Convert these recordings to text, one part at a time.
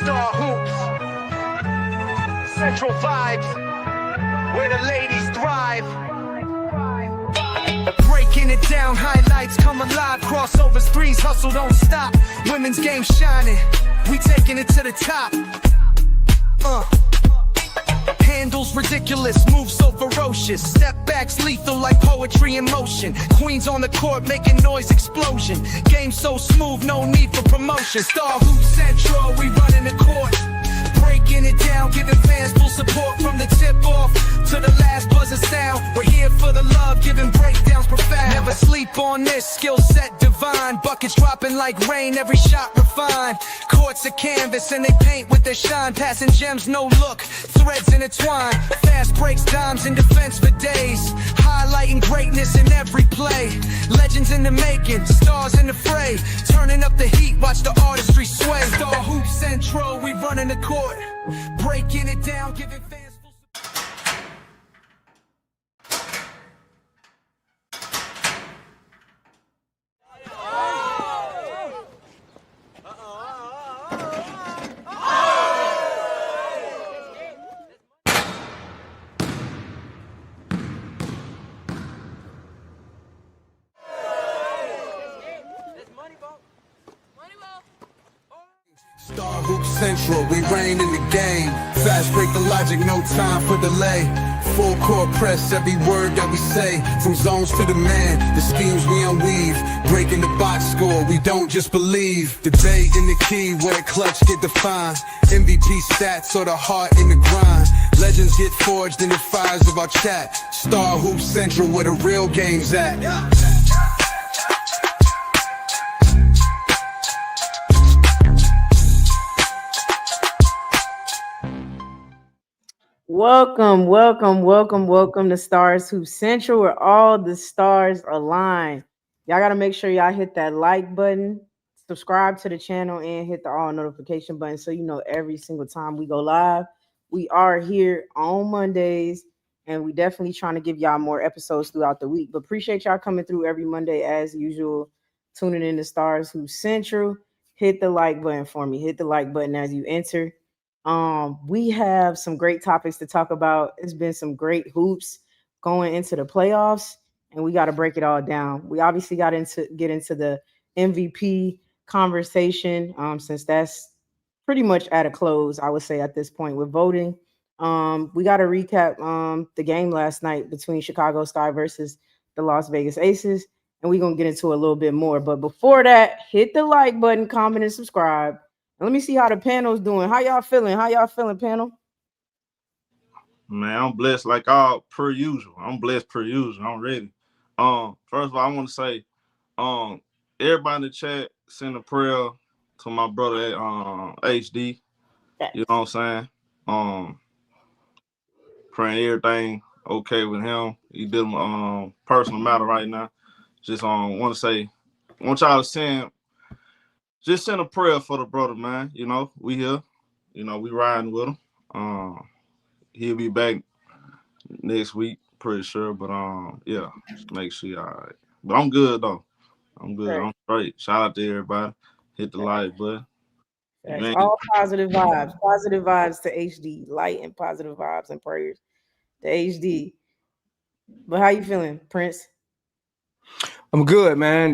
Star Hoops, Central Vibes, where the ladies thrive. Breaking it down, highlights come alive, crossovers, threes, hustle, don't stop. Women's game shining, we taking it to the top. Handles ridiculous, moves so ferocious. Step backs lethal like poetry in motion. Queens on the court making noise explosion. Game so smooth, no need for promotion. Star Hoop Central, we running the court. Breaking it down, giving fans full support from the tip off to the last buzzer sound. We're here for the love, giving breakdowns profound. Never sleep on this, skill set divine. Buckets dropping like rain, every shot refined. Courts a canvas and they paint with their shine. Passing gems, no look, threads intertwined. Fast breaks, dimes in defense for days. Highlighting greatness in every play. Legends in the making, stars in the fray. Turning up the heat, watch the artistry sway. Star Hoop Central, we running the court. Breaking it down, giving fans full support. Star Hoop Central, we reign in the game. Fast break the logic, no time for delay. Full court press, every word that we say. From zones to the man, the schemes we unweave. Breaking the box score, we don't just believe. Debate in the key, where the clutch get defined. MVP stats or the heart in the grind. Legends get forged in the fires of our chat. Star Hoop Central, where the real game's at. Welcome to Stars Hoop Central, where all the stars align. Y'all got to make sure y'all hit that like button, subscribe to the channel, and hit the all notification button so you know every single time we go live. We are here on Mondays, and we definitely trying to give y'all more episodes throughout the week. But appreciate y'all coming through every Monday as usual, tuning in to Stars Hoop Central. Hit the like button for me. Hit the like button as you enter. We have some great topics to talk about. It's been some great hoops going into the playoffs, and we got to break it all down. We obviously get into the MVP conversation, since that's pretty much at a close, I would say, at this point with voting. We got to recap the game last night between Chicago Sky versus the Las Vegas Aces, and we're going to get into a little bit more. But before that, hit the like button, comment, and subscribe. Let me see how the panel's doing. How y'all feeling? Panel? Man, I'm blessed like all per usual. I'm blessed per usual. I'm ready. First of all, I want to say, everybody in the chat send a prayer to my brother at HD. You know what I'm saying? Praying everything okay with him. He dealing with personal matter right now. Just want to say, want y'all to just send a prayer for the brother, man. You know, we here. You know, we riding with him. He'll be back next week, pretty sure. But yeah, just make sure you're all right. But I'm good though. I'm good. Right. I'm straight. Shout out to everybody. Hit the like button. All positive vibes. Positive vibes to HD. Light and positive vibes and prayers to HD. But how you feeling, Prince? I'm good, man.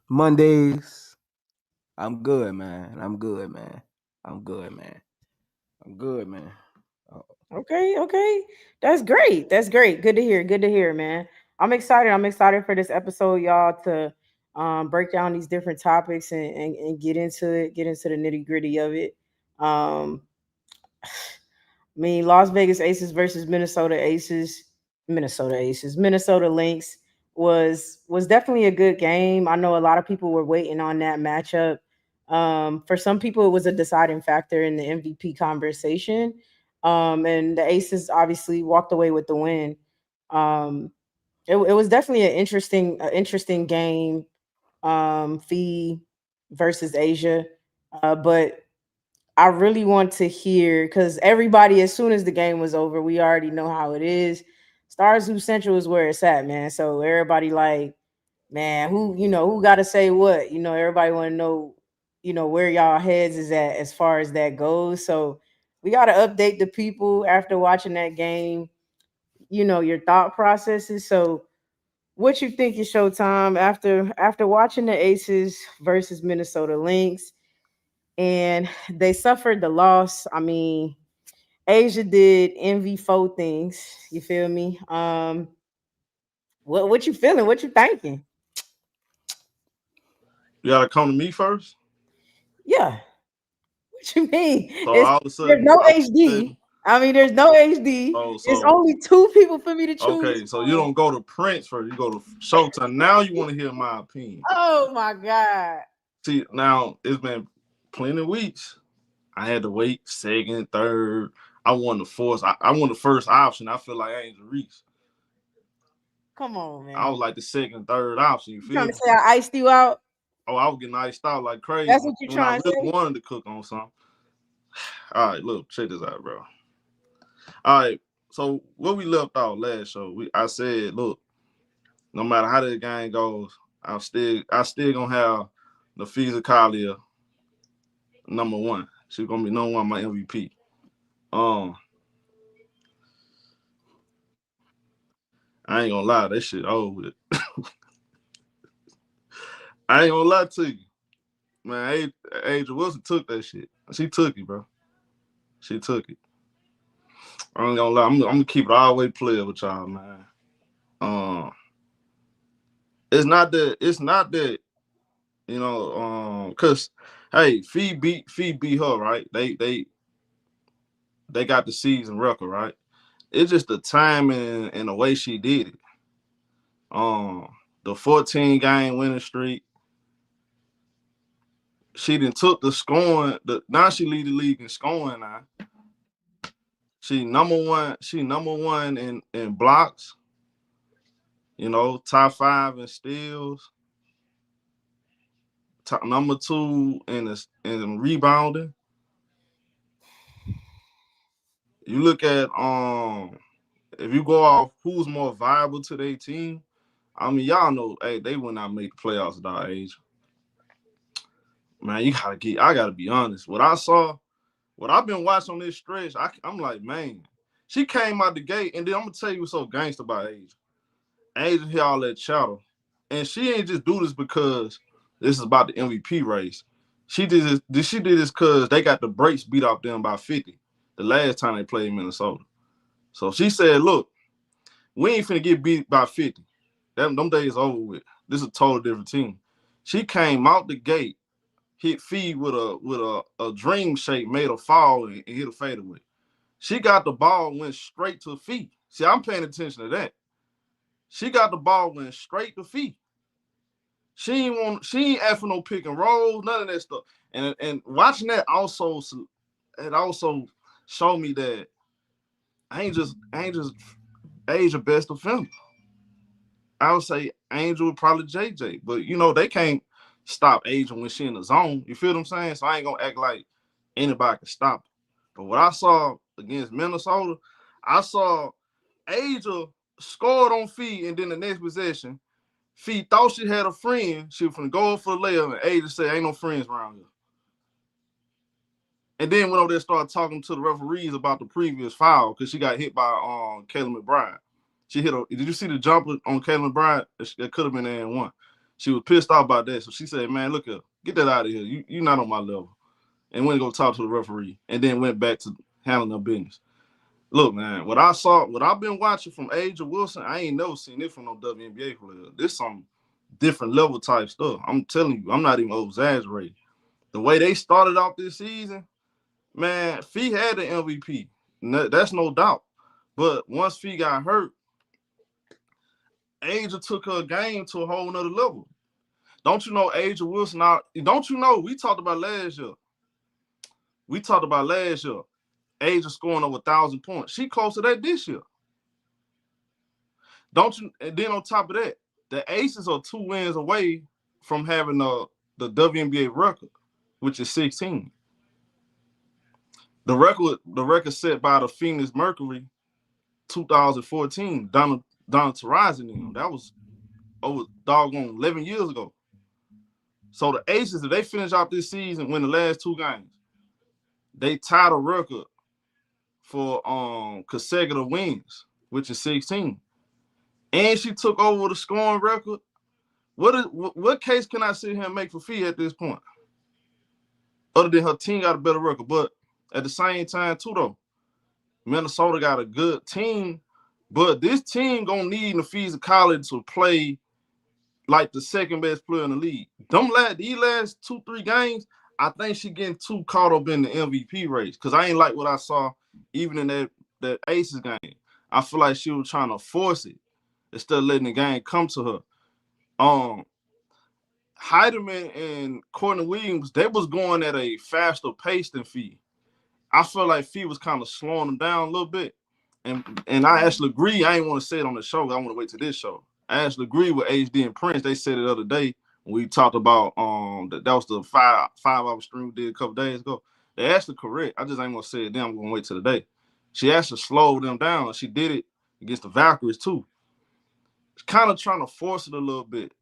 Mondays. I'm good, man. Okay. That's great. Good to hear, man. I'm excited for this episode, y'all, to break down these different topics and get into the nitty-gritty of it. I mean, Las Vegas Aces versus Minnesota Lynx was definitely a good game. I know a lot of people were waiting on that matchup. For some people, it was a deciding factor in the MVP conversation. And the Aces obviously walked away with the win. It was definitely an interesting game. Fee versus Asia. But I really want to hear, because everybody, as soon as the game was over, we already know how it is. Stars Hoop Central is where it's at, man. So everybody like, man, who got to say what? Everybody want to know where y'all heads is at as far as that goes. So we got to update the people after watching that game, your thought processes. So what you think is Showtime after watching the Aces versus Minnesota Lynx, and they suffered the loss. I mean, Asia did MV4 things. You feel me? What you feeling? What you thinking? You gotta come to me first. Yeah. What you mean? So all of a There's sudden, no HD. I mean, there's no HD. It's so only two people for me to choose okay. So you from. don't go to Prince first. You go to Showtime. Now you want to hear my opinion. Oh my God. See, now it's been plenty of weeks. I had to wait second, third. I won the fourth. I won the first option. I feel like Angel Reese. Come on, I man. was like the second, third option. You You trying feel to me? say I iced you out? Oh, I was getting iced out like crazy That's what you when I trying to really say? wanted to cook on something. All right, look, check this out, bro. All right, so what we left off last show, I said, look, no matter how the game goes, I still gonna have Naphessa Collier number one. She's gonna be number one my MVP. Um, I ain't gonna lie, that shit over with. I ain't gonna lie to you, man. Angel Wilson took that shit. She took it, bro. She took it. I ain't gonna lie. I'm gonna keep it all the way player with y'all, man. It's not that cause hey, Fee beat her, right? They got the season record, right? It's just the timing and the way she did it. The 14 game winning streak. She done took the scoring. Now she lead the league in scoring now. She number one. She number one in blocks. Top 5 in steals. Number 2 in rebounding. You look at if you go off who's more viable to their team, I mean y'all know, hey, they will not make the playoffs without Age. Man, I gotta be honest. What I've been watching on this stretch, I'm like, man, she came out the gate, and then I'm gonna tell you what's so gangster about Age. Age hear all that chatter, and she ain't just do this because this is about the MVP race. She did this because they got the brakes beat off them by 50 the last time they played Minnesota. So she said, look, we ain't finna get beat by 50. Them days over with. This is a total different team. She came out the gate, hit feed with a dream shake, made a fall and hit a fadeaway. She got the ball, went straight to feet. See, I'm paying attention to that. She got the ball, went straight to feet. She ain't after no pick and rolls, none of that stuff. And watching that also showed me that Angel's Asia best defender. I would say Angel would probably JJ, but they can't stop Angel when she in the zone. You feel what I'm saying? So I ain't gonna act like anybody can stop her. But what I saw against Minnesota, I saw Angel scored on Fee, and then the next possession, Fee thought she had a friend. She was gonna go for the layup, and Angel said, "Ain't no friends around here." And then went over there and started talking to the referees about the previous foul because she got hit by Kayla McBride. She hit did you see the jumper on Kayla McBride? It could have been there and one. She was pissed off about that. So she said, man, look here, get that out of here. You're not on my level. And went to go talk to the referee and then went back to handling her business. Look, man, what I've been watching from A'ja Wilson, I ain't never seen it from no WNBA player. This some different level type stuff. I'm telling you, I'm not even exaggerating. The way they started off this season, man, Fee had the MVP. That's no doubt. But once Fee got hurt, A'ja took her game to a whole nother level. Don't you know A'ja Wilson? Don't you know we talked about last year? A'ja scoring over 1,000 points. She close to that this year. Don't you? And then on top of that, the Aces are 2 wins away from having the WNBA record, which is 16. The record set by the Phoenix Mercury, 2014. Donna Taurasi and them. That was over doggone 11 years ago. So the Aces, if they finish off this season, win the last 2 games, they tied a record for consecutive wins, which is 16. And she took over the scoring record. What case can I sit here and make for Fee at this point? Other than her team got a better record. But at the same time, too, though, Minnesota got a good team, but this team gonna need Naphessa Collier to play like the second best player in the league. These last 2-3 games, I think she getting too caught up in the MVP race because I ain't like what I saw even in that Aces game. I feel like she was trying to force it instead of letting the game come to her. Heidemann and Courtney Williams, they was going at a faster pace than Fee. I feel like Fee was kind of slowing them down a little bit. And I actually agree. I ain't want to say it on the show. I want to wait to this show. I actually agree with HD and Prince. They said it the other day when we talked about that was the 5-hour stream we did a couple days ago. They actually correct. I just ain't gonna say it then. I'm gonna wait till the day. She actually slowed them down. She did it against the Valkyries too. Kind of trying to force it a little bit.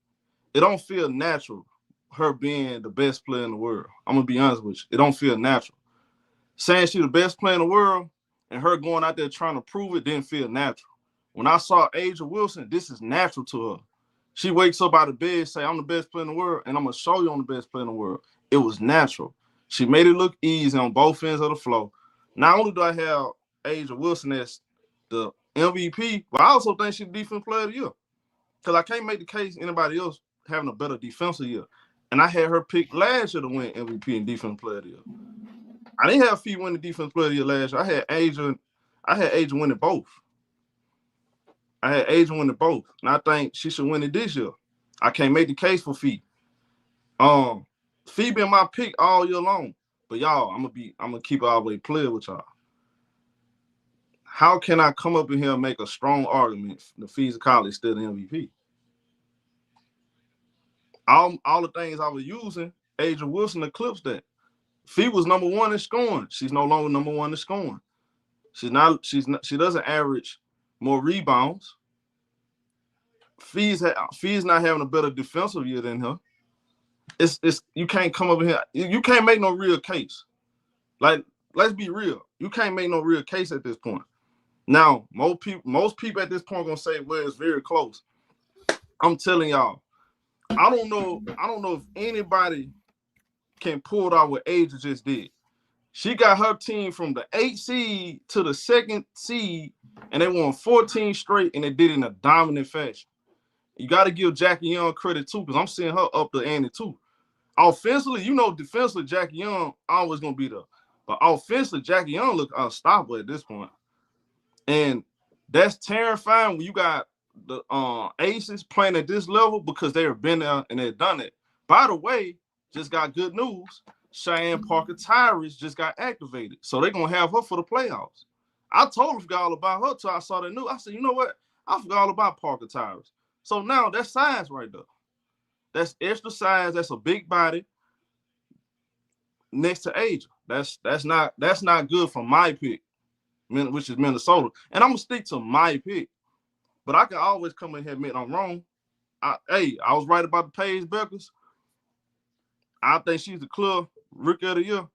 It don't feel natural, her being the best player in the world. I'm gonna be honest with you. It don't feel natural. Saying she's the best player in the world and her going out there trying to prove it didn't feel natural. When I saw Asia Wilson, this is natural to her. She wakes up out of bed and say, I'm the best player in the world, and I'm going to show you I'm the best player in the world. It was natural. She made it look easy on both ends of the floor. Not only do I have Asia Wilson as the MVP, but I also think she's the defensive player of the year. Because I can't make the case anybody else having a better defensive year. And I had her pick last year to win MVP and defensive player of the year. I didn't have Fee win the defensive player of the year last year. I had Asia winning both. And I think she should win it this year. I can't make the case for Fee. Fee been my pick all year long. But y'all, I'm gonna keep it all the way clear with y'all. How can I come up in here and make a strong argument Naphessa Collier is still the MVP? All the things I was using, Asia Wilson eclipsed that. Fee was number 1 in scoring. She's no longer number 1 in scoring. She doesn't average more rebounds. Fee's not having a better defensive year than her. It's you can't come over here. You can't make no real case. Like, let's be real. You can't make no real case at this point. Now, most people at this point are gonna say, well, it's very close. I'm telling y'all, I don't know if anybody can pull it out what Asia just did. She got her team from the 8th seed to the 2nd seed, and they won 14 straight, and they did it in a dominant fashion. You got to give Jackie Young credit too, because I'm seeing her up the ante too. Offensively, defensively, Jackie Young always gonna be there. But offensively, Jackie Young look unstoppable at this point. And that's terrifying when you got the Aces playing at this level because they have been there and they've done it. By the way, just got good news. Cheyenne Parker-Tyrese just got activated. So they're going to have her for the playoffs. I totally forgot all about her till I saw that news. I said, you know what? I forgot all about Parker-Tyrese. So now that's size right there. That's extra size. That's a big body next to Asia. That's not good for my pick, which is Minnesota. And I'm going to stick to my pick. But I can always come in here and admit I'm wrong. I was right about the Paige Beckers. I think she's the clear rookie of the year.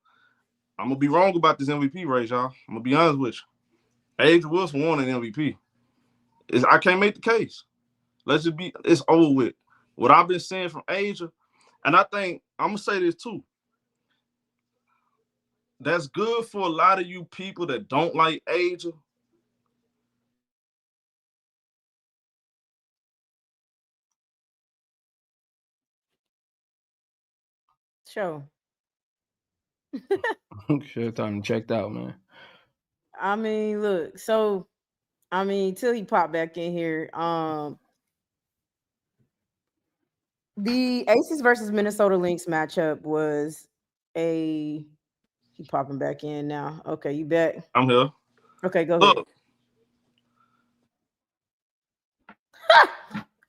I'm going to be wrong about this MVP race, y'all. I'm going to be honest with you. Asia Wilson won an MVP. I can't make the case. It's over with. What I've been saying from Asia, and I think, I'm going to say this too. That's good for a lot of you people that don't like Asia. Show. Sure, time checked out, man. I mean, look, so till he popped back in here. The Aces versus Minnesota Lynx matchup was he popping back in now. Okay, you back? I'm here. Okay, go ahead.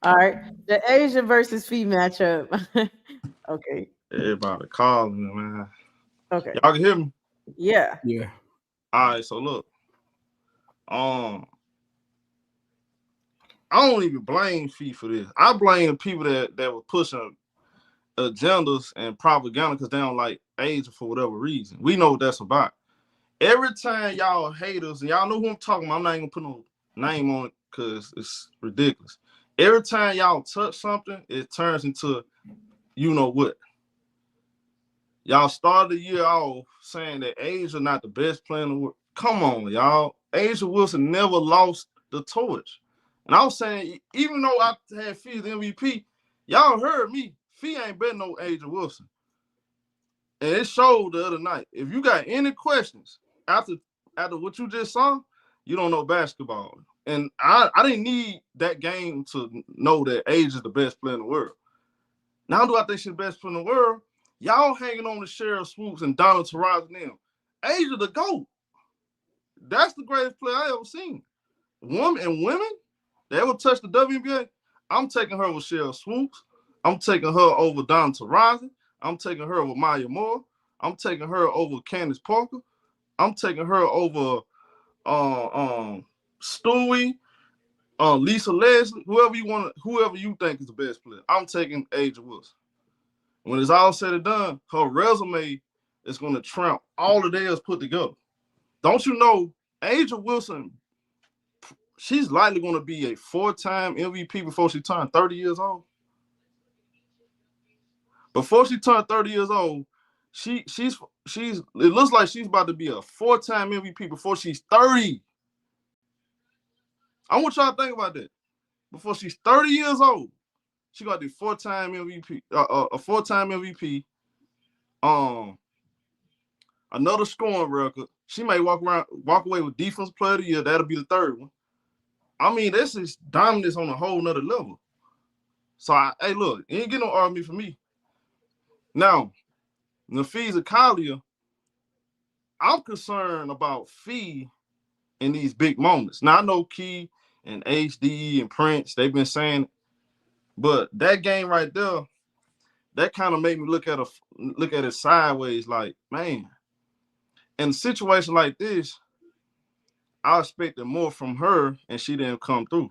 All right, the Asia versus Fee matchup. Okay. Everybody calling me, man. Okay. Y'all can hear me? Yeah. Yeah. All right, so look. I don't even blame Fee for this. I blame the people that were pushing agendas and propaganda because they don't like Asia for whatever reason. We know what that's about. Every time y'all haters, and y'all know who I'm talking about, I'm not even gonna put no name on it because it's ridiculous. Every time y'all touch something, it turns into you know what. Y'all started the year off saying that Asia not the best player in the world. Come on, y'all. Asia Wilson never lost the torch. And I was saying, even though I had Fee as MVP, y'all heard me. Fee ain't betting no Asia Wilson. And it showed the other night. If you got any questions after what you just saw, you don't know basketball. And I didn't need that game to know that Asia's the best player in the world. Now do I think she's the best player in the world? Y'all hanging on to Cheryl Swoops and Donald Taraz and them. Asia the GOAT. That's the greatest player I ever seen. Women, they ever touch the WNBA? I'm taking her over Cheryl Swoops. I'm taking her over Donald Taraz. I'm taking her over Maya Moore. I'm taking her over Candace Parker. I'm taking her over Stewie, Lisa Leslie, whoever you think is the best player. I'm taking Asia Wilson. When it's all said and done, her resume is going to trump all of theirs put together. Don't you know, Asia Wilson, she's likely going to be a 4-time MVP before she turned 30 years old. Before she turned 30 years old, she's it looks like she's about to be a 4-time MVP before she's 30. I want y'all to think about that. Before she's 30 years old, she got the 4-time MVP, a 4-time MVP. Another scoring record. She may walk away with Defensive Player of the Year. That'll be the third one. I mean, this is dominance on a whole nother level. So, hey, look, you ain't getting no argument for me. Now, Naphessa Collier, I'm concerned about Fee in these big moments. Now, I know Key and HD and Prince, they've been saying, but that game right there, that kind of made me look at it sideways, like, man, in a situation like this, I expected more from her, and she didn't come through.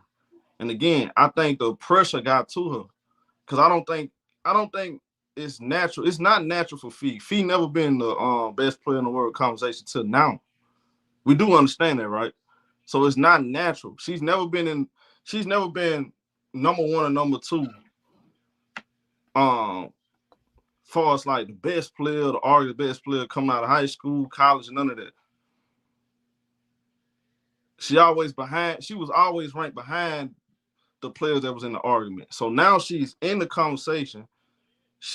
And again, I think the pressure got to her, because I don't think it's natural. It's not natural for Fee. Fee never been the best player in the world conversation till now. We do understand that, right? So it's not natural. She's never been number one or number two. Far as like the best player, the argued best player coming out of high school, college, none of that. She was always ranked behind the players that was in the argument. So now she's in the conversation.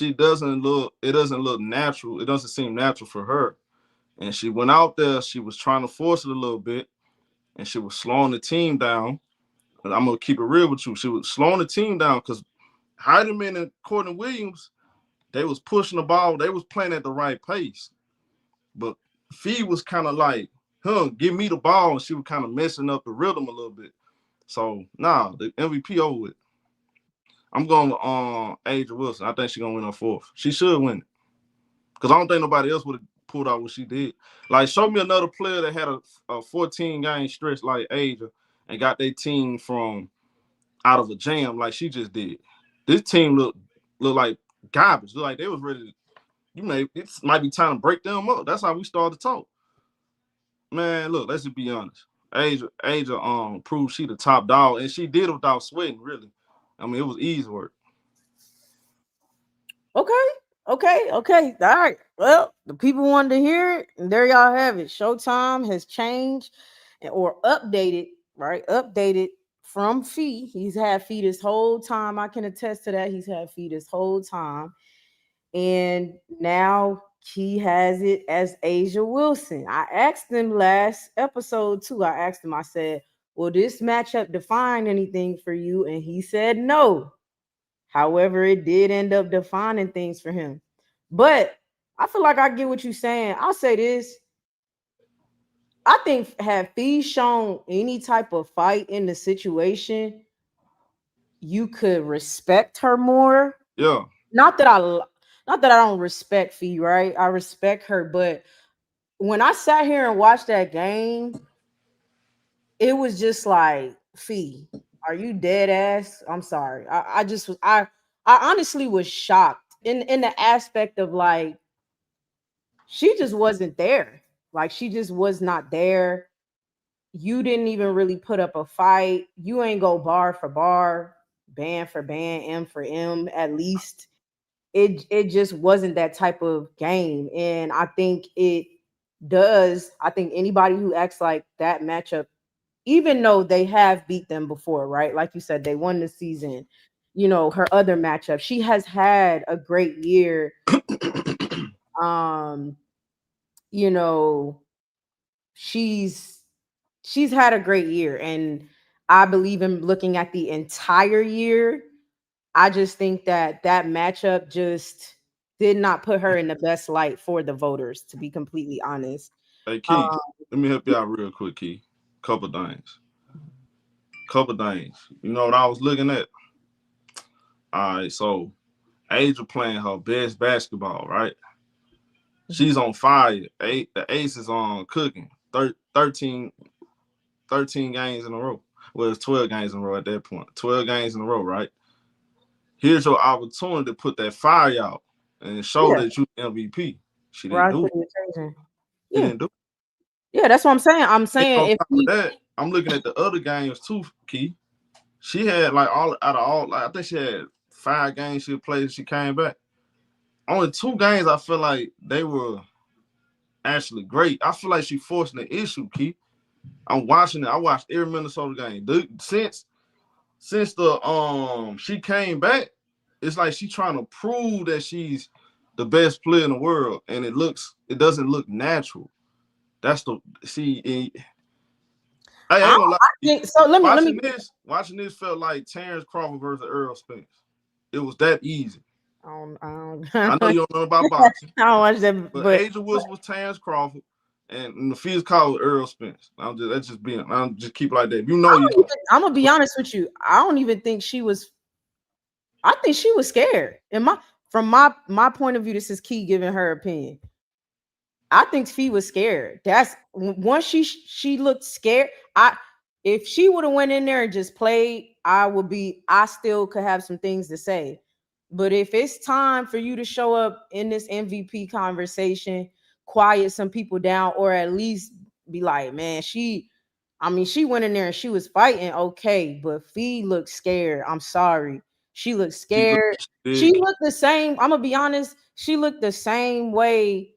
It doesn't look natural. It doesn't seem natural for her. And she went out there, she was trying to force it a little bit, and she was slowing the team down. And I'm gonna keep it real with you. She was slowing the team down because Heidemann and Courtney Williams, they was pushing the ball, they was playing at the right pace. But Fee was kind of like, give me the ball, and she was kind of messing up the rhythm a little bit. So, the MVP over with. I'm going with Asia Wilson. I think she's going to win her fourth. She should win it. Because I don't think nobody else would have pulled out what she did. Like, show me another player that had a 14-game stretch like Asia and got their team from out of a jam like she just did. This team looked like garbage. Looked like they was ready to, it might be time to break them up. That's how we started to talk. Man, look, let's just be honest. Asia proved she the top dog, and she did it without sweating, really. I mean, it was easy work. Okay. All right. Well, the people wanted to hear it, and there y'all have it. Showtime has changed or updated, right? Updated from Fee. He's had Fee this whole time. I can attest to that. He's had Fee this whole time. And now he has it as Asia Wilson. I asked him last episode too. I said, will this matchup define anything for you? And he said no. However, it did end up defining things for him. But I feel like I get what you're saying. I'll say this. I think had Fee shown any type of fight in the situation, you could respect her more. Yeah. Not that I don't respect Fee, right? I respect her, but when I sat here and watched that game, it was just like, Fee, are you dead ass? I'm sorry. I honestly was shocked in the aspect of like she just wasn't there. Like she just was not there. You didn't even really put up a fight. You ain't go bar for bar, band for band, M for M at least. It just wasn't that type of game. And I think it does. I think anybody who acts like that matchup, even though they have beat them before, right? Like you said, they won the season. You know, her other matchup, she has had a great year. Um, you know, she's had a great year, and I believe in looking at the entire year. I just think that that matchup just did not put her in the best light for the voters, to be completely honest. Hey, Key, Um, let me help you out real quick, Key. Couple things. You know what I was looking at? All right, so Asia playing her best basketball, right? She's on fire. The ace is on cooking. 13 games in a row. Well, it's 12 games in a row at that point. 12 games in a row, right? Here's your opportunity to put that fire out and show yeah, that you MVP. She didn't rise do to it. the occasion. She Yeah, didn't do it. yeah, that's what I'm saying. I'm And saying on if top of we, that, I'm looking at the other games too, Key. She had like I think she had 5 games she played and she came back. Only 2 games I feel like they were actually great. I feel like she forcing the issue, Key. I'm watching it. I watched every Minnesota game. Dude, since the she came back, it's like she trying to prove that she's the best player in the world, and it doesn't look natural. That's the see. I I, ain't gonna lie. I think so. Let me. Watching this felt like Terrence Crawford versus Earl Spence. It was that easy. I know you don't know about boxing, I don't watch that, but but Asia Wilson was Terrence Crawford, and Naphessa Collier was Earl Spence. I'm just keep it like that. You know you don't. I'm gonna be honest with you. I don't even think she was. I think she was scared. From my point of view, this is Key giving her opinion. I think Fee was scared. That's once she looked scared. If she would have went in there and just played, I still could have some things to say. But if it's time for you to show up in this MVP conversation, quiet some people down, or at least be like, man, she went in there and she was fighting, okay, but Fee looked scared. I'm sorry. She looked scared. She Big. looked the same. I'm gonna be honest, she looked the same way.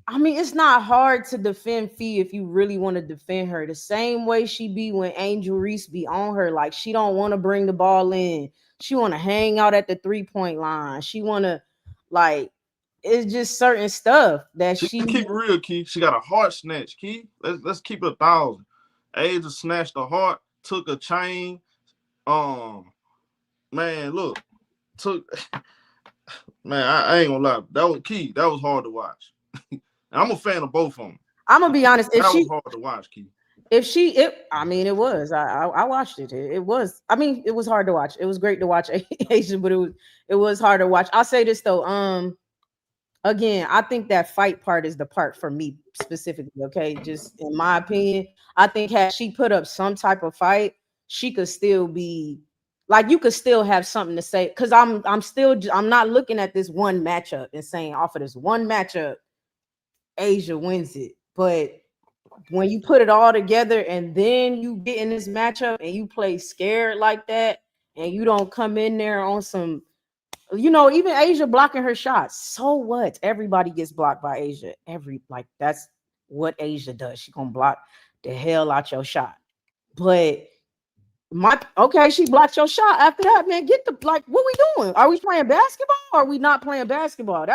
I mean, it's not hard to defend Fee if you really want to defend her. The same way she be when Angel Reese be on her. Like, she don't want to bring the ball in. She want to hang out at the 3-point line. She want to, like, it's just certain stuff that She she. keep it real, Key. She got a heart snatch, Key. Let's keep it 1,000. Asia snatched the heart, took a chain. Man, look, took man. I ain't gonna lie. That was Key. That was hard to watch. I'm a fan of both of them. I'm gonna be honest. That was hard to watch, Key. I mean, it was. I watched it. It was. I mean, it was hard to watch. It was great to watch Asian, but it was hard to watch. I'll say this though. Again, I think that fight part is the part for me specifically. Okay, just in my opinion, I think had she put up some type of fight, she could still be like, you could still have something to say. Because I'm not looking at this one matchup and saying off of this one matchup, Asia wins it. But when you put it all together and then you get in this matchup and you play scared like that, and you don't come in there on some, even Asia blocking her shots. So what? Everybody gets blocked by Asia. That's what Asia does. She gonna block the hell out your shot. But she blocked your shot. After that, man, what we doing? Are we playing basketball or are we not playing basketball?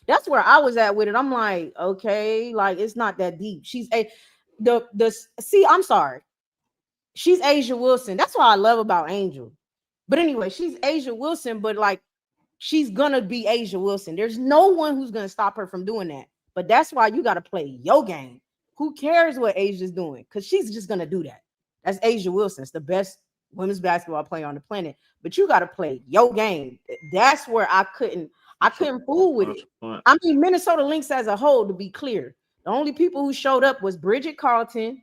That's where I was at with it. I'm like, okay, like it's not that deep. I'm sorry. She's Asia Wilson. That's what I love about Angel. But anyway, she's Asia Wilson, but like, she's gonna be Asia Wilson. There's no one who's gonna stop her from doing that. But that's why you gotta play your game. Who cares what Asia's doing? Because she's just gonna do that. That's Asia Wilson. It's the best women's basketball player on the planet. But you gotta play your game. That's where I couldn't fool with it. I mean, Minnesota Lynx as a whole, to be clear, the only people who showed up was Bridget Carlton,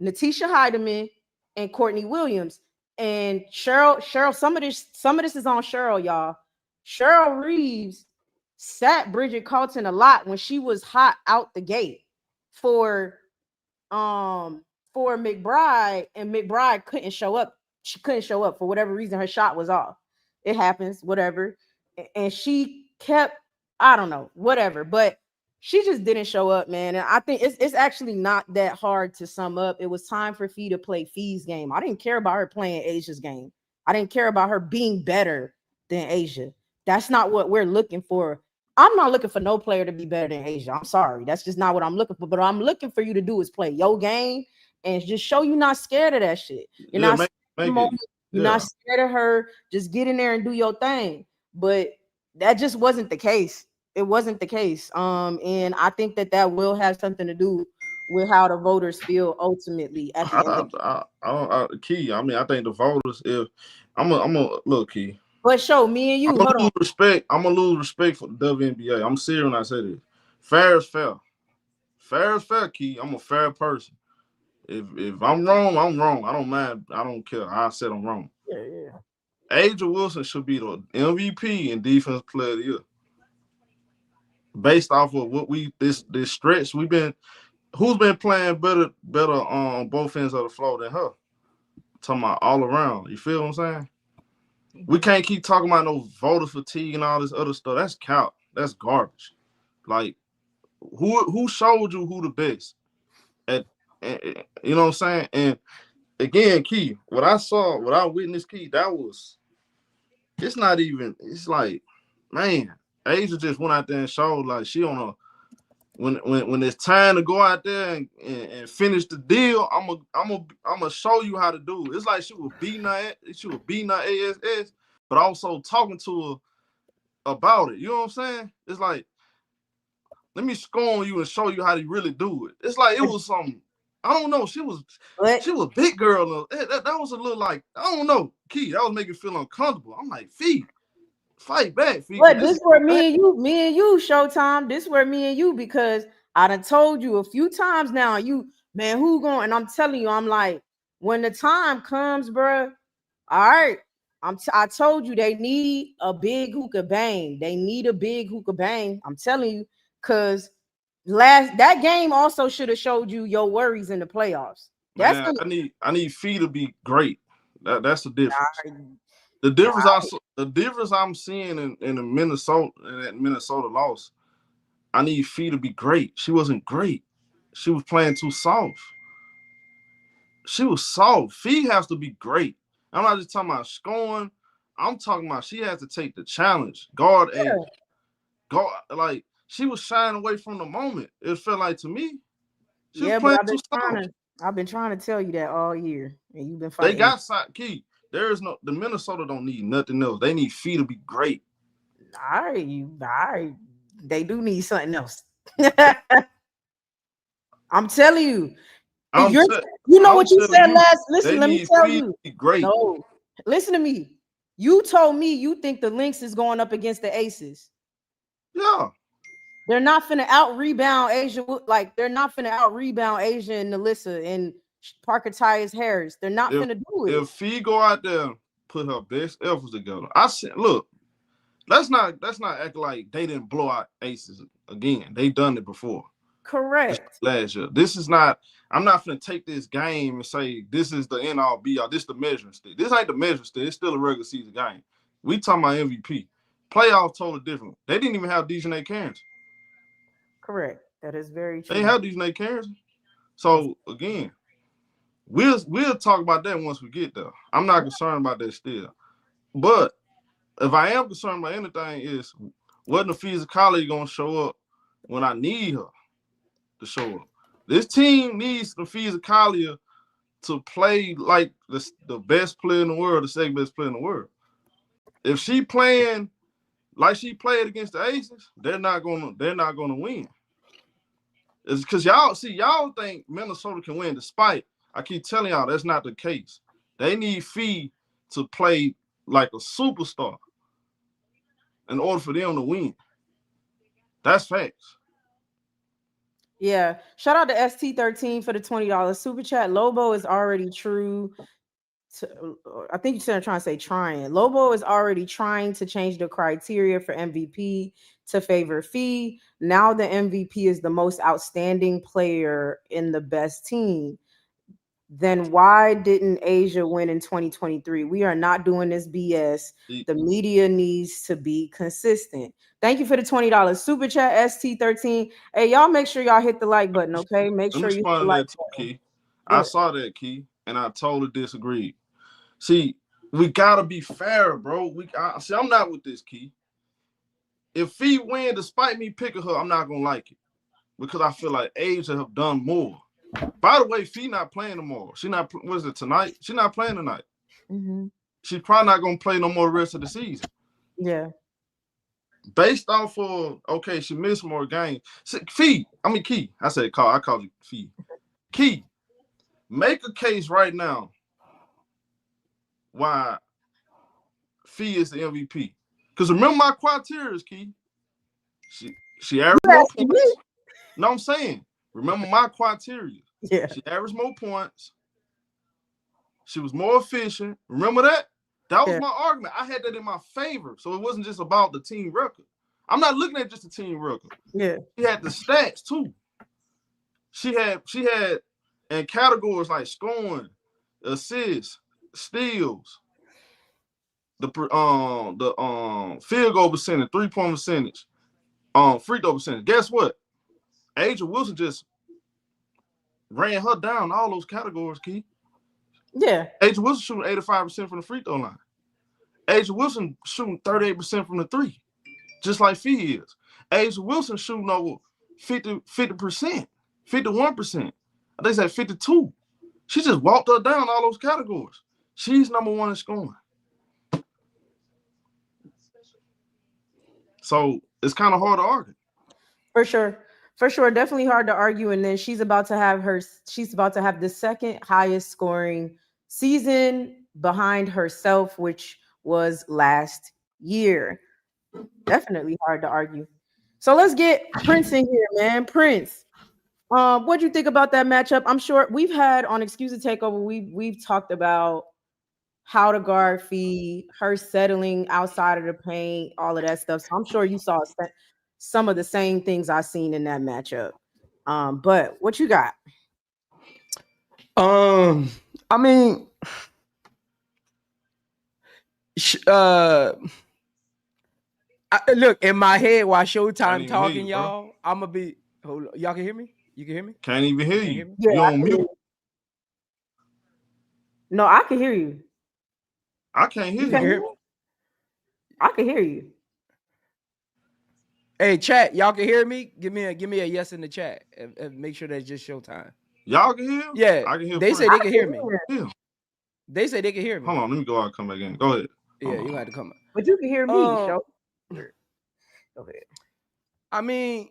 Natisha Heidemann, and Courtney Williams. And Cheryl, some of this is on Cheryl, y'all. Cheryl Reeves sat Bridget Carlton a lot when she was hot out the gate for McBride, and McBride couldn't show up. She couldn't show up for whatever reason. Her shot was off. It happens, whatever. And she kept, I don't know, whatever, but she just didn't show up, man. And I think it's actually not that hard to sum up. It was time for Fee to play Fee's game. I didn't care about her playing Asia's game. I didn't care about her being better than Asia. That's not what we're looking for. I'm not looking for no player to be better than Asia. I'm sorry. That's just not what I'm looking for. But what I'm looking for you to do is play your game and just show you're not scared of that shit. You're not scared of the moment. You're not scared of her. Just get in there and do your thing. But that just wasn't the case. It wasn't the case. And I think that will have something to do with how the voters feel ultimately at the end of the Key. I mean, I think the voters, if I'm a look, Key. But show me and you. I'm gonna lose respect for the WNBA. I'm serious when I say this. Fair is fair. Fair is fair, Key. I'm a fair person. If I'm wrong, I'm wrong. I don't mind. I don't care. I said I'm wrong. Yeah. Asia Wilson should be the MVP and Defensive Player of the Year. Based off of what this stretch we've been, who's been playing better on both ends of the floor than her? Talking about all around. You feel what I'm saying? We can't keep talking about no voter fatigue and all this other stuff. That's cow. That's garbage. Like, who showed you who the best? You know what I'm saying? And again, Key, what I witnessed, Key, it's not even. It's like, man, Asia just went out there and showed like she on a. When it's time to go out there and finish the deal, I'm gonna show you how to do it. It's like she was beating her ASS, but also talking to her about it. You know what I'm saying? It's like, let me score on you and show you how to really do it. It's like it was something. I don't know. She was a big girl. That was a little like, I don't know, Key. That was making me feel uncomfortable. I'm like, Fee, fight back, Fee. But this where me and you, Showtime. This where me and you, because I done told you a few times now. Who going? And I'm telling you, I'm like, when the time comes, bro. All right, I told you they need a big hookah bang. They need a big hookah bang. I'm telling you, because that game also should have showed you your worries in the playoffs. I need Fee to be great. That's the difference. The difference I'm seeing in the Minnesota loss, I need Fee to be great. She wasn't great. She was playing too soft. She was soft. Fee has to be great. I'm not just talking about scoring. I'm talking about she has to take the challenge. Guard. Like, she was shying away from the moment. It felt like to me. But I've been trying to tell you that all year, and you've been fighting. They got Key. The Minnesota don't need nothing else. They need Fee to be great. All right. They do need something else. I'm telling you. You know what you said last. Listen, let me tell you. Great. No, listen to me. You told me you think the Lynx is going up against the Aces. Yeah. They're not finna out rebound Asia. Like, they're not finna out rebound Asia and Naphessa and Parker Tyus Harris. They're not finna do it. If Fee go out there and put her best efforts together, I said, look, let's not act like they didn't blow out Aces again. They done it before. Correct. Last year. This is not. I'm not finna take this game and say this is the end all be all. This is the measuring stick. This ain't the measuring stick. It's still a regular season game. We talking about MVP. Playoff totally different. They didn't even have Dejounte Carrington. Correct. That is very true. They have Dejounte Carrington. So again, we'll talk about that once we get there. I'm not concerned about that still. But if I am concerned about anything, is what Naphessa Collier gonna show up when I need her to show up. This team needs Naphessa Collier to play like the best player in the world, the second best player in the world. If she playing like she played against the Aces, they're not gonna win. It's because y'all think Minnesota can win, despite I keep telling y'all that's not the case. They need Fee to play like a superstar in order for them to win. That's facts. Yeah. Shout out to ST13 for the $20 super chat. Lobo is already true. I think you said trying to say trying. Lobo is already trying to change the criteria for MVP to favor Fee. Now the MVP is the most outstanding player in the best team. Then why didn't Asia win in 2023? We are not doing this BS. The media needs to be consistent. Thank you for the $20 super chat, ST13. Hey, y'all make sure y'all hit the like button, okay? Make sure you hit the like button. Key. I saw that, Key, and I totally disagreed. See, we gotta be fair, bro. I'm not with this, Key. If Fee win despite me picking her, I'm not gonna like it because I feel like Asia have done more. By the way, Fee not playing tomorrow. She not. What is it tonight? She not playing tonight. Mm-hmm. She's probably not gonna play no more the rest of the season. Yeah. Based off of she missed more games. Key. I said call. I called you Fee. Key. Make a case right now why Fee is the MVP. Because remember my criteria is Key. She averaged more points. No, I'm saying. Remember my criteria. Yeah. She averaged more points. She was more efficient. Remember that? That was my argument. I had that in my favor. So it wasn't just about the team record. I'm not looking at just the team record. Yeah. She had the stats too. She had in categories like scoring, assists, steals, the field goal percentage, 3-point percentage, free throw percentage. Guess what? Asia Wilson just ran her down all those categories, Key. Yeah. Asia Wilson shooting 85% from the free throw line. Asia Wilson shooting 38% from the three, just like Fee is. Asia Wilson shooting over 50%, 51%. I think it's at 52%. She just walked her down all those categories. She's number one in scoring. So it's kind of hard to argue. For sure. Definitely hard to argue. And then she's about to have the second highest scoring season behind herself, which was last year. Definitely hard to argue. So let's get Prince in here, man. Prince, what do you think about that matchup? I'm sure we've had on Excuse the Takeover, we've talked about how to guard Fee, her settling outside of the paint, all of that stuff. So I'm sure you saw some of the same things I've seen in that matchup. But what you got? I mean, look, in my head while Showtime talking, y'all, I'm gonna be. Hold on. Y'all can hear me? You can hear me? Can't even hear you. Yeah, you're on mute. No, I can hear you. I can't hear you. I can hear you. Hey, chat, y'all can hear me? Give me a yes in the chat and make sure that's just Showtime. Y'all can hear? Yeah, I can hear. They say they can hear me. Yeah. They say they can hear me. Hold on, let me go out and come back in. Go ahead. Yeah, you got to come. But you can hear me, Show. Go ahead. I mean,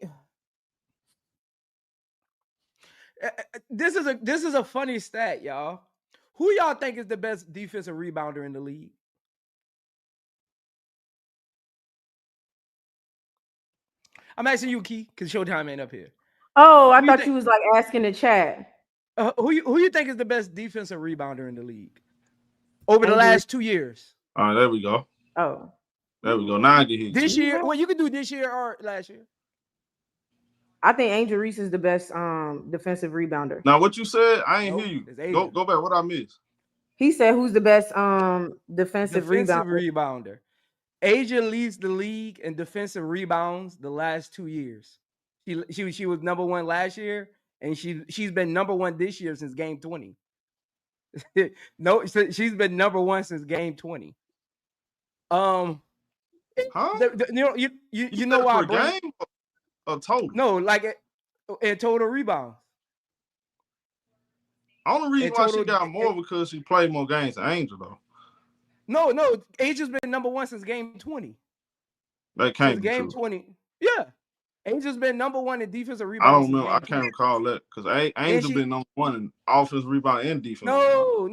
this is a funny stat, y'all. Who y'all think is the best defensive rebounder in the league? I'm asking you, Key, because Showtime ain't up here. Oh, I thought you was like asking the chat. Who you think is the best defensive rebounder in the league over the last 2 years? All right, there we go. Oh, there we go. Now I can hear you. This year, well, you can do this year or last year. I think Angel Reese is the best defensive rebounder. Now, what you said, I ain't hear you. Go back. What I missed? He said, "Who's the best defensive rebounder?" Asia leads the league in defensive rebounds the last 2 years. She was number one last year, and she's been number one this year since game 20. No, she's been number one since game 20. Huh? You know why? Game or total? No, like in total rebounds. Only reason why she got more because she played more games than Angel, though. No, Angel's been number one since game 20. That can't be game true. 20. Yeah. Angel's been number one in defensive rebounds. I don't know. I can't recall that because Angel been number one in offense rebound and defense. No.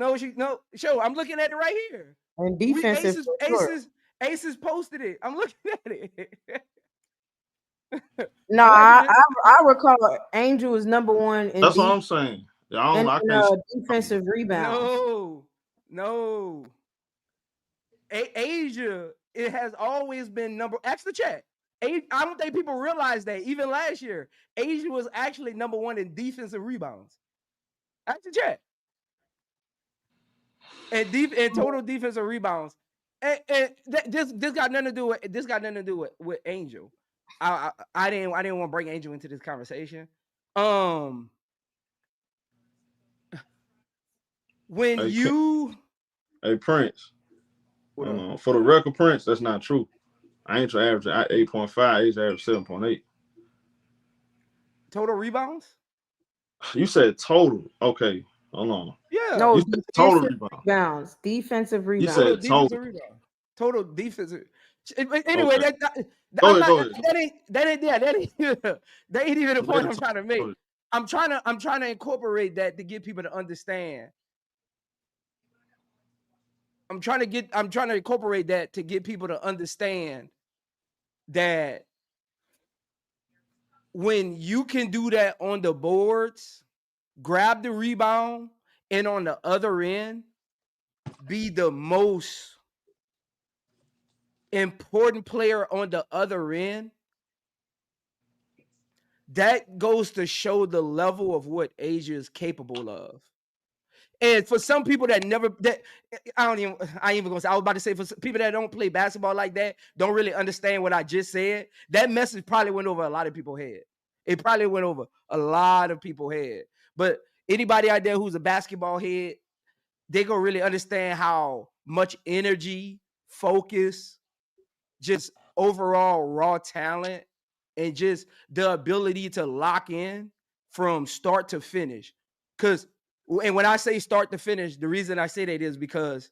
Show. I'm looking at it right here. And defensive. Aces posted it. I'm looking at it. No, I recall Angel was number one in That's what I'm saying. I can't defensive rebound. No. Asia, it has always been number. Ask the chat. I don't think people realize that. Even last year, Asia was actually number one in defensive rebounds. Ask the chat. And total defensive rebounds. And this got nothing to do with Angel. I didn't want to bring Angel into this conversation. When Hey Prince, for the record, Prince, that's not true. Angel averaged 8.5. Asia averaged 7.8. Total rebounds? You said total. Okay, hold on. Yeah. No, you said total rebounds. Defensive rebounds. You said total. Total defensive. Anyway, okay. Go ahead. That ain't even the point I'm trying to make. I'm trying to incorporate that to get people to understand. I'm trying to incorporate that to get people to understand that when you can do that on the boards, grab the rebound, and on the other end, be the most important player on the other end, that goes to show the level of what Asia is capable of. And for some people I ain't even gonna say, I was about to say, for people that don't play basketball like that, don't really understand what I just said, that message probably went over a lot of people's head. It probably went over a lot of people's head. But anybody out there who's a basketball head, they gonna really understand how much energy, focus, just overall raw talent, and just the ability to lock in from start to finish. And when I say start to finish, the reason I say that is because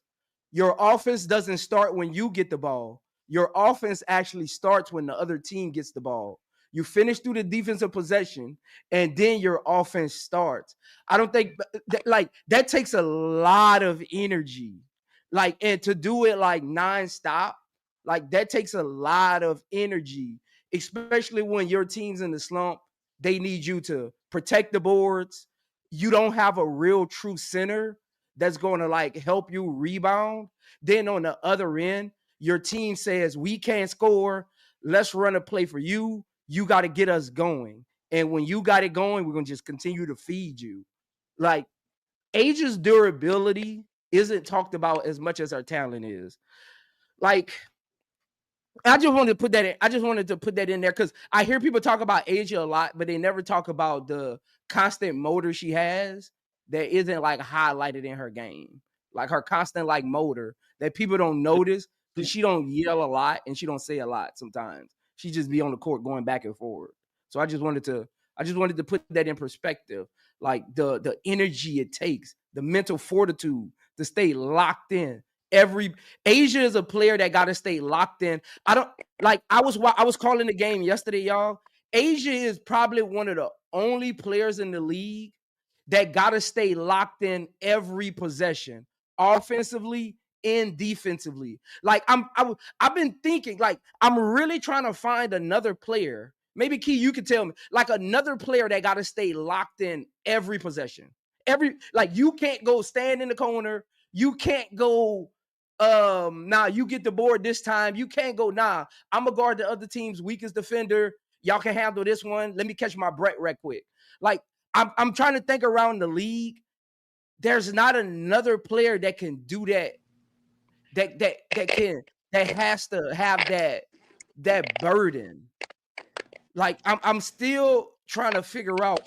your offense doesn't start when you get the ball. Your offense actually starts when the other team gets the ball. You finish through the defensive possession, and then your offense starts. I don't think that takes a lot of energy. And to do it nonstop, that takes a lot of energy, especially when your team's in the slump. They need you to protect the boards. You don't have a real true center that's going to help you rebound. Then on the other end, your team says, we can't score. Let's run a play for you. You got to get us going. And when you got it going, we're going to just continue to feed you. Asia's durability isn't talked about as much as our talent is. I just wanted to put that in there because I hear people talk about Asia a lot, but they never talk about the constant motor she has that isn't highlighted in her game. Her constant motor that people don't notice because she don't yell a lot and she don't say a lot sometimes. She just be on the court going back and forward. So I just wanted to put that in perspective. The energy it takes, the mental fortitude to stay locked in. Asia is a player that got to stay locked in. I was calling the game yesterday, y'all. Asia is probably one of the only players in the league that got to stay locked in every possession, offensively and defensively. I've been thinking, I'm really trying to find another player. Maybe Key, you could tell me, another player that got to stay locked in every possession. You can't go stand in the corner. You can't go, you get the board this time. You can't go, I'm going to guard the other team's weakest defender. Y'all can handle this one. Let me catch my breath right quick. I'm trying to think around the league. There's not another player that can do that. That has to have that burden. I'm still trying to figure out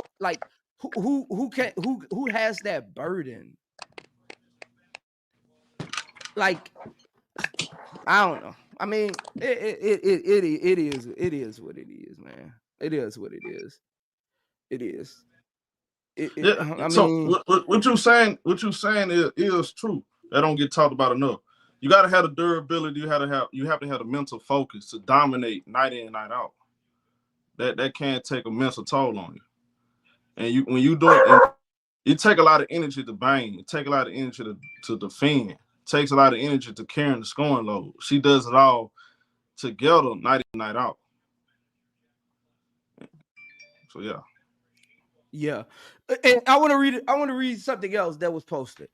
who has that burden. I don't know. I mean, it is what it is, man. It is what it is. It is. What you saying is true. That don't get talked about enough. You got to have the durability. You have to have the mental focus to dominate night in, night out. That can take a mental toll on you. And when you do it, it take a lot of energy to bang. It take a lot of energy to defend. It takes a lot of energy to carry the scoring load. She does it all together, night in, night out. So yeah. Yeah. And I want to read something else that was posted.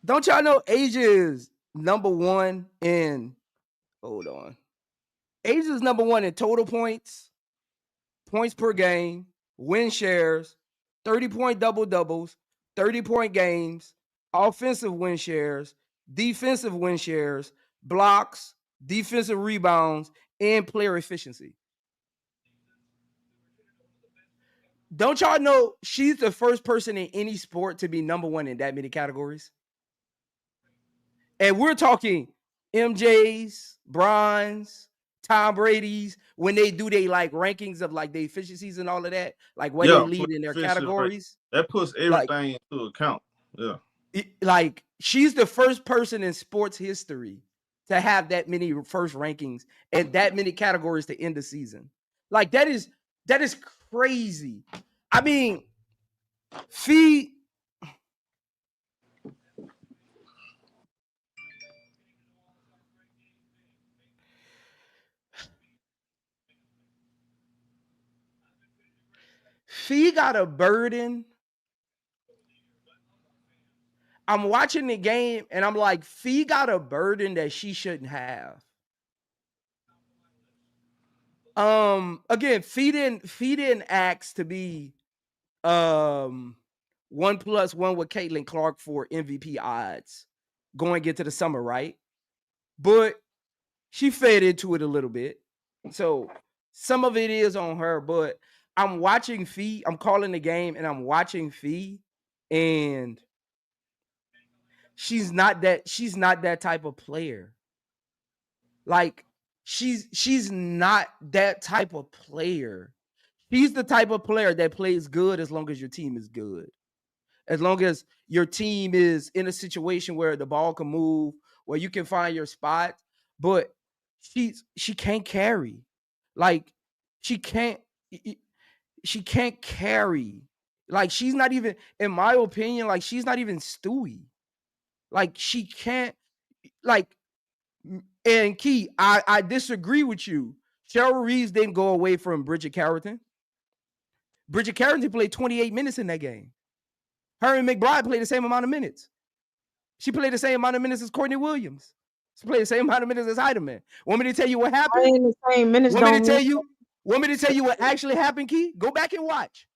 Don't y'all know Asia is number one in? Hold on. Asia is number one in total points, points per game, win shares, 30-point double-doubles, 30-point games, offensive win shares, defensive win shares, blocks, defensive rebounds, and player efficiency. Don't y'all know she's the first person in any sport to be number one in that many categories? And we're talking MJ's, Bron's, Tom Brady's, when they do they like rankings of like the efficiencies and all of that, like where they lead in their categories. That puts everything into account. Yeah. Like she's the first person in sports history to have that many first rankings and that many categories to end the season. Like that is crazy. I mean, Fee got a burden. I'm watching the game and I'm like, Fee got a burden that she shouldn't have. Again, Fee didn't ask to be 1+1 with Caitlin Clark for MVP odds going into the summer, right? But she fed into it a little bit. So some of it is on her, but I'm watching Fee. I'm calling the game and I'm watching Fee, and she's not that type of player. Like she's not that type of player. She's the type of player that plays good as long as your team is good. As long as your team is in a situation where the ball can move, where you can find your spot, but she can't carry. Like she can't carry. Like she's not even, in my opinion, like she's not even Stewie. Like she can't, like, and Key, I disagree with you. Cheryl Reese didn't go away from Bridget Carrington. Bridget Carrington played 28 minutes in that game. Her and McBride played the same amount of minutes. She played the same amount of minutes as Courtney Williams. She played the same amount of minutes as Heidemann. Want me to tell you what happened? Playing the same minutes. Want me to tell you what actually happened, Key? Go back and watch.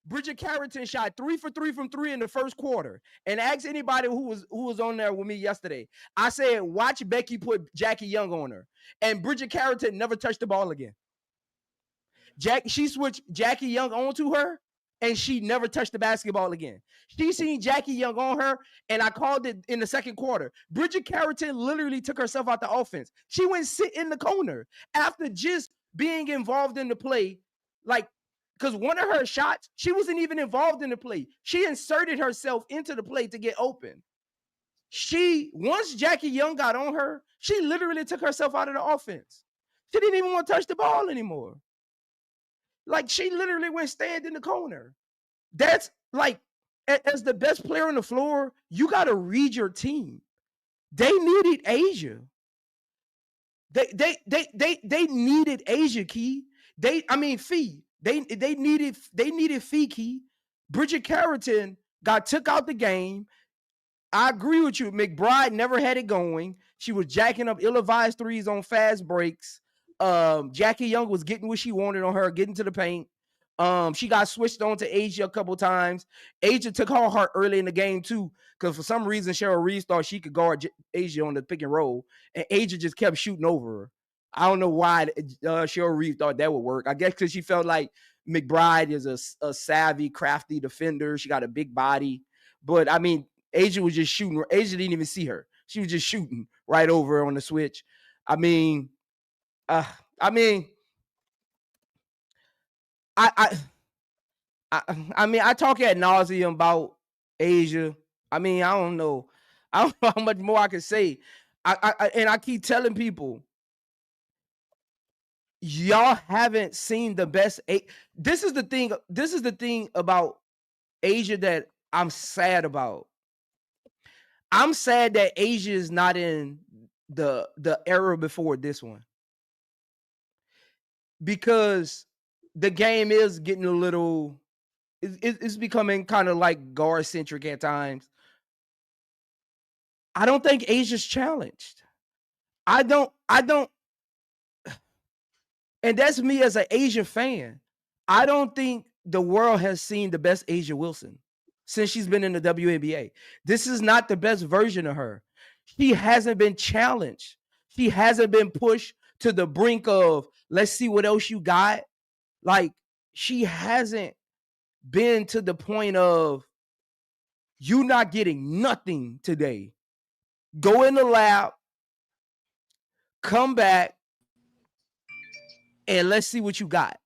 Bridget Carrington shot 3 for 3 from 3 in the first quarter. And ask anybody who was on there with me yesterday. I said, watch Becky put Jackie Young on her. And Bridget Carrington never touched the ball again. She switched Jackie Young onto her, and she never touched the basketball again. She seen Jackie Young on her, and I called it in the second quarter. Bridget Carrington literally took herself out the offense. She went sit in the corner after just being involved in the play. Like, because one of her shots, she wasn't even involved in the play. She inserted herself into the play to get open. Once Jackie Young got on her, she literally took herself out of the offense. She didn't even want to touch the ball anymore. Like, she literally went stand in the corner. That's like, as the best player on the floor, you got to read your team. They needed Asia. They needed Asia, Key. Fee. They needed Fee, Key. Bridget Carrington took out the game. I agree with you. McBride never had it going. She was jacking up ill-advised threes on fast breaks. Jackie Young was getting what she wanted on her, getting to the paint. She got switched on to Asia a couple times. Asia took her heart early in the game too, because for some reason Cheryl Reese thought she could guard Asia on the pick and roll, and Asia just kept shooting over her. I don't know why Cheryl Reese thought that would work. I guess because she felt like McBride is a savvy, crafty defender. She got a big body, but I mean, Asia was just shooting. Asia didn't even see her. She was just shooting right over her on the switch. I talk ad nauseum about Asia. I don't know how much more I can say. I keep telling people, y'all haven't seen the best. This is the thing about Asia that I'm sad about. I'm sad that Asia is not in the era before this one, because the game is getting a little, it's becoming kind of like guard centric at times. I don't think Asia's challenged. I don't, and that's me as an Asia fan. I don't think the world has seen the best Asia Wilson since she's been in the WNBA. This is not the best version of her. She hasn't been challenged. She hasn't been pushed to the brink of, let's see what else you got. Like, she hasn't been to the point of, you not getting nothing today. Go in the lab, come back, and let's see what you got.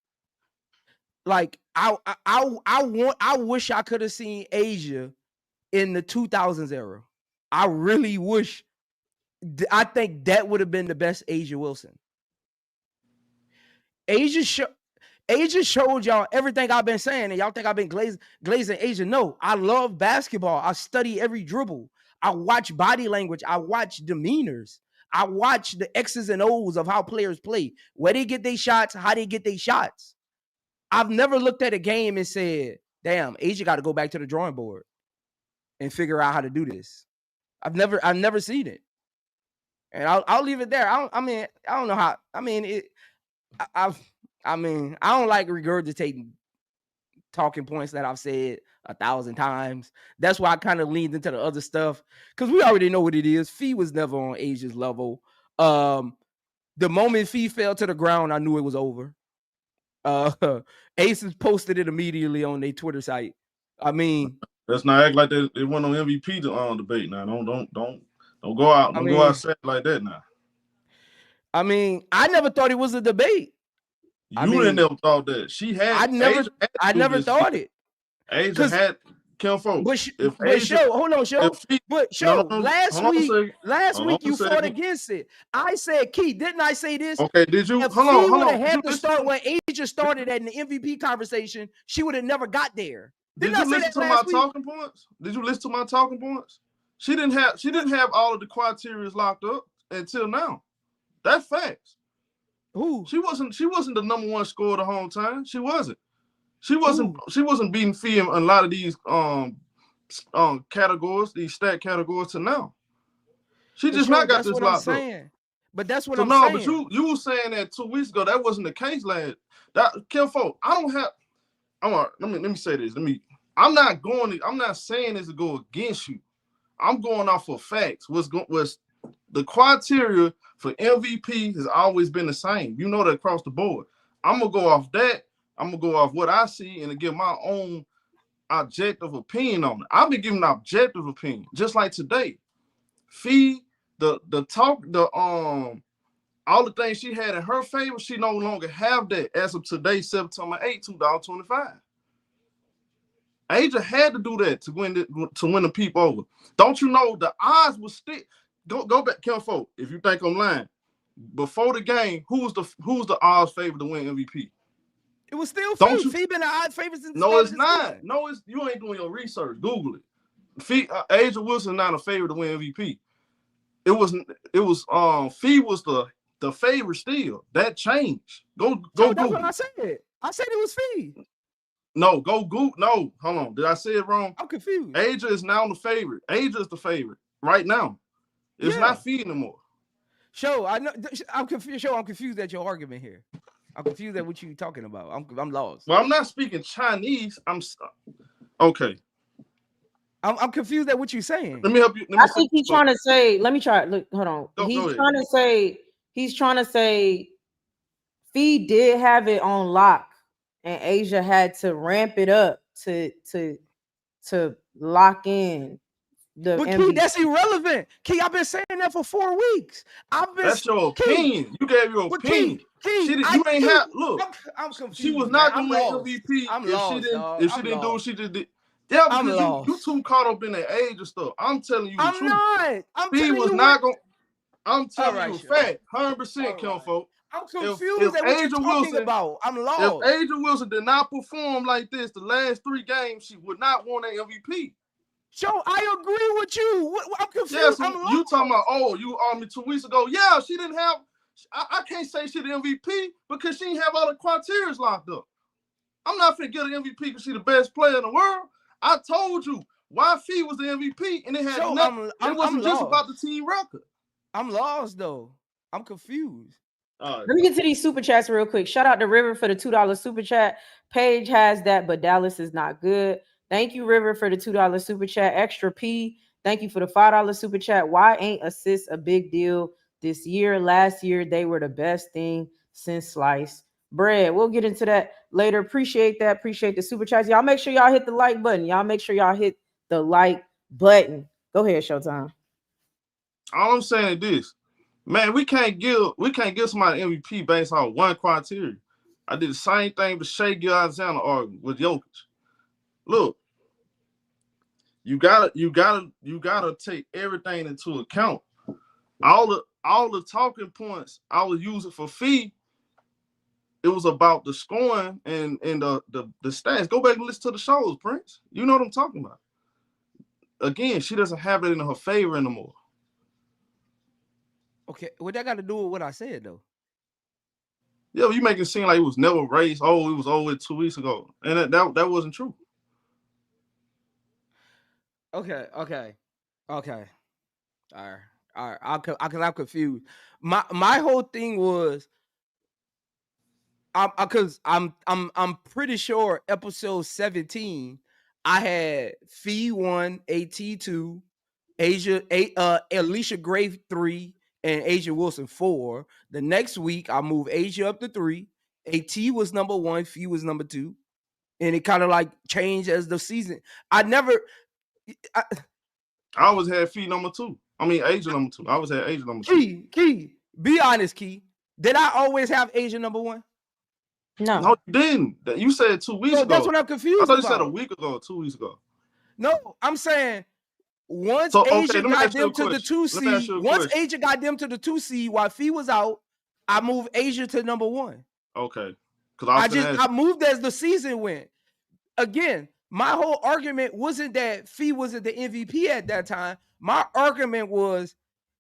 Like, I wish I could have seen Asia in the 2000s era. I really wish. I think that would have been the best Asia Wilson. Asia showed y'all everything I've been saying, and y'all think I've been glazing Asia. No, I love basketball. I study every dribble. I watch body language. I watch demeanors. I watch the X's and O's of how players play, where they get their shots, how they get their shots. I've never looked at a game and said, damn, Asia got to go back to the drawing board and figure out how to do this. I've never seen it. And I'll leave it there. I don't know how. I don't like regurgitating talking points that I've said 1,000 times. That's why I kind of leaned into the other stuff, because we already know what it is. Fee was never on Asia's level. The moment Fee fell to the ground, I knew it was over. Aces posted it immediately on their Twitter site. I mean, let's not act like they went on MVP debate now. Don't go out. Don't go outside like that now. I mean, I never thought it was a debate. Didn't never thought that. She had. I never thought it. Asia had Kim Folk. Last week you fought against it. I said, Keith, didn't I say this? Okay, did you? If she would have had to start when Asia started at an MVP conversation, she would have never got there. Did you listen to my talking points? Did you listen to my talking points? She didn't have all of the criteria locked up until now. That's facts. Who? She wasn't the number one scorer the whole time. She wasn't. She wasn't beating Fee in a lot of these categories, these stat categories to now. She just not got this locked up. But that's what I'm saying. But you were saying that 2 weeks ago. That wasn't the case last. Kim Folk, I don't have. Let me say this. I'm not saying this to go against you. I'm going off of facts. What's the criteria for MVP has always been the same. You know that across the board. I'm gonna go off that. I'm gonna go off what I see and give my own objective opinion on it. I've been giving an objective opinion, just like today. Fee, all the things she had in her favor, she no longer have that as of today, September 8, 2025. Asia had to do that to win the people over. Don't you know the odds will stick? Go back, Kim Folk, if you think I'm lying. Before the game, who's the odds favorite to win MVP? It was still Fee. Fee been an odd favorite since. No, it's not. No, you ain't doing your research. Google it. Asia Wilson not a favorite to win MVP. It was Fee was the favorite still. That changed. Go Google. That's what I said. I said it was Fee. No, go Google. No, hold on. Did I say it wrong? I'm confused. Asia is now the favorite. Asia is the favorite right now. It's not Fee anymore. I know. I'm confused. I'm confused at your argument here. I'm confused at what you're talking about. I'm lost. Well, I'm not speaking Chinese. Okay. I'm confused at what you're saying. Let me help you. I think he's trying to say. Let me try. Look, hold on. He's trying to say. Fee did have it on lock, and Asia had to ramp it up to lock in. But Key, that's irrelevant. Key, I've been saying that for 4 weeks. That's your opinion. You gave your opinion. I'm confused. She was not going to MVP if she didn't do what she just did. Yeah, because you too caught up in that age and stuff. I'm telling you the truth. I'm telling you a fact. 100%, Kim Folk. I'm confused at what you're talking about. I'm lost. If Asia Wilson did not perform like this the last 3 games, she would not won an MVP. I agree with you. I'm confused. Yeah, so you talking about, you asked me 2 weeks ago. Yeah, she didn't have, I can't say she the MVP because she didn't have all the criteria locked up. I'm not finna get an MVP because she's the best player in the world. I told you, Why Fee was the MVP and it had So nothing? It wasn't just about the team record. I'm lost though. I'm confused. Let me get to these super chats real quick. Shout out to River for the $2 super chat. Paige has that, but Dallas is not good. Thank you, River, for the $2 super chat. Extra P, thank you for the $5 super chat. Why ain't assists a big deal this year? Last year, they were the best thing since sliced bread. We'll get into that later. Appreciate that. Appreciate the super chats. Y'all make sure y'all hit the like button. Y'all make sure y'all hit the like button. Go ahead, Showtime. All I'm saying is this. Man, we can't give somebody MVP based on one criteria. I did the same thing with Shai Gilgeous-Alexander argument with Jokic. Look, you gotta take everything into account. All the talking points I was using for Fee, it was about the scoring and the stats. Go back and listen to the shows, Prince. You know what I'm talking about. Again, she doesn't have it in her favor anymore. Okay, what that got to do with what I said though? Yeah, you make it seem like it was never raised. Oh, it was over 2 weeks ago, and that wasn't true. Okay. All right. I'm confused. My whole thing was, I'm pretty sure episode 17, I had Fee 1, AT 2, Alicia Gray 3, and Asia Wilson 4. The next week, I moved Asia up to 3. AT was number 1, Fee was number 2, and it kind of like changed as the season. I always had Fee number 2. I mean, Asia number 2. I always had Asia number 2. Key. Be honest, Key. Did I always have Asia number 1? No, you didn't. You said 2 weeks ago. That's what I'm confused about. I thought you said a week ago, 2 weeks ago. No, I'm saying once Asia got them to the 2 seed, Asia got them to the 2 seed while Fee was out, I moved Asia to number 1. Okay. I moved as the season went. Again, my whole argument wasn't that Fee wasn't the MVP at that time. My argument was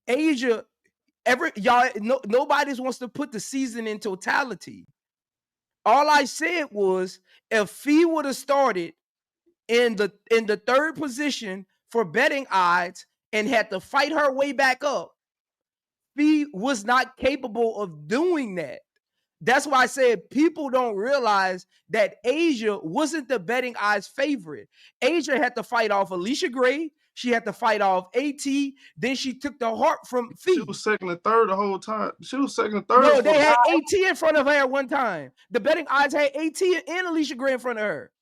Asia, nobody wants to put the season in totality. All I said was if Fee would have started in the third position for betting odds and had to fight her way back up, Fee was not capable of doing that. That's why I said people don't realize that Asia wasn't the betting odds favorite. Asia had to fight off Alicia Gray. She had to fight off AT. Then she took the heart from Fee. She was second and third the whole time. She was second and third. No, they had AT in front of her at one time. The betting odds had AT and Alicia Gray in front of her.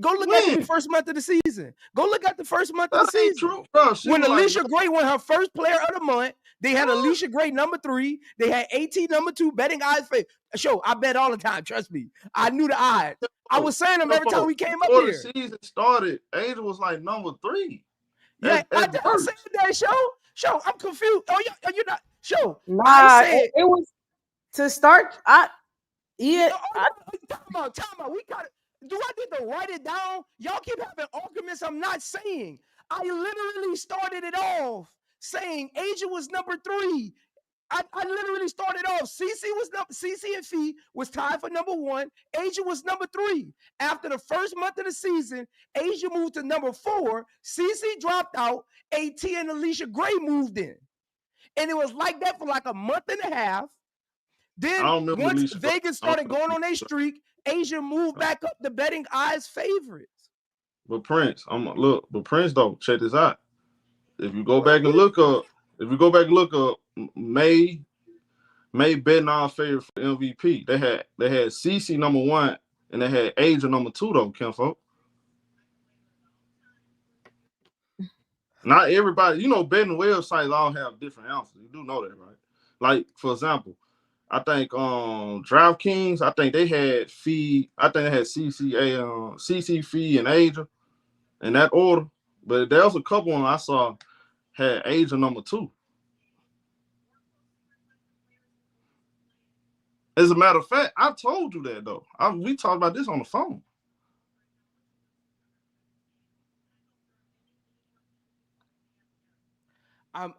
Go look at the first month of the season. Go look at the first month of the season. True, bro. When Alicia Gray won her first player of the month, they had Alicia Gray number 3. They had AT number 2. Betting odds. Show, I bet all the time. Trust me. I knew the odds. I was saying them every time we came up here. Before the season started, Angel was like number 3. Yeah, I said that. Show. I'm confused. Oh, you're not. Show. Nah, I said it was to start. Time out. We got it. Do I need to write it down? Y'all keep having arguments I'm not saying. I literally started it off saying Asia was number 3. I literally started off. CC and Fee was tied for number 1. Asia was number 3. After the first month of the season, Asia moved to number 4. CC dropped out. AT and Alicia Gray moved in. And it was like that for like a month and a half. Then once Vegas started going on their streak, Asia moved back up the betting odds favorites. But Prince, Prince though, check this out. If you go back and look up May betting odds favorite for MVP. They had CC number 1 and they had Asia number 2 though, Kenfo. Not everybody, betting websites all have different answers. You do know that, right? Like, for example, I think DraftKings, I think they had Fee. I think they had CC, Fee, and Asia in that order. But there was a couple one I saw had Asia number 2. As a matter of fact, I told you that though. We talked about this on the phone. All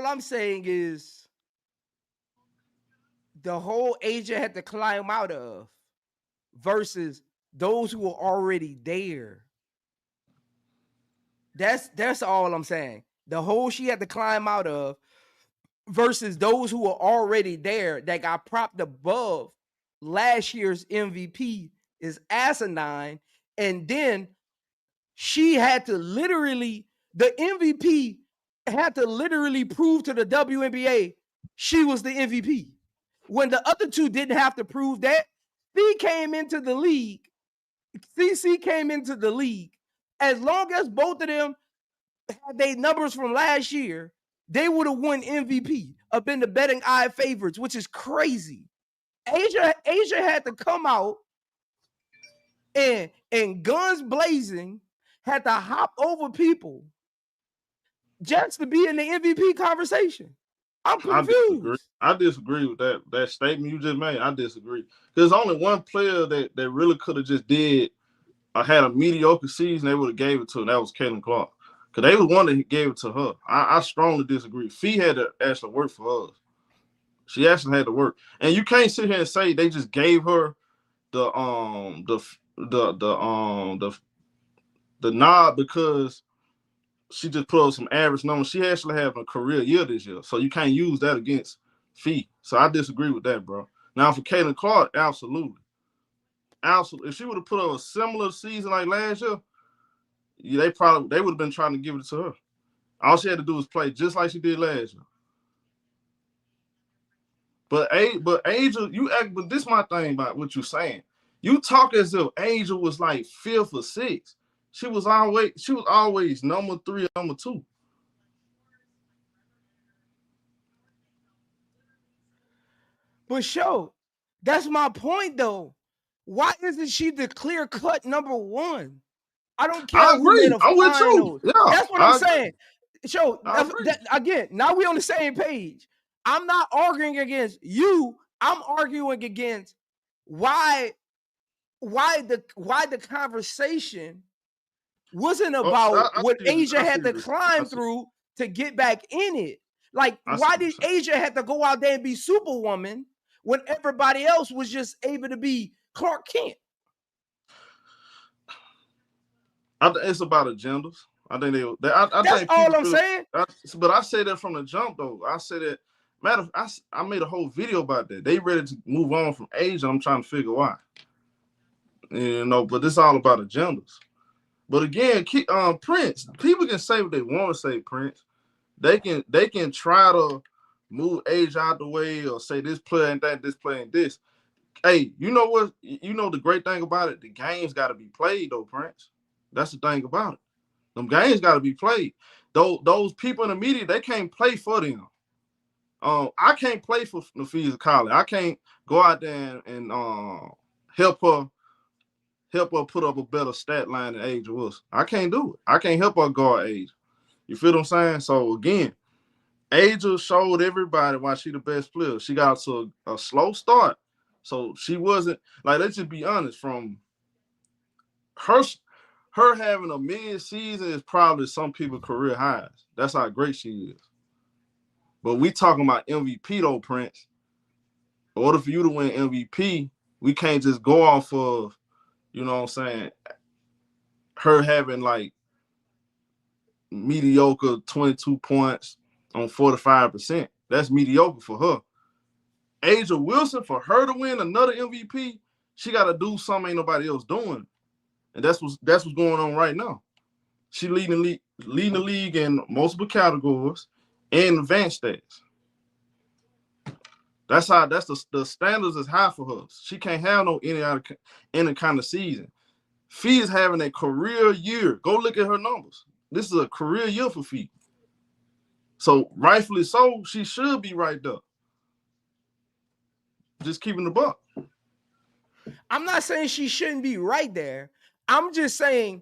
I'm saying is the whole Asia had to climb out of versus those who were already there. That's all I'm saying. The hole she had to climb out of versus those who are already there that got propped above last year's MVP is asinine. And then she had to literally, the MVP had to literally prove to the WNBA she was the MVP. When the other two didn't have to prove that, CC came into the league. As long as both of them had their numbers from last year, they would have won MVP, have been the betting eye favorites, which is crazy. Asia had to come out and guns blazing, had to hop over people just to be in the MVP conversation. I'm confused. I disagree with that statement you just made. I disagree. There's only one player that really could have just had a mediocre season. They would have gave it to, and that was Caitlin Clark. Because they was one that gave it to her. I strongly disagree. Fee had to actually work for us. She actually had to work. And you can't sit here and say they just gave her the nod because she just put up some average numbers. She actually having a career year this year. So you can't use that against Fee. So I disagree with that, bro. Now for Caitlin Clark, absolutely. Absolutely. If she would have put up a similar season like last year, they would have been trying to give it to her. All she had to do was play just like she did last year. But Angel, but this is my thing about what you're saying. You talk as if Angel was like 5th or 6th. She was always number 3 or number 2. But that's my point though. Why isn't she the clear-cut number 1? I don't care who made a finals. Yeah, that's what I'm saying. Again, now we on the same page. I'm not arguing against you. I'm arguing against why the conversation wasn't about what Asia had to climb through to get back in it. Like, why did Asia have to go out there and be Superwoman when everybody else was just able to be Clark Kent? It's about agendas. I think that's all I'm saying. But I say that from the jump, though. I say that. I made a whole video about that. They ready to move on from Asia. I'm trying to figure why. But it's all about agendas. But again, Prince. People can say what they want to say. Prince. They can try to move Asia out the way or say this player and that, this player and this. Hey, you know what? You know the great thing about it. The games got to be played, though, Prince. That's the thing about it. Them games got to be played. Those people in the media, they can't play for them. I can't play for Naphessa Collier. I can't go out there and help her put up a better stat line than Asia was. I can't do it. I can't help her guard Asia. You feel what I'm saying? So again, Asia showed everybody why she the best player. She got to a slow start. So she wasn't, like, let's just be honest, from her having a mid-season is probably some people's career highs. That's how great she is. But we talking about MVP though, Prince. In order for you to win MVP, we can't just go off of, you know what I'm saying, her having like mediocre 22 points on 45%. That's mediocre for her. Asia Wilson, for her to win another MVP, she got to do something ain't nobody else doing. And that's what's going on right now. She leading the league in multiple categories and advanced stats. That's the standards is high for her. She can't have any kind of season. Fee is having a career year. Go look at her numbers. This is a career year for Fee. So rightfully so, she should be right there. Just keeping the buck. I'm not saying she shouldn't be right there. I'm just saying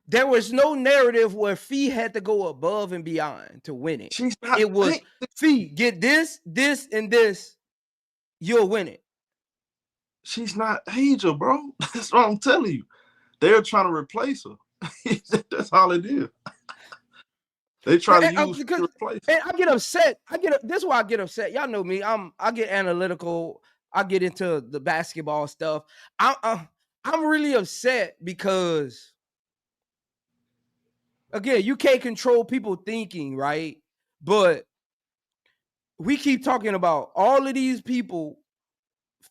there was no narrative where Fee had to go above and beyond to win it. It was Fee, get this, and this, you'll win it. She's not Asia, bro. That's what I'm telling you. They're trying to replace her. That's all it is. They try to use to replace her. And I get upset. This is why I get upset. Y'all know me. I get analytical. I get into the basketball stuff. I'm really upset because again, you can't control people thinking, right? But we keep talking about all of these people,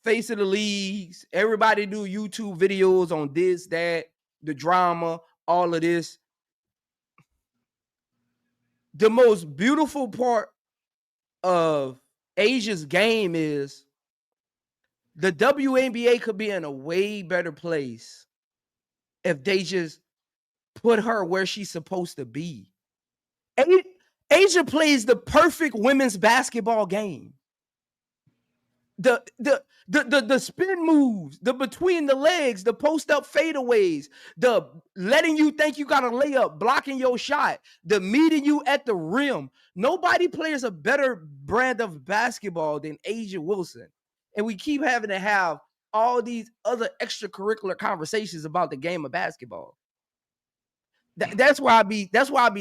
face of the leagues, everybody do YouTube videos on this, that, the drama, all of this. The most beautiful part of Asia's game is the WNBA could be in a way better place if they just put her where she's supposed to be. Asia plays the perfect women's basketball game. The spin moves, the between the legs, the post up fadeaways, the letting you think you got a layup, blocking your shot, the meeting you at the rim. Nobody plays a better brand of basketball than Asia Wilson. And we keep having to have all these other extracurricular conversations about the game of basketball. That's why I be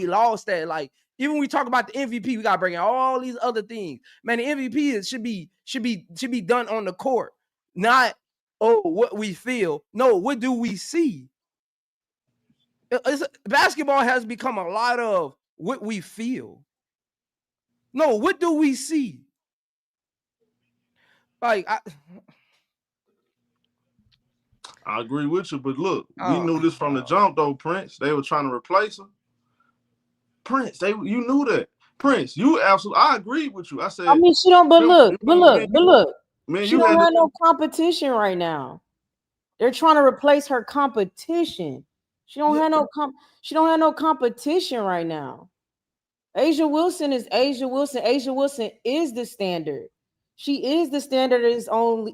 lost at, like, even when we talk about the MVP, we gotta bring in all these other things. Man, the MVP should be done on the court, not what we feel. No, what do we see? Basketball has become a lot of what we feel. No, what do we see? Like, I agree with you, but look, we knew this from the jump, though, Prince. They were trying to replace her. Prince, you knew that. Prince, you absolutely, I agree with you. I said, I mean, she don't, but look, man, she don't have no competition right now. They're trying to replace her competition. She don't have no competition right now. Asia Wilson is Asia Wilson. Asia Wilson is the standard. She is the standard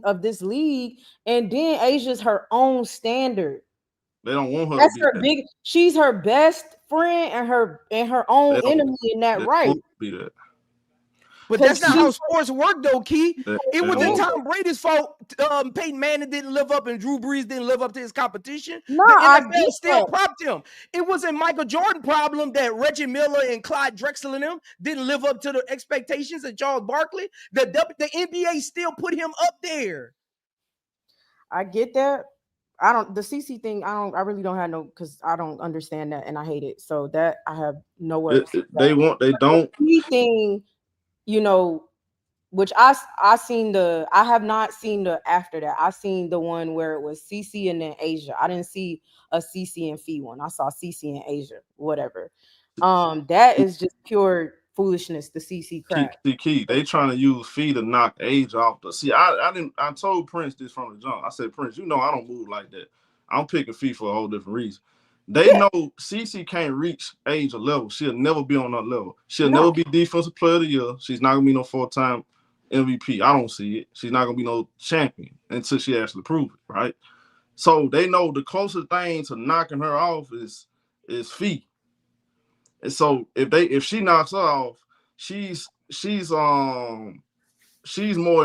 of this league, and then Asia's her own standard. They don't want her. That's her big. She's her best friend and her own enemy in that right. Be that. But that's not how sports work, though, Key. It wasn't Tom Brady's fault. Peyton Manning didn't live up and Drew Brees didn't live up to his competition. No, the NFL still propped him. It wasn't Michael Jordan's problem that Reggie Miller and Clyde Drexler and them didn't live up to the expectations of Charles Barkley. The NBA still put him up there. I get that. The CC thing, I really don't have no, because I don't understand that and I hate it. So that I have no words. They don't. Anything, you know, which I have not seen the after that. I seen the one where it was CC and then Asia. I didn't see a CC and Fee one. I saw CC and Asia, whatever. That is just pure foolishness. The CC crap. Key. They trying to use Fee to knock Asia off. I told Prince this from the jump. I said, Prince, you know I don't move like that. I'm picking Fee for a whole different reason. They know CC can't reach Asia level. She'll never be on that level. She'll never be defensive player of the year. She's not gonna be no 4-time MVP. I don't see it. She's not gonna be no champion until she actually proves it, right? So they know the closest thing to knocking her off is Fee. And so if she knocks her off, she's more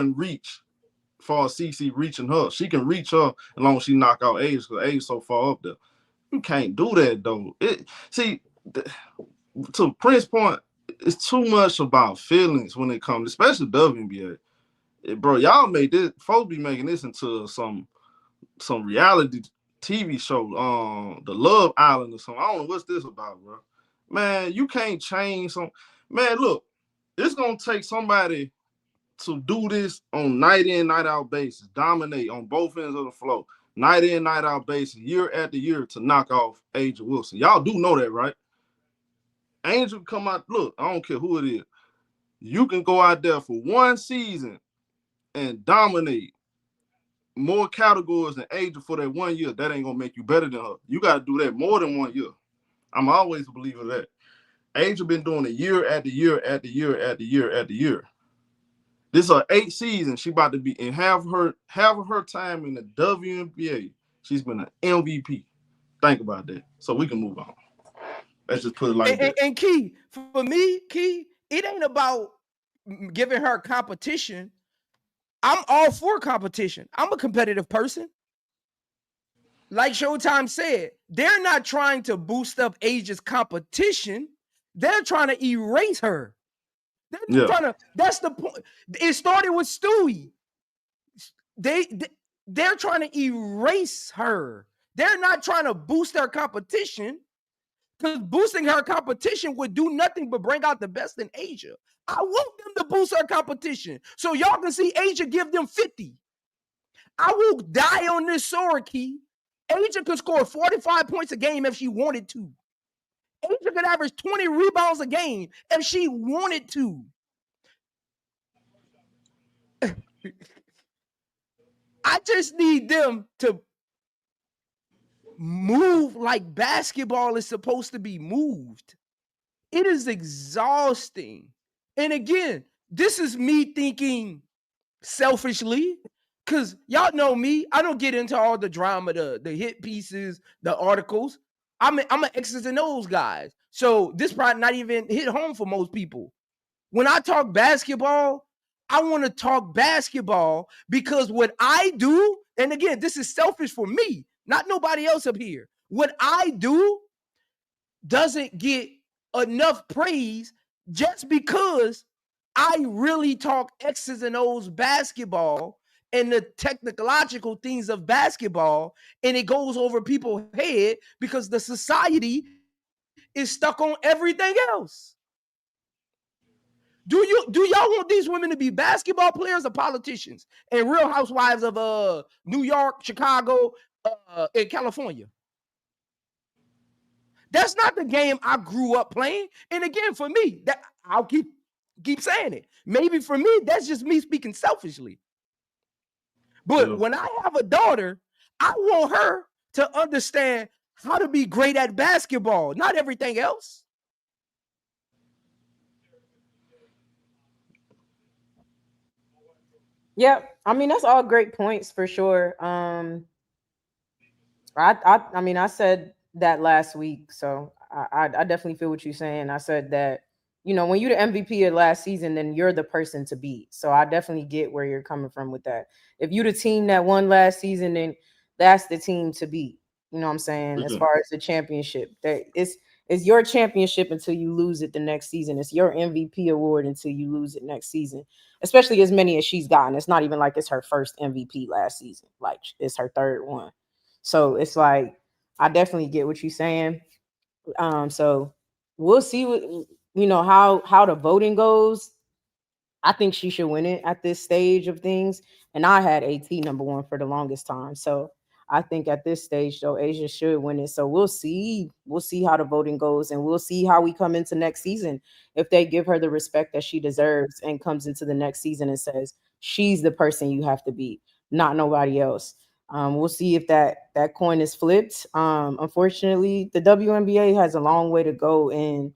in reach for CC reaching her. She can reach her as long as she knock out Asia, because Asia's so far up there. You can't do that though. To Prince's point, it's too much about feelings when it comes, especially WNBA. Bro, y'all made this. Folks be making this into some reality TV show. The Love Island or something. I don't know what's this about, bro. Man, you can't change some. Man, look, it's gonna take somebody to do this on night in, night out basis, dominate on both ends of the floor. Night in, night out basis, year after year to knock off Asia Wilson. Y'all do know that, right? Angel come out, look, I don't care who it is. You can go out there for one season and dominate more categories than Asia for that 1 year. That ain't gonna make you better than her. You gotta do that more than 1 year. I'm always a believer of that. Angel been doing it year after year after year after year after year. This is her 8th season. She about to be in half of her time in the WNBA. She's been an MVP. Think about that. So we can move on. Let's just put it like that. And Key, for me, it ain't about giving her competition. I'm all for competition. I'm a competitive person. Like Showtime said, they're not trying to boost up Asia's competition. They're trying to erase her. That's the point. It started with Stewie. They're trying to erase her. They're not trying to boost their competition. because boosting her competition would do nothing but bring out the best in Asia. I want them to boost her competition so y'all can see Asia give them 50. I will die on this sword, Key. Asia could score 45 points a game if she wanted to. Asia could average 20 rebounds a game if she wanted to. I just need them to move like basketball is supposed to be moved. It is exhausting. And again, this is me thinking selfishly, because y'all know me. I don't get into all the drama, the hit pieces, the articles. I'm an X's and O's guys. So this probably not even hit home for most people. When I talk basketball, I want to talk basketball because what I do, and again, this is selfish for me, not nobody else up here. What I do doesn't get enough praise just because I really talk X's and O's basketball and the technological things of basketball, and it goes over people's head because the society is stuck on everything else. Do y'all want these women to be basketball players or politicians and Real Housewives of New York, Chicago, and California? That's not the game I grew up playing. And again, for me, that I'll keep saying it. Maybe for me, that's just me speaking selfishly. But when I have a daughter, I want her to understand how to be great at basketball, not everything else. Yeah, I mean that's all great points for sure. I mean I said that last week, so I definitely feel what you're saying. I said that when you're the MVP of last season, then you're the person to beat. So I definitely get where you're coming from with that. If you're the team that won last season, then that's the team to beat. You know what I'm saying? As far as the championship, that it's your championship until you lose it the next season. It's your MVP award until you lose it next season. Especially as many as she's gotten. It's not even like it's her first MVP last season. Like it's her third one. So it's like I definitely get what you're saying. So we'll see what how the voting goes. I think she should win it at this stage of things. And I had AT number one for the longest time. So I think at this stage, though, Asia should win it. So we'll see. We'll see how the voting goes. And we'll see how we come into next season. If they give her the respect that she deserves and comes into the next season and says, she's the person you have to beat, not nobody else. We'll see if that coin is flipped. Unfortunately, the WNBA has a long way to go in,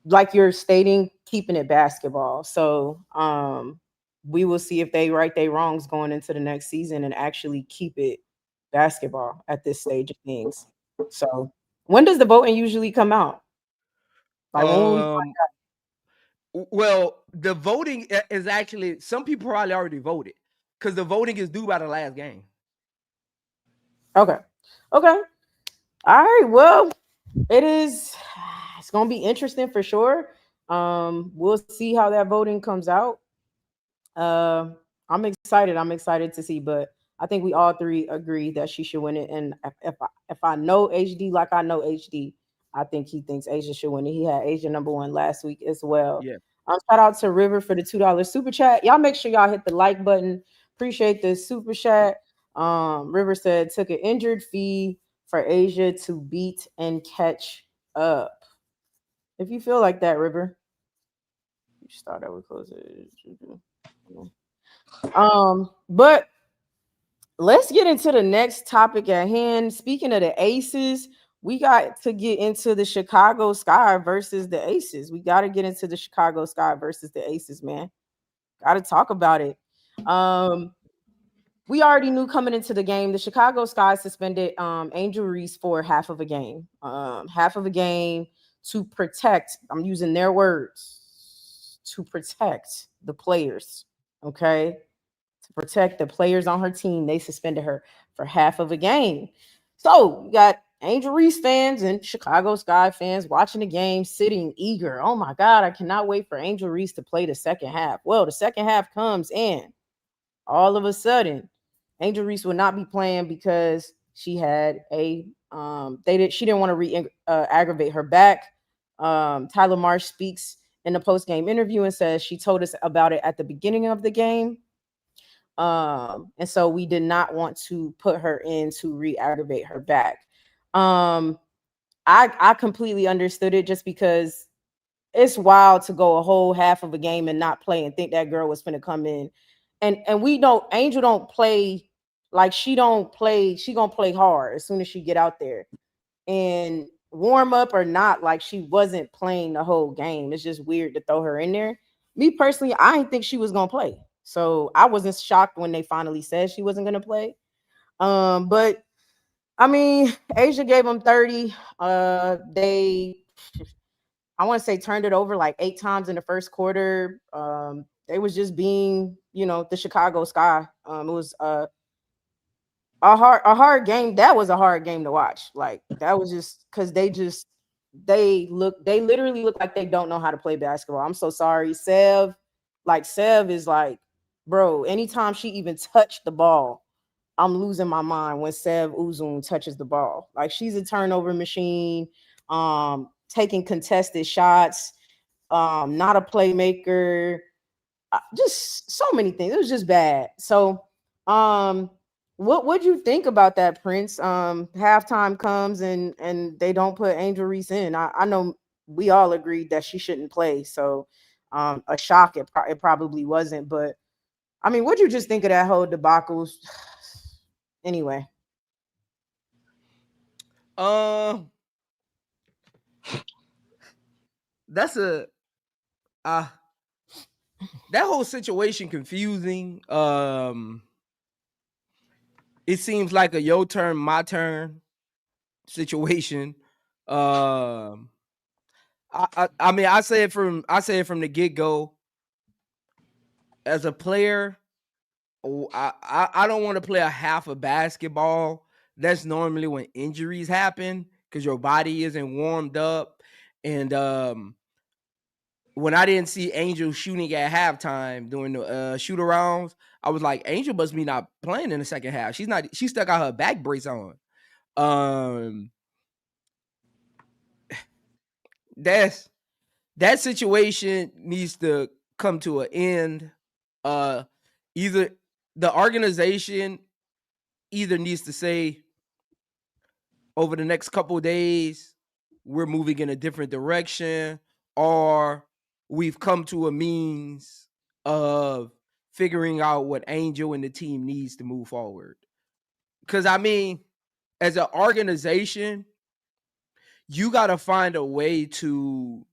like you're stating, keeping it basketball. So we will see if they right their wrongs going into the next season and actually keep it basketball at this stage of things. So when does the voting usually come out? Like when will we find out? Well, the voting is actually, some people probably already voted because the voting is due by the last game. Okay. All right. Well, it's gonna be interesting for sure. We'll see how that voting comes out. I'm excited to see, but I think we all three agree that she should win it. And if I know HD like I know HD, I think he thinks Asia should win it. He had Asia number one last week as well. Yeah. Shout out to River for the $2 super chat. Y'all make sure y'all hit the like button. Appreciate the super chat. River said took an injured fee for Asia to beat and catch up. If you feel like that, River, you start over close it. But let's get into the next topic at hand. Speaking of the Aces, we got to get into the Chicago Sky versus the Aces. We got to get into the Chicago Sky versus the Aces, man. Got to talk about it. We already knew coming into the game, the Chicago Sky suspended Angel Reese for half of a game. Half of a game to protect, I'm using their words, to protect the players, okay? To protect the players on her team, they suspended her for half of a game. So you got Angel Reese fans and Chicago Sky fans watching the game, sitting eager. Oh my God, I cannot wait for Angel Reese to play the second half. Well, the second half comes in. All of a sudden, Angel Reese will not be playing because she had a She didn't want to aggravate her back. Tyler Marsh speaks in the post game interview and says she told us about it at the beginning of the game. And so we did not want to put her in to re-aggravate her back. I completely understood it, just because it's wild to go a whole half of a game and not play and think that girl was going to come in. And we don't, Angel don't play like she don't play. She going to play hard as soon as she get out there, and warm up or not, like she wasn't playing the whole game. It's just weird to throw her in there. Me personally, I didn't think she was going to play. So I wasn't shocked when they finally said she wasn't going to play. But I mean, Asia gave them 30. I want to say turned it over like 8 times in the first quarter. They was just being, the Chicago Sky. It was a hard game. That was a hard game to watch. Like, that was just because they literally look like they don't know how to play basketball. I'm so sorry. Sev is like, bro, anytime she even touched the ball, I'm losing my mind when Sev Uzun touches the ball. Like, she's a turnover machine, taking contested shots, not a playmaker, just so many things. It was just bad. So, what would you think about that, Prince? Halftime comes and they don't put Angel Reese in. I know we all agreed that she shouldn't play. So, a shock it probably wasn't. But I mean, what'd you just think of that whole debacle? Anyway. That's that whole situation confusing. It seems like a your turn, my turn situation. I mean, I say it from the get-go. As a player, I don't want to play a half of basketball. That's normally when injuries happen, because your body isn't warmed up. And when I didn't see Angel shooting at halftime during the shoot-arounds, I was like, Angel must be not playing in the second half. She stuck out her back brace on. That situation needs to come to an end. Either the organization needs to say, over the next couple of days, we're moving in a different direction, or we've come to a means of figuring out what Angel and the team needs to move forward. Because, I mean, as an organization, you got to find a way to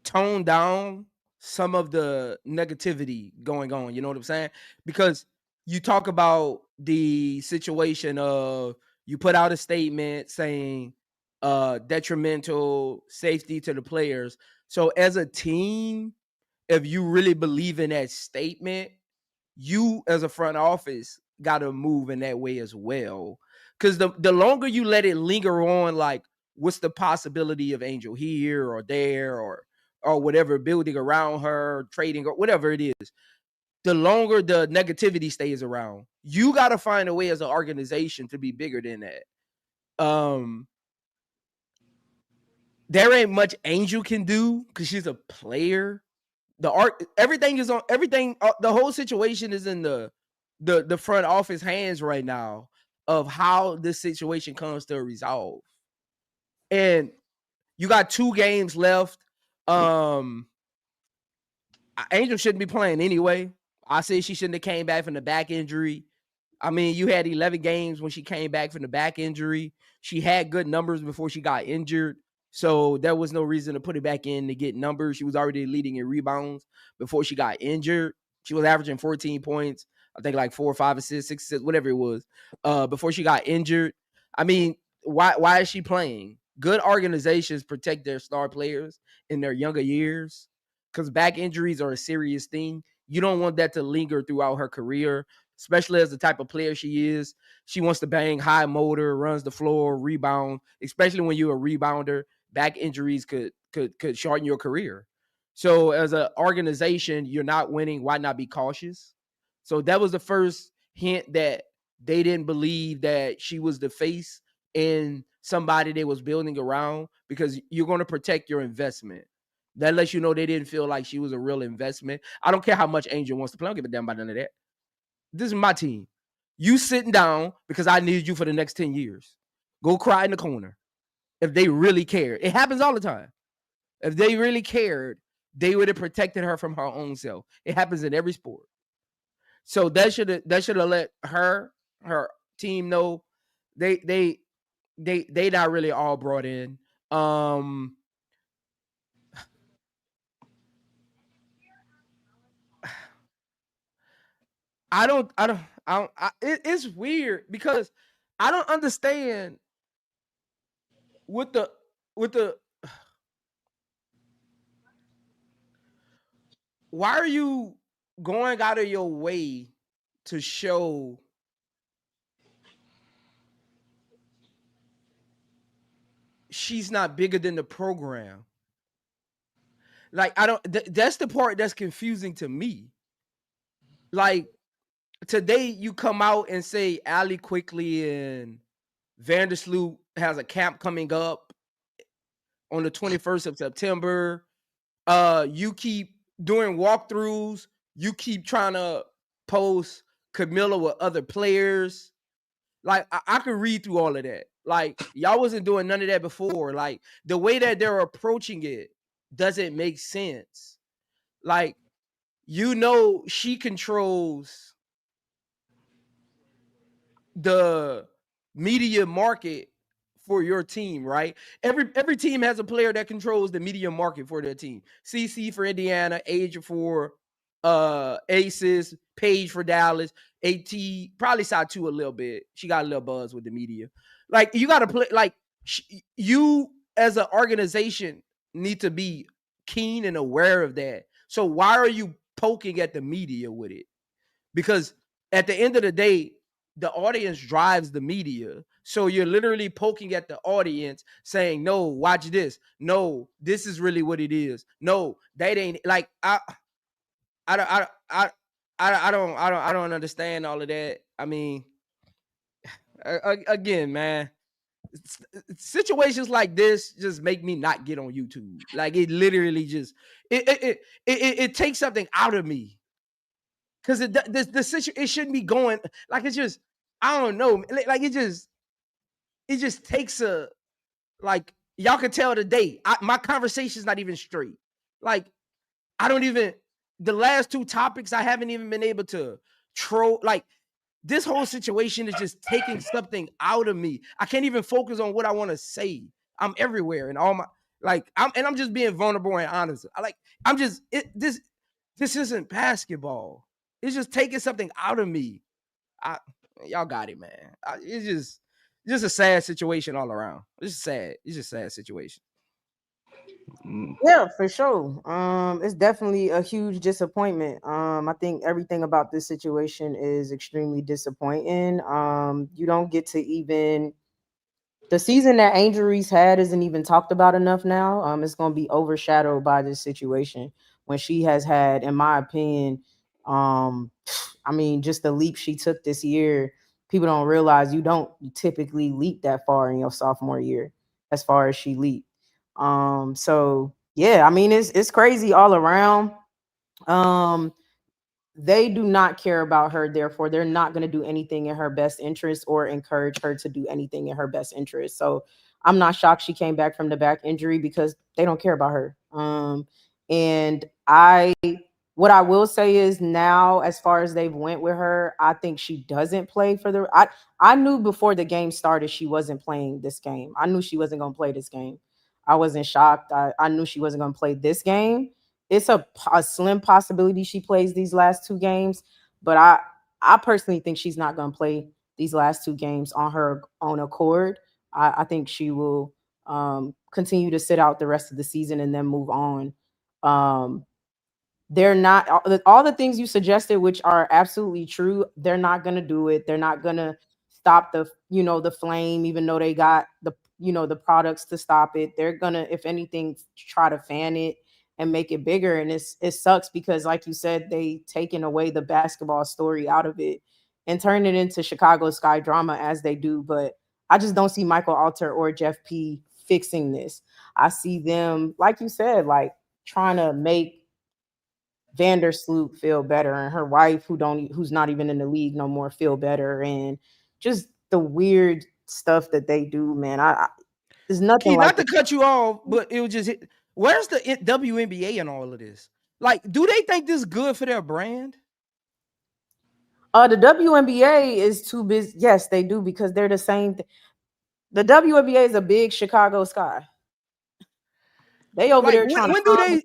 tone down some of the negativity going on. You know what I'm saying? Because you talk about the situation of, you put out a statement saying detrimental safety to the players. So as a team, if you really believe in that statement, you as a front office got to move in that way as well. Because the longer you let it linger on, like, what's the possibility of Angel here or there or whatever, building around her, trading, or whatever it is, the longer the negativity stays around. You got to find a way as an organization to be bigger than that. There ain't much Angel can do because she's a player. The whole situation is in the front office hands right now of how this situation comes to a resolve. And you got 2 games left. Angel shouldn't be playing anyway. I say she shouldn't have came back from the back injury. I mean, you had 11 games when she came back from the back injury. She had good numbers before she got injured. So there was no reason to put it back in to get numbers. She was already leading in rebounds before she got injured. She was averaging 14 points. I think like 4 or 5 assists, 6 assists, whatever it was, before she got injured. I mean, why is she playing? Good organizations protect their star players in their younger years, because back injuries are a serious thing. You don't want that to linger throughout her career, especially as the type of player she is. She wants to bang, high motor, runs the floor, rebound, especially when you're a rebounder. Back injuries could shorten your career. So as an organization, you're not winning. Why not be cautious? So that was the first hint that they didn't believe that she was the face in somebody they was building around, because you're going to protect your investment. That lets you know they didn't feel like she was a real investment. I don't care how much Angel wants to play. I don't give a damn about none of that. This is my team. You sitting down because I need you for the next 10 years. Go cry in the corner. If they really cared. It happens all the time. If they really cared, they would have protected her from her own self. It happens in every sport. So that should have let her team know they not really all brought in. It's weird because I don't understand with the why are you going out of your way to show she's not bigger than the program? Like, I don't, that's the part that's confusing to me. Like, today you come out and say Allie Quickly and Vandersloot has a camp coming up on the 21st of September. You keep doing walkthroughs. You keep trying to post Camilla with other players. Like, I could read through all of that. Like, y'all wasn't doing none of that before. Like, the way that they're approaching it doesn't make sense. Like, she controls the media market for your team, right? Every team has a player that controls the media market for their team. CC for Indiana, Asia for Aces, Paige for Dallas, AT probably Satu a little bit. She got a little buzz with the media. Like, you got to play, like, you as an organization need to be keen and aware of that. So why are you poking at the media with it? Because at the end of the day, the audience drives the media. So you're literally poking at the audience saying, no, watch this. No, this is really what it is. No, that ain't, like, I don't understand all of that. I mean, again, man, situations like this just make me not get on YouTube. Like, it literally just it takes something out of me. Because it shouldn't be going, like, it's just, I don't know, like, it just takes a, like, y'all can tell today my conversation's not even straight. Like, I don't even, the last two topics I haven't even been able to troll. Like, this whole situation is just taking something out of me. I can't even focus on what I want to say. I'm everywhere and all my, like, I'm just being vulnerable and honest. This isn't basketball. It's just taking something out of me. Y'all got it, man. It's just a sad situation all around. It's sad. It's just a sad situation. Yeah, for sure. It's definitely a huge disappointment. I think everything about this situation is extremely disappointing. You don't get to even, the season that Angel Reese had isn't even talked about enough now. It's going to be overshadowed by this situation when she has had, in my opinion, I mean, just the leap she took this year. People don't realize you don't typically leap that far in your sophomore year, as far as she leaped. So yeah, I mean, it's crazy all around. Um, they do not care about her, therefore they're not going to do anything in her best interest or encourage her to do anything in her best interest. So I'm not shocked she came back from the back injury, because they don't care about her. And what I will say is, now, as far as they've went with her, I think she doesn't play for the, I knew before the game started she wasn't playing this game. I knew she wasn't going to play this game. I wasn't shocked. I knew she wasn't going to play this game. It's a slim possibility she plays these last two games, but I personally think she's not going to play these last two games on her own accord. I think she will continue to sit out the rest of the season and then move on. They're not, all the things you suggested, which are absolutely true, they're not going to do it. They're not going to stop the flame, even though they got the products to stop it. They're going to, if anything, try to fan it and make it bigger. And it sucks because, like you said, they taken away the basketball story out of it and turned it into Chicago Sky drama, as they do. But I just don't see Michael Alter or Jeff P fixing this. I see them, like you said, like trying to make Vandersloot feel better and her wife who's not even in the league no more feel better, and just the weird stuff that they do, man. I there's nothing Key, like not to cut you off, but it was just where's the WNBA in all of this? Like, do they think this is good for their brand? the WNBA is too busy. Yes, they do, because they're the same. The WNBA is a big Chicago Sky. They over Like, there trying to when do find they?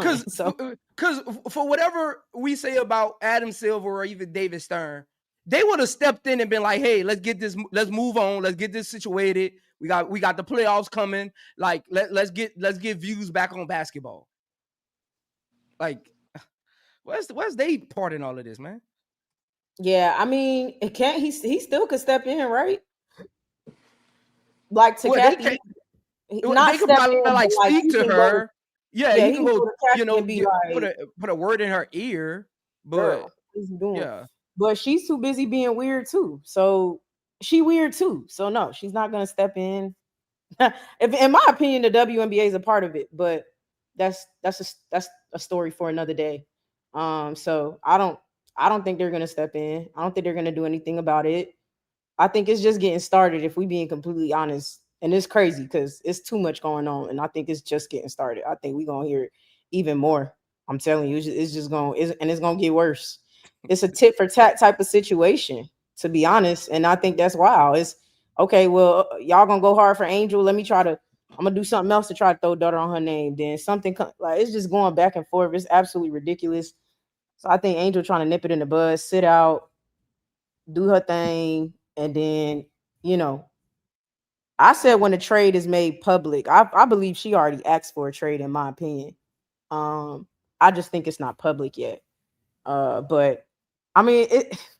the sun. Because for whatever we say about Adam Silver or even David Stern, they would have stepped in and been like, "Hey, let's move on, let's get this situated. We got the playoffs coming. Like, let's get views back on basketball." Like, where's they part in all of this, man? Yeah, I mean, it can't. He still could step in, right? Like to Kathy, not they could step probably in, like but speak to her. Yeah, yeah, he he can can go, go to Kathy and be like, put a word in her ear, but "Girl, what is you doing?" yeah. But she's too busy being weird too. So she weird too. So no, she's not gonna step in. If, in my opinion, the WNBA is a part of it, but that's a story for another day. So I don't think they're gonna step in. I don't think they're gonna do anything about it. I think it's just getting started, if we being completely honest. And it's crazy because it's too much going on, and I think it's just getting started. I think we're gonna hear it even more. I'm telling you, it's just going, and it's gonna get worse. It's a tit for tat type of situation, to be honest. And I think that's wild. It's okay. Well, y'all gonna go hard for Angel. I'm gonna do something else to try to throw dirt on her name. Then something like, it's just going back and forth. It's absolutely ridiculous. So I think Angel trying to nip it in the bud, sit out, do her thing, and then, you know, I said when a trade is made public, I believe she already asked for a trade, in my opinion. I just think it's not public yet. But I mean,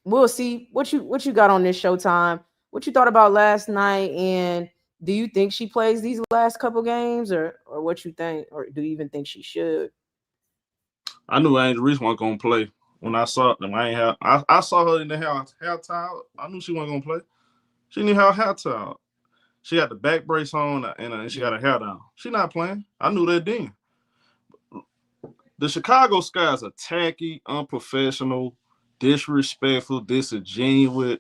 we'll see what you got on this Showtime. What you thought about last night, and do you think she plays these last couple games, or what you think, or do you even think she should? I knew Angel Reese wasn't gonna play when I saw them. I saw her in the halftime. I knew she wasn't gonna play. She didn't have a halftime. She had the back brace on and she got her hair down. She not playing. I knew that then. The Chicago Sky is a tacky, unprofessional, disrespectful, disingenuous,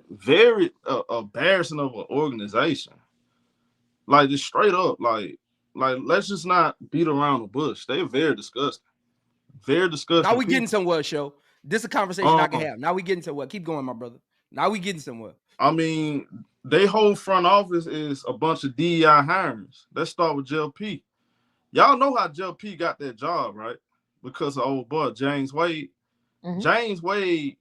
very embarrassing of an organization. Like, just straight up, like let's just not beat around the bush. They're very disgusting. Very disgusting. Now we getting somewhere, show. This is a conversation I can have. Now we getting somewhere. Keep going, my brother. Now we getting somewhere. I mean, they whole front office is a bunch of DEI hirings. Let's start with Jeff P. Y'all know how Jeff P got that job, right? Because of old boy James Wade. Mm-hmm. James Wade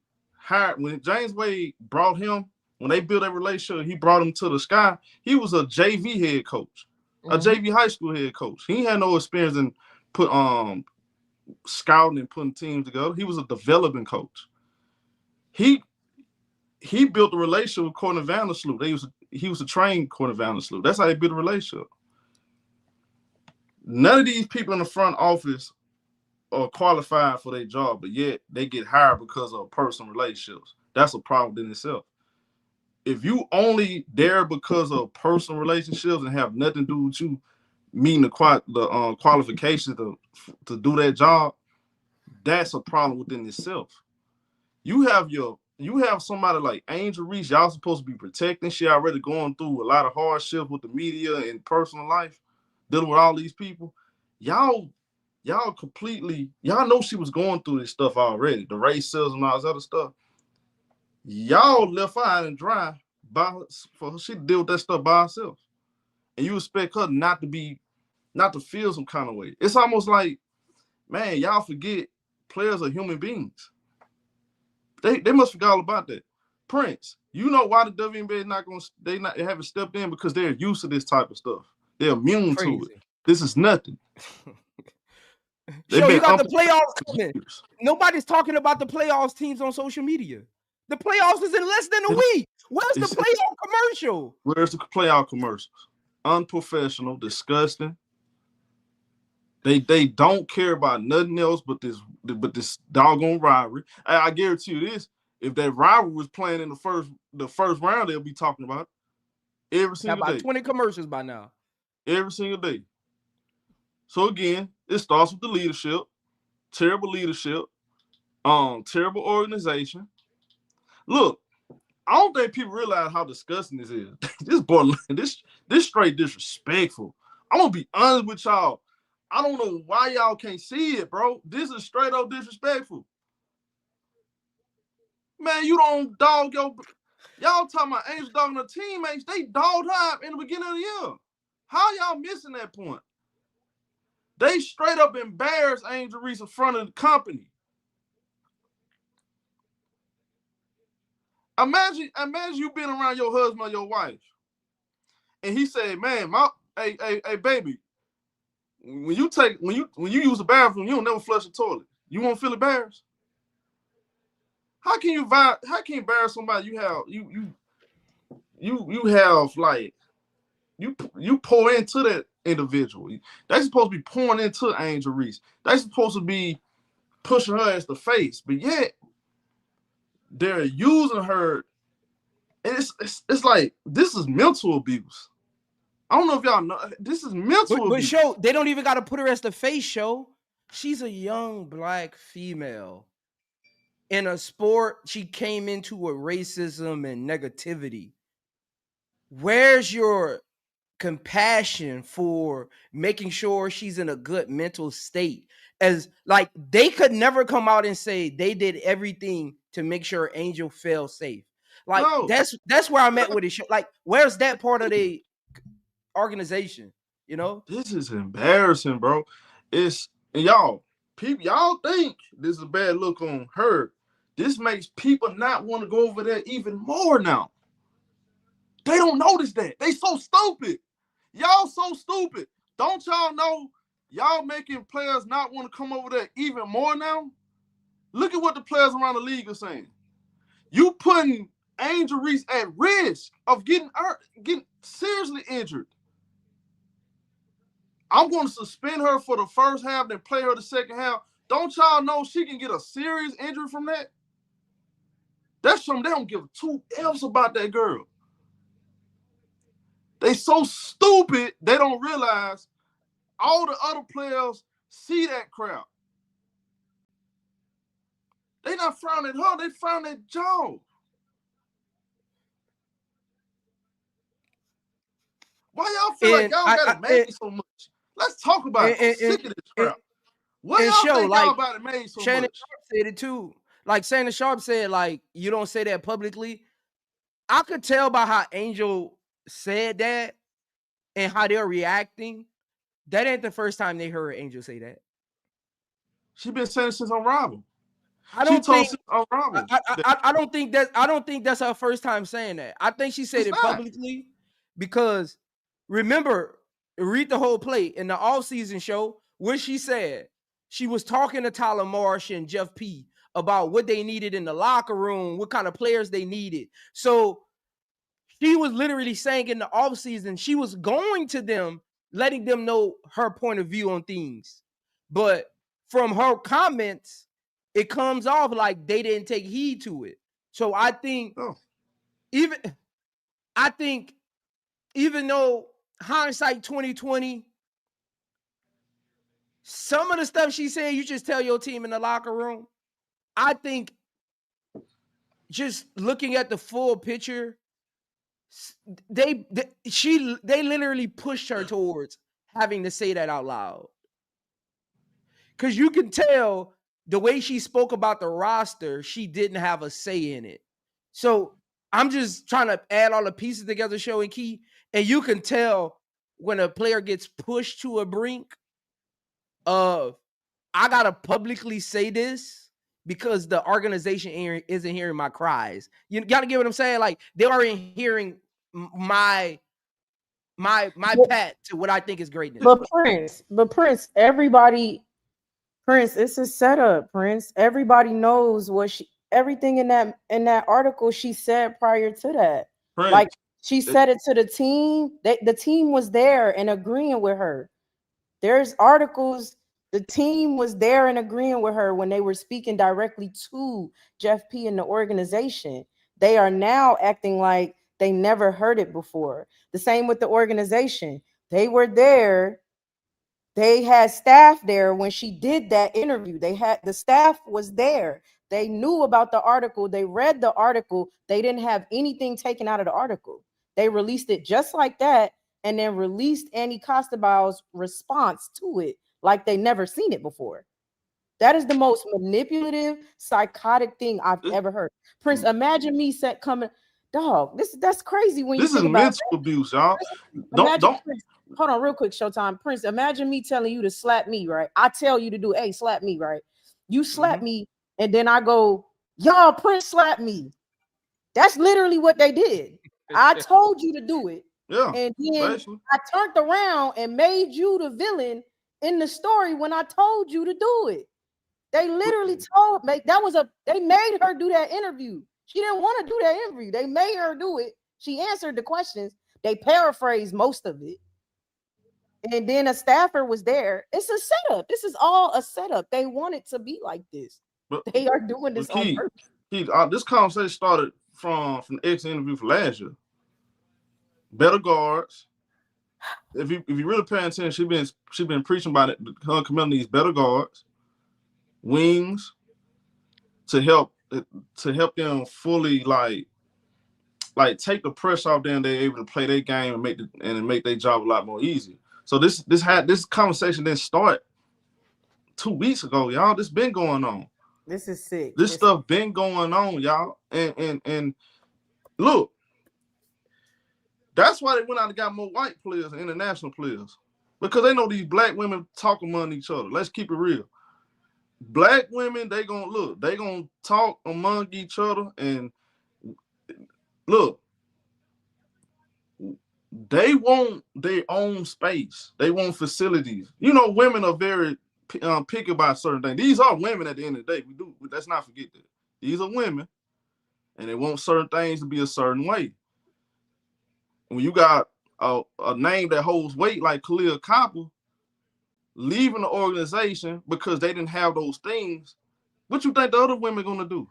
when James Wade brought him, when they built a relationship, he brought him to the Sky. He was a JV head coach, a JV high school head coach. He had no experience in scouting and putting teams together. He was a development coach. He built a relationship with Courtney Vandersloot. He was a trained Courtney Vandersloot. That's how they built a relationship. None of these people in the front office are qualified for their job, but yet they get hired because of personal relationships. That's a problem in itself. If you only there because of personal relationships and have nothing to do with you meeting the qualifications to do that job, that's a problem within itself. You have somebody like Angel Reese, y'all supposed to be protecting. She already going through a lot of hardships with the media and personal life, dealing with all these people. Y'all know she was going through this stuff already, the racism and all this other stuff. Y'all left her out and dry for she to deal with that stuff by herself. And you expect her not to feel some kind of way. It's almost like, man, y'all forget players are human beings. They must forget all about that. Prince, you know why the WNBA they haven't stepped in, because they're used to this type of stuff. They're immune to it. This is nothing. So you got the playoffs coming. Nobody's talking about the playoffs teams on social media. The playoffs is in less than a week. Where's the playoff commercial? Where's the playoff commercials? Unprofessional, disgusting. They don't care about nothing else but this doggone rivalry. I guarantee you this. If that rival was playing in the first round, they'll be talking about it every single about day. 20 commercials by now. Every single day. So again, it starts with the leadership, terrible leadership, terrible organization. Look, I don't think people realize how disgusting this is. This borderline, this straight disrespectful. I'm gonna be honest with y'all. I don't know why y'all can't see it, bro. This is straight up disrespectful. Man, you don't dog your. Y'all talking about Angel dogging her teammates. They dogged her in the beginning of the year. How y'all missing that point? They straight up embarrassed Angel Reese in front of the company. Imagine you being around your husband or your wife, and he said, "Man, hey, baby, when you use the bathroom, you don't never flush the toilet. You won't feel embarrassed. How can you embarrass somebody you have like you pour into that individual? They're supposed to be pouring into Angel Reese. They're supposed to be pushing her as the face, but yet they're using her. And it's like, this is mental abuse. I don't know if y'all know. This is mental But abuse. show, they don't even got to put her as the face, show. She's a young black female. In a sport, she came into with racism and negativity. Where's your compassion for making sure she's in a good mental state? As like, they could never come out and say they did everything to make sure Angel felt safe. Like, No. that's where I'm at with it. Like, where's that part of the organization? You know, this is embarrassing, bro. And y'all think this is a bad look on her. This makes people not want to go over there even more now. They don't notice that. They so stupid. Y'all so stupid. Don't y'all know y'all making players not want to come over there even more now? Look at what the players around the league are saying. You putting Angel Reese at risk of getting seriously injured. I'm going to suspend her for the first half, then play her the second half. Don't y'all know she can get a serious injury from that? That's something they don't give two F's about that girl. They so stupid, they don't realize all the other players see that crowd. They not frowning at her, they frown at Joe. Why y'all feel like y'all got it made so much? Let's talk about it. I'm sick of this crap. What y'all think y'all about it made so Shannon much? Sharp said it too. Like Shannon Sharp said, like, you don't say that publicly. I could tell by how Angel said that and how they're reacting. That ain't the first time they heard Angel say that. She been saying it since Unravel. I don't think that's her first time saying that. I think she said it publicly because remember, read the whole play in the offseason show where she said she was talking to Tyler Marsh and Jeff P about what they needed in the locker room, what kind of players they needed. So she was literally saying in the offseason, she was going to them, letting them know her point of view on things. But from her comments, it comes off like they didn't take heed to it. So I think even though hindsight 2020, some of the stuff she said, you just tell your team in the locker room. I think just looking at the full picture, they literally pushed her towards having to say that out loud. Because you can tell the way she spoke about the roster, she didn't have a say in it. So I'm just trying to add all the pieces together, Show and Key, and you can tell when a player gets pushed to a brink of, I gotta publicly say this because the organization isn't hearing my cries. You gotta get what I'm saying? Like, they aren't hearing my pat to what I think is greatness. But Prince, it's a setup, Prince. Everybody knows what everything in that article she said prior to that. Prince, like, she said it to the team. The team was there and agreeing with her. There's articles The team was there and agreeing with her when they were speaking directly to Jeff P and the organization. They are now acting like they never heard it before. The same with the organization. They were there. They had staff there when she did that interview. The staff was there. They knew about the article. They read the article. They didn't have anything taken out of the article. They released it just like that and then released Annie Costabal's response to it like they never seen it before. That is the most manipulative, psychotic thing I've ever heard. Prince, imagine me coming, dog. That's crazy when this you is think about mental abuse, y'all. Don't. Prince, hold on, real quick, Showtime. Prince, imagine me telling you to slap me, right? I tell you to do, hey, slap me, right? You slap me, and then I go, y'all, Prince slap me. That's literally what they did. I told you to do it. Yeah. And then basically. I turned around and made you the villain in the story when I told you to do it. They literally they made her do that interview. She didn't want to do that interview. They made her do it. She answered the questions. They paraphrased most of it. And then a staffer was there. It's a setup. This is all a setup. They want it to be like this. But they are doing this on purpose. This conversation started from the X interview for last year. Better guards. If you really pay attention, she been preaching about it. Her community needs better guards, wings, to help them fully like take the pressure off them. They're able to play their game and make their job a lot more easy. So this conversation didn't start 2 weeks ago, y'all. This been going on. This is sick. This stuff been going on, y'all. And look, that's why they went out and got more white players and international players, because they know these black women talk among each other. Let's keep it real. Black women, they gonna talk among each other, and look, they want their own space. They want facilities. You know, women are very picky about certain things. These are women at the end of the day. Let's not forget that. These are women, and they want certain things to be a certain way. When you got a name that holds weight like Khalil Copper leaving the organization because they didn't have those things, what you think the other women gonna do?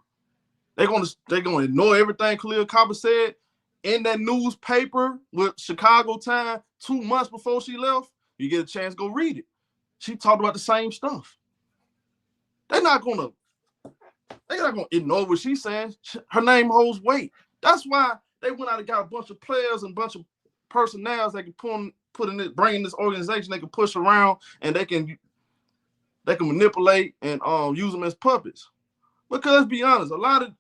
They're gonna ignore everything Khalil Copper said in that newspaper with Chicago Time 2 months before she left? You get a chance, go read it. She talked about the same stuff. They're not gonna ignore what she's saying. Her name holds weight. That's why they went out and got a bunch of players and a bunch of personnel that can bring in this organization. They can push around and they can manipulate and use them as puppets. Because let's be honest, a lot of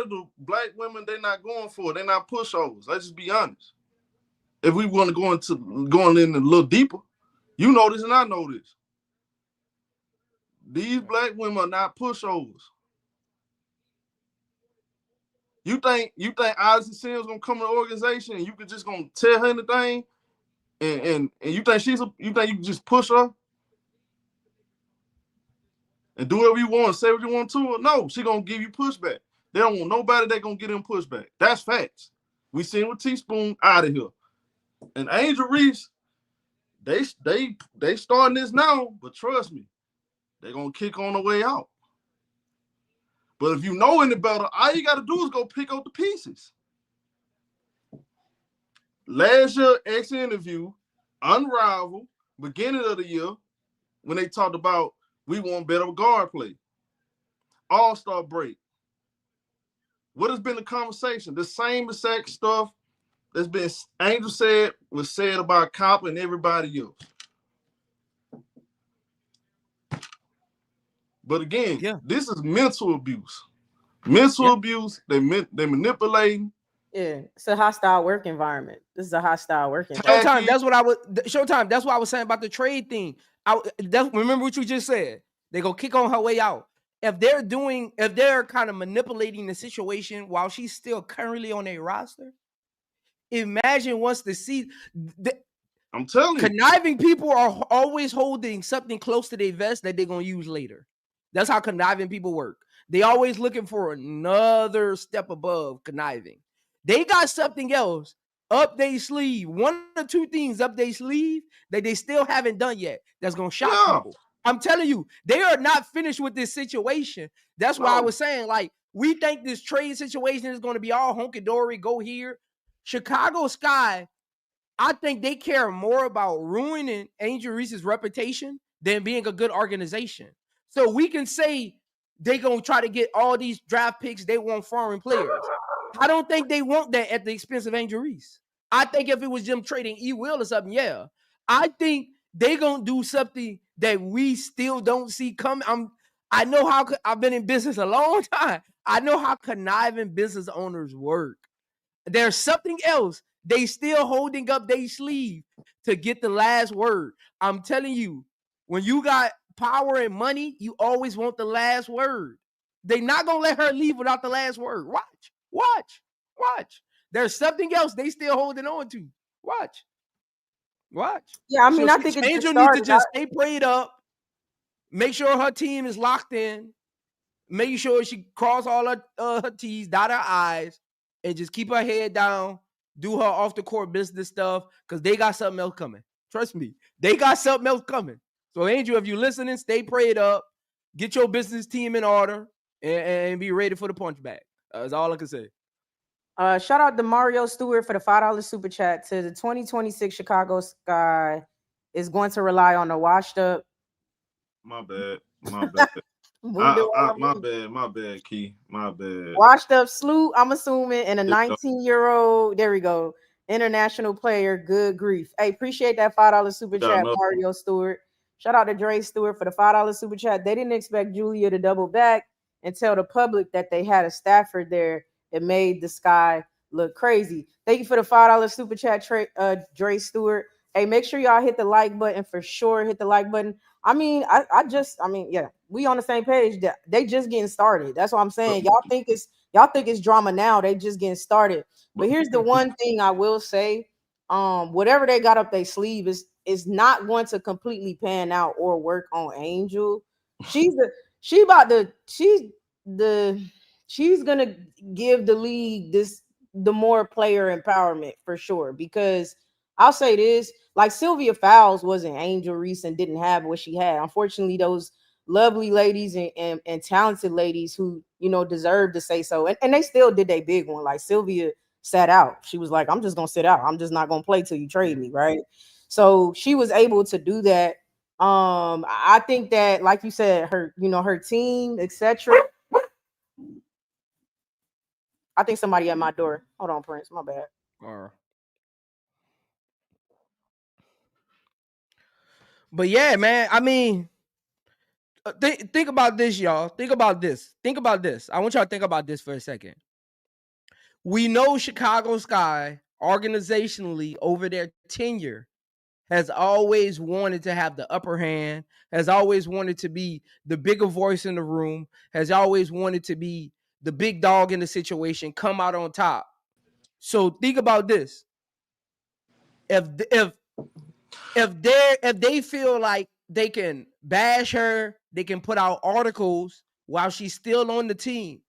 the black women, they're not going for it. They're not pushovers. Let's just be honest. If we want to going in a little deeper, you know this and I know this. These black women are not pushovers. You think Odyssey Sims gonna come to the organization and you could just gonna tell her anything, and you think you can just push her and do whatever you want, say what you want to her? No, she gonna give you pushback. They don't want nobody that gonna get them pushback. That's facts. We seen with Teaspoon out of here, and Angel Reese, they starting this now, but trust me, they gonna kick on the way out. But if you know any better, all you got to do is go pick up the pieces. Last year, X interview, Unrivaled, beginning of the year, when they talked about we want better guard play. All-Star break. What has been the conversation? The same exact stuff that's been Angel said was said about Cop and everybody else. But again, This is mental abuse. Mental abuse. They manipulating. Yeah, it's a hostile work environment. This is a hostile work environment. Showtime. That's what I was saying about the trade thing. Remember what you just said. They go kick on her way out. If they're kind of manipulating the situation while she's still currently on a roster, imagine once the season. I'm telling you, conniving people are always holding something close to their vest that they're gonna use later. That's how conniving people work. They always looking for another step above conniving. They got something else up their sleeve. One or two things up their sleeve that they still haven't done yet. That's gonna shock people. I'm telling you, they are not finished with this situation. That's why I was saying, like, we think this trade situation is going to be all hunky-dory, go here. Chicago Sky, I think they care more about ruining Angel Reese's reputation than being a good organization. So we can say they're going to try to get all these draft picks. They want foreign players. I don't think they want that at the expense of Angel Reese. I think if it was them trading E. Will or something, yeah. I think they're going to do something that we still don't see coming. I know how I've been in business a long time. I know how conniving business owners work. There's something else. They still holding up their sleeve to get the last word. I'm telling you, when you got power and money, you always want the last word. They're not going to let her leave without the last word. Watch. There's something else they still holding on to. Watch. Yeah, I mean, I think it's Angel needs to just stay prayed up, make sure her team is locked in, make sure she cross all her T's, dot her I's, and just keep her head down, do her off the court business stuff, because they got something else coming. Trust me, they got something else coming. So, Angel, if you're listening, stay prayed up, get your business team in order, and be ready for the punchback. That's all I can say. Shout out to Mario Stewart for the $5 super chat. To the 2026 Chicago Sky is going to rely on the washed up. My bad. My bad, Key. My bad. Washed up Sloot, I'm assuming, and a 19-year-old, there we go, international player. Good grief. Hey, appreciate that $5 super chat, Mario Stewart. Shout out to Dre Stewart for the $5 super chat. They didn't expect Julia to double back and tell the public that they had a Stafford there. It made the Sky look crazy. Thank you for the $5 super chat, Dre Stewart. Hey, make sure y'all hit the like button for sure. Hit the like button. I mean, yeah, we on the same page. They just getting started. That's what I'm saying. Y'all think it's drama now. They just getting started. But here's the one thing I will say. Whatever they got up their sleeve is not going to completely pan out or work on Angel. She's gonna give the league the more player empowerment for sure, because I'll say this, like Sylvia Fowles wasn't Angel Reese and didn't have what she had. Unfortunately, those lovely ladies and talented ladies who, deserve to say so, and they still did their big one. Like Sylvia sat out. She was like, I'm just gonna sit out. I'm just not gonna play till you trade me, right? So she was able to do that. I think that, like you said, her team, etc. I think somebody at my door. Hold on, Prince. My bad. But yeah, man. I mean, think about this, y'all. Think about this. I want y'all to think about this for a second. We know Chicago Sky, organizationally, over their tenure, has always wanted to have the upper hand, has always wanted to be the bigger voice in the room, has always wanted to be the big dog in the situation, come out on top. So think about this. If they feel like they can bash her, they can put out articles while she's still on the team,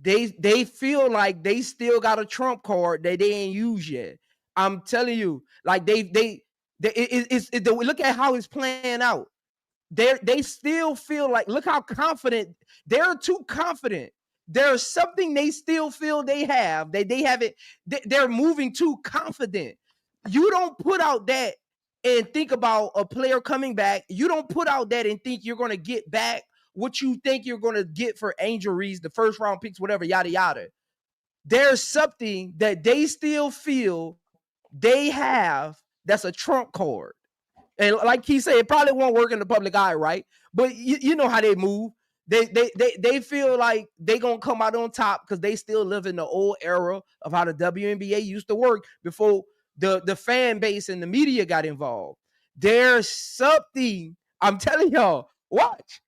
they feel like they still got a trump card that they ain't used yet. I'm telling you, like they look at how it's playing out. They still feel like, look how confident they're. Too confident. There's something they still feel they have. They have it. They're moving too confident. You don't put out that and think about a player coming back. You don't put out that and think you're going to get back what you think you're going to get for Angel Reese, the first round picks, whatever, yada, yada. There's something that they still feel they have that's a trump card. And like he said, it probably won't work in the public eye, right? But you know how they move. They feel like they gonna come out on top because they still live in the old era of how the WNBA used to work before the fan base and the media got involved. There's something, I'm telling y'all, watch.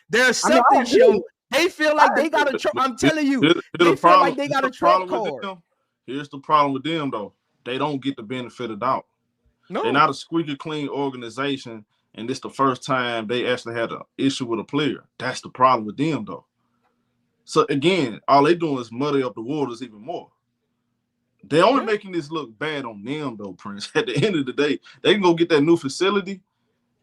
There's something, show. They feel like they got a trump. I'm telling you, they feel like they got a trump card. Here's the problem with them, though. They don't get the benefit of doubt. No. They're not a squeaky clean organization, and this the first time they actually had an issue with a player. That's the problem with them, though. So again, all they doing is muddy up the waters even more. They're only making this look bad on them, though, Prince. At the end of the day, they can go get that new facility.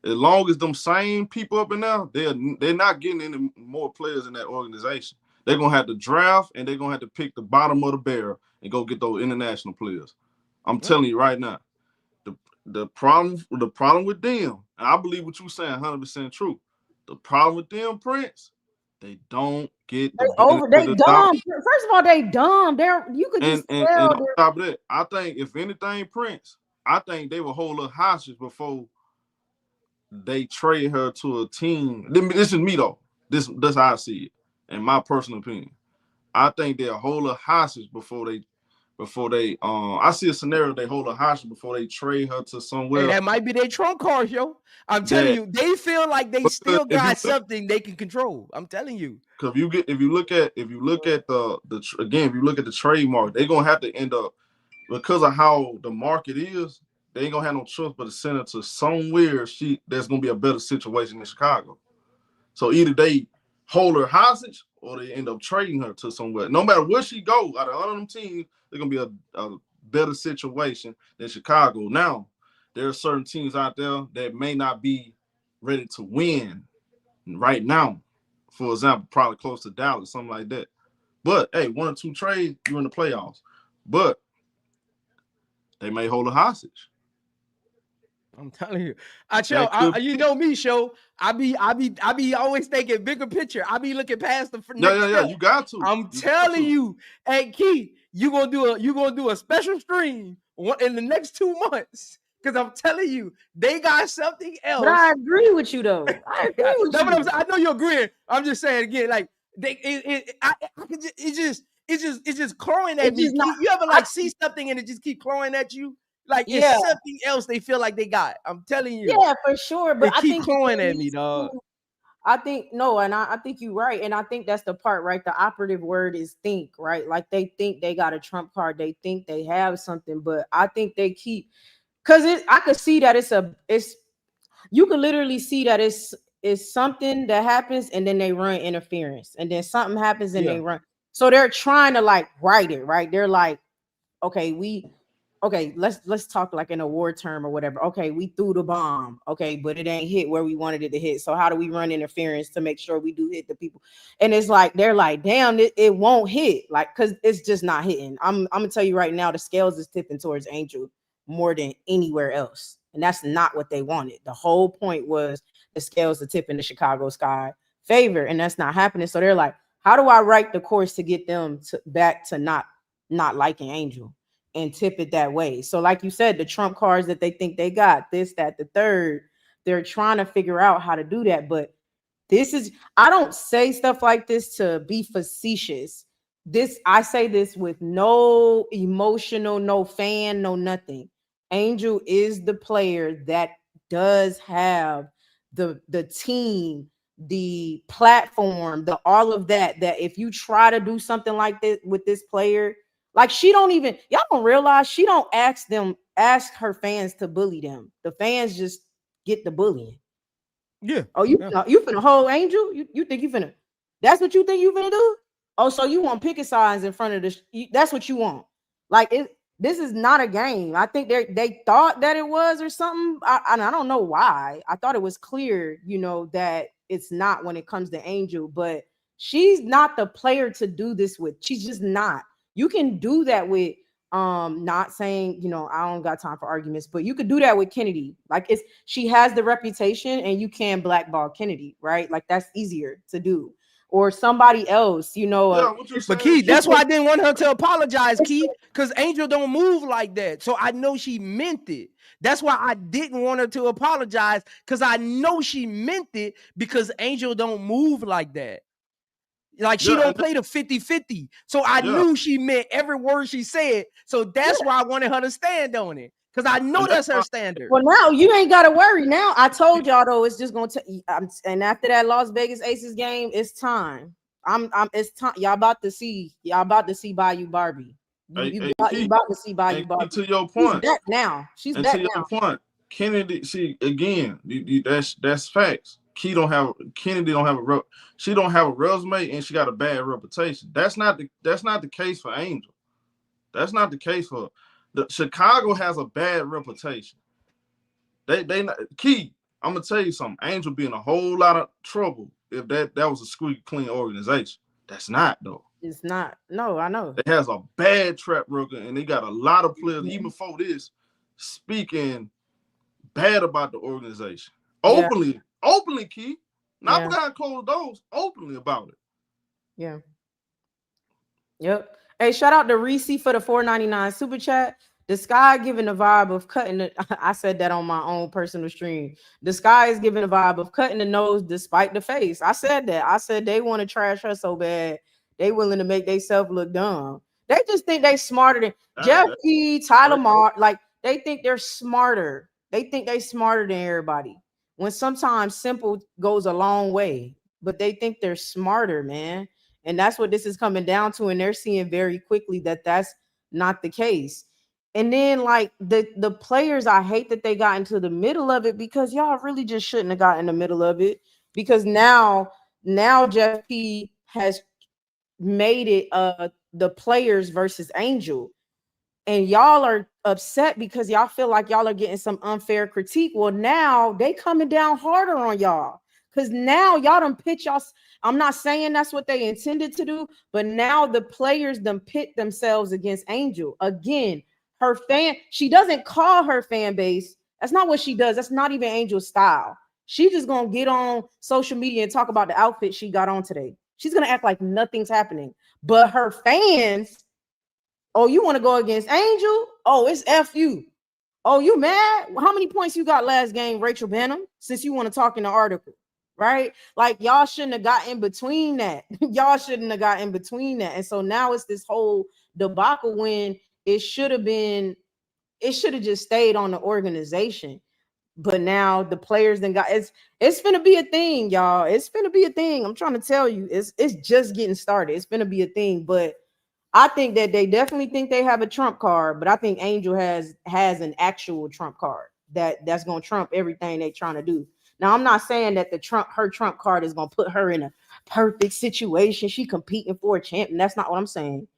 as long as them same people up in there, they're not getting any more players in that organization. They're gonna have to draft and they're gonna have to pick the bottom of the barrel and go get those international players. I'm telling you right now, the problem with them, and I believe what you're saying 100% true. The problem with them, Prince, they don't get the benefit They of the dumb. doubt. First of all, they dumb. You could just And tell. on top of that, I think if anything, Prince, I think they will hold her hostage before they trade her to a team. This is me though. That's how I see it, in my personal opinion. I think they'll hold her hostage before they I see a scenario they hold her hostage before they trade her to somewhere. And that might be their trunk card, yo. I'm telling you, they feel like they still got something they can control. I'm telling you. Because if you look at the trademark, they're gonna have to end up, because of how the market is, they ain't gonna have no choice but to send her to somewhere there's gonna be a better situation in Chicago. So either they hold her hostage or they end up trading her to somewhere. No matter where she goes, out of all of them teams, there's gonna be a better situation than Chicago. Now, there are certain teams out there that may not be ready to win right now. For example, probably close to Dallas, something like that. But hey, 1 or 2 trades, you're in the playoffs. But they may hold a hostage. I'm telling you, you know me, Show. I be always thinking bigger picture. I be looking past the next step. You got to. I'm telling you, hey Key, you gonna do a special stream in the next 2 months. Because I'm telling you, they got something else. But I agree with you though. I agree with you. I know you're agreeing. I'm just saying again, like it's just clawing at me. You ever see something and it just keep clawing at you? Like it's something else they feel like they got. I'm telling you. Yeah, for sure. But I think clawing at me, dog. I think I think you're right. And I think that's the part, right? The operative word is think, right? Like they think they got a trump card, they think they have something, but I think they keep, because I could see that you could literally see that it's something that happens and then they run interference, and then something happens and they run. So they're trying to like write it, right? They're like, okay, let's talk like in a war term or whatever. Okay, we threw the bomb. Okay, but it ain't hit where we wanted it to hit. So how do we run interference to make sure we do hit the people? And it's like they're like, damn, it won't hit, like, because it's just not hitting. I'm gonna tell you right now, the scales is tipping towards Angel more than anywhere else, and that's not what they wanted. The whole point was the scales to tip in the Chicago Sky favor, and that's not happening. So they're like, how do I write the course to get them back to not liking Angel and tip it that way? So like you said, the trump cards that they think they got, this, that, the third, they're trying to figure out how to do that. But I don't say stuff like this to be facetious. I say this with no emotional, no fan, no nothing. Angel is the player that does have the team, the platform, the all of that if you try to do something like this with this player, like y'all don't realize she don't ask her fans to bully them. The fans just get the bullying. Yeah. Oh, you finna hold Angel? You think you finna? That's what you think you finna do? Oh, so you want picket signs in front of that's what you want? Like this is not a game. I think they thought that it was or something. I don't know why. I thought it was clear, that it's not when it comes to Angel, but she's not the player to do this with. She's just not. You can do that with not saying, I don't got time for arguments, but you could do that with Kennedy. Like she has the reputation and you can blackball Kennedy, right? Like that's easier to do. Or somebody else, But Key, that's why I didn't want her to apologize, Key, because Angel don't move like that. So I know she meant it. That's why I didn't want her to apologize, because I know she meant it, because Angel don't move like that. Like she don't play the 50-50. So I knew she meant every word she said. So that's why I wanted her to stand on it. Because I know that's her standard. Well, now you ain't got to worry. Now I told y'all though, it's just gonna take. And after that Las Vegas Aces game, it's time. It's time. Y'all about to see Bayou Barbie. You about to see Bayou Barbie. To your point, she's back now. She's back now. Your point, Kennedy. See again, that's facts. Kennedy don't have she don't have a resume and she got a bad reputation. That's not the case for Angel. That's not the case for. Chicago has a bad reputation. They Key. I'm gonna tell you something. Angel be in a whole lot of trouble if that was a squeaky clean organization. That's not though. It's not. No, I know. It has a bad track record, and they got a lot of players even before this speaking bad about the organization openly, Key. Not behind closed doors, openly about it. Yeah. Yep. Hey, shout out to Reese for the $4.99 super chat. The sky giving the vibe of cutting the. I said that on my own personal stream. The sky is giving the vibe of cutting the nose despite the face. I said that. I said they want to trash her so bad they willing to make themselves look dumb. They just think they smarter than Jeff P, Tyler Marr. Like they think they're smarter. They think they smarter than everybody. When sometimes simple goes a long way, but they think they're smarter, man. And that's what this is coming down to. And they're seeing very quickly that that's not the case. And then like the players, I hate that they got into the middle of it because y'all really just shouldn't have got in the middle of it, because now Jeff P has made it the players versus Angel. And y'all are upset because y'all feel like y'all are getting some unfair critique. Well, now they coming down harder on y'all because now y'all done pitch y'all. I'm not saying that's what they intended to do, but now the players done pit themselves against Angel. Again, she doesn't call her fan base. That's not what she does. That's not even Angel's style. She just gonna get on social media and talk about the outfit she got on today. She's gonna act like nothing's happening. But her fans, oh, you want to go against Angel? Oh, it's F you. Oh, you mad? How many points you got last game, Rachel Benham? Since you want to talk in the article, right? Like y'all shouldn't have got in between that. Y'all shouldn't have got in between that. And so now it's this whole debacle when it should have just stayed on the organization. But now the players then got it's gonna be a thing, y'all. It's gonna be a thing. I'm trying to tell you, it's just getting started. It's gonna be a thing, but I think that they definitely think they have a trump card, but I think Angel has an actual trump card that's gonna trump everything they're trying to do. Now, I'm not saying that her trump card is gonna put her in a perfect situation. She competing for a champion. That's not what I'm saying.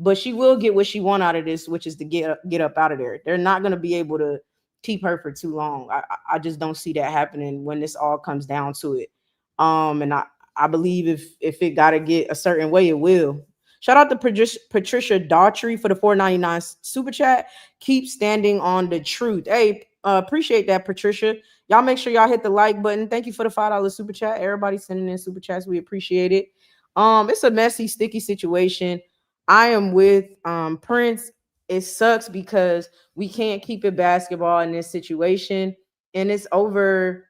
But she will get what she want out of this, which is to get up out of there. They're not gonna be able to keep her for too long. I just don't see that happening when this all comes down to it. And I believe if it gotta get a certain way, it will. Shout out to Patricia Daughtry for the $4.99 super chat. Keep standing on the truth. Hey, appreciate that, Patricia. Y'all make sure y'all hit the like button. Thank you for the $5 super chat. Everybody sending in super chats. We appreciate it. It's a messy, sticky situation. I am with Prince. It sucks because we can't keep it basketball in this situation. And it's over.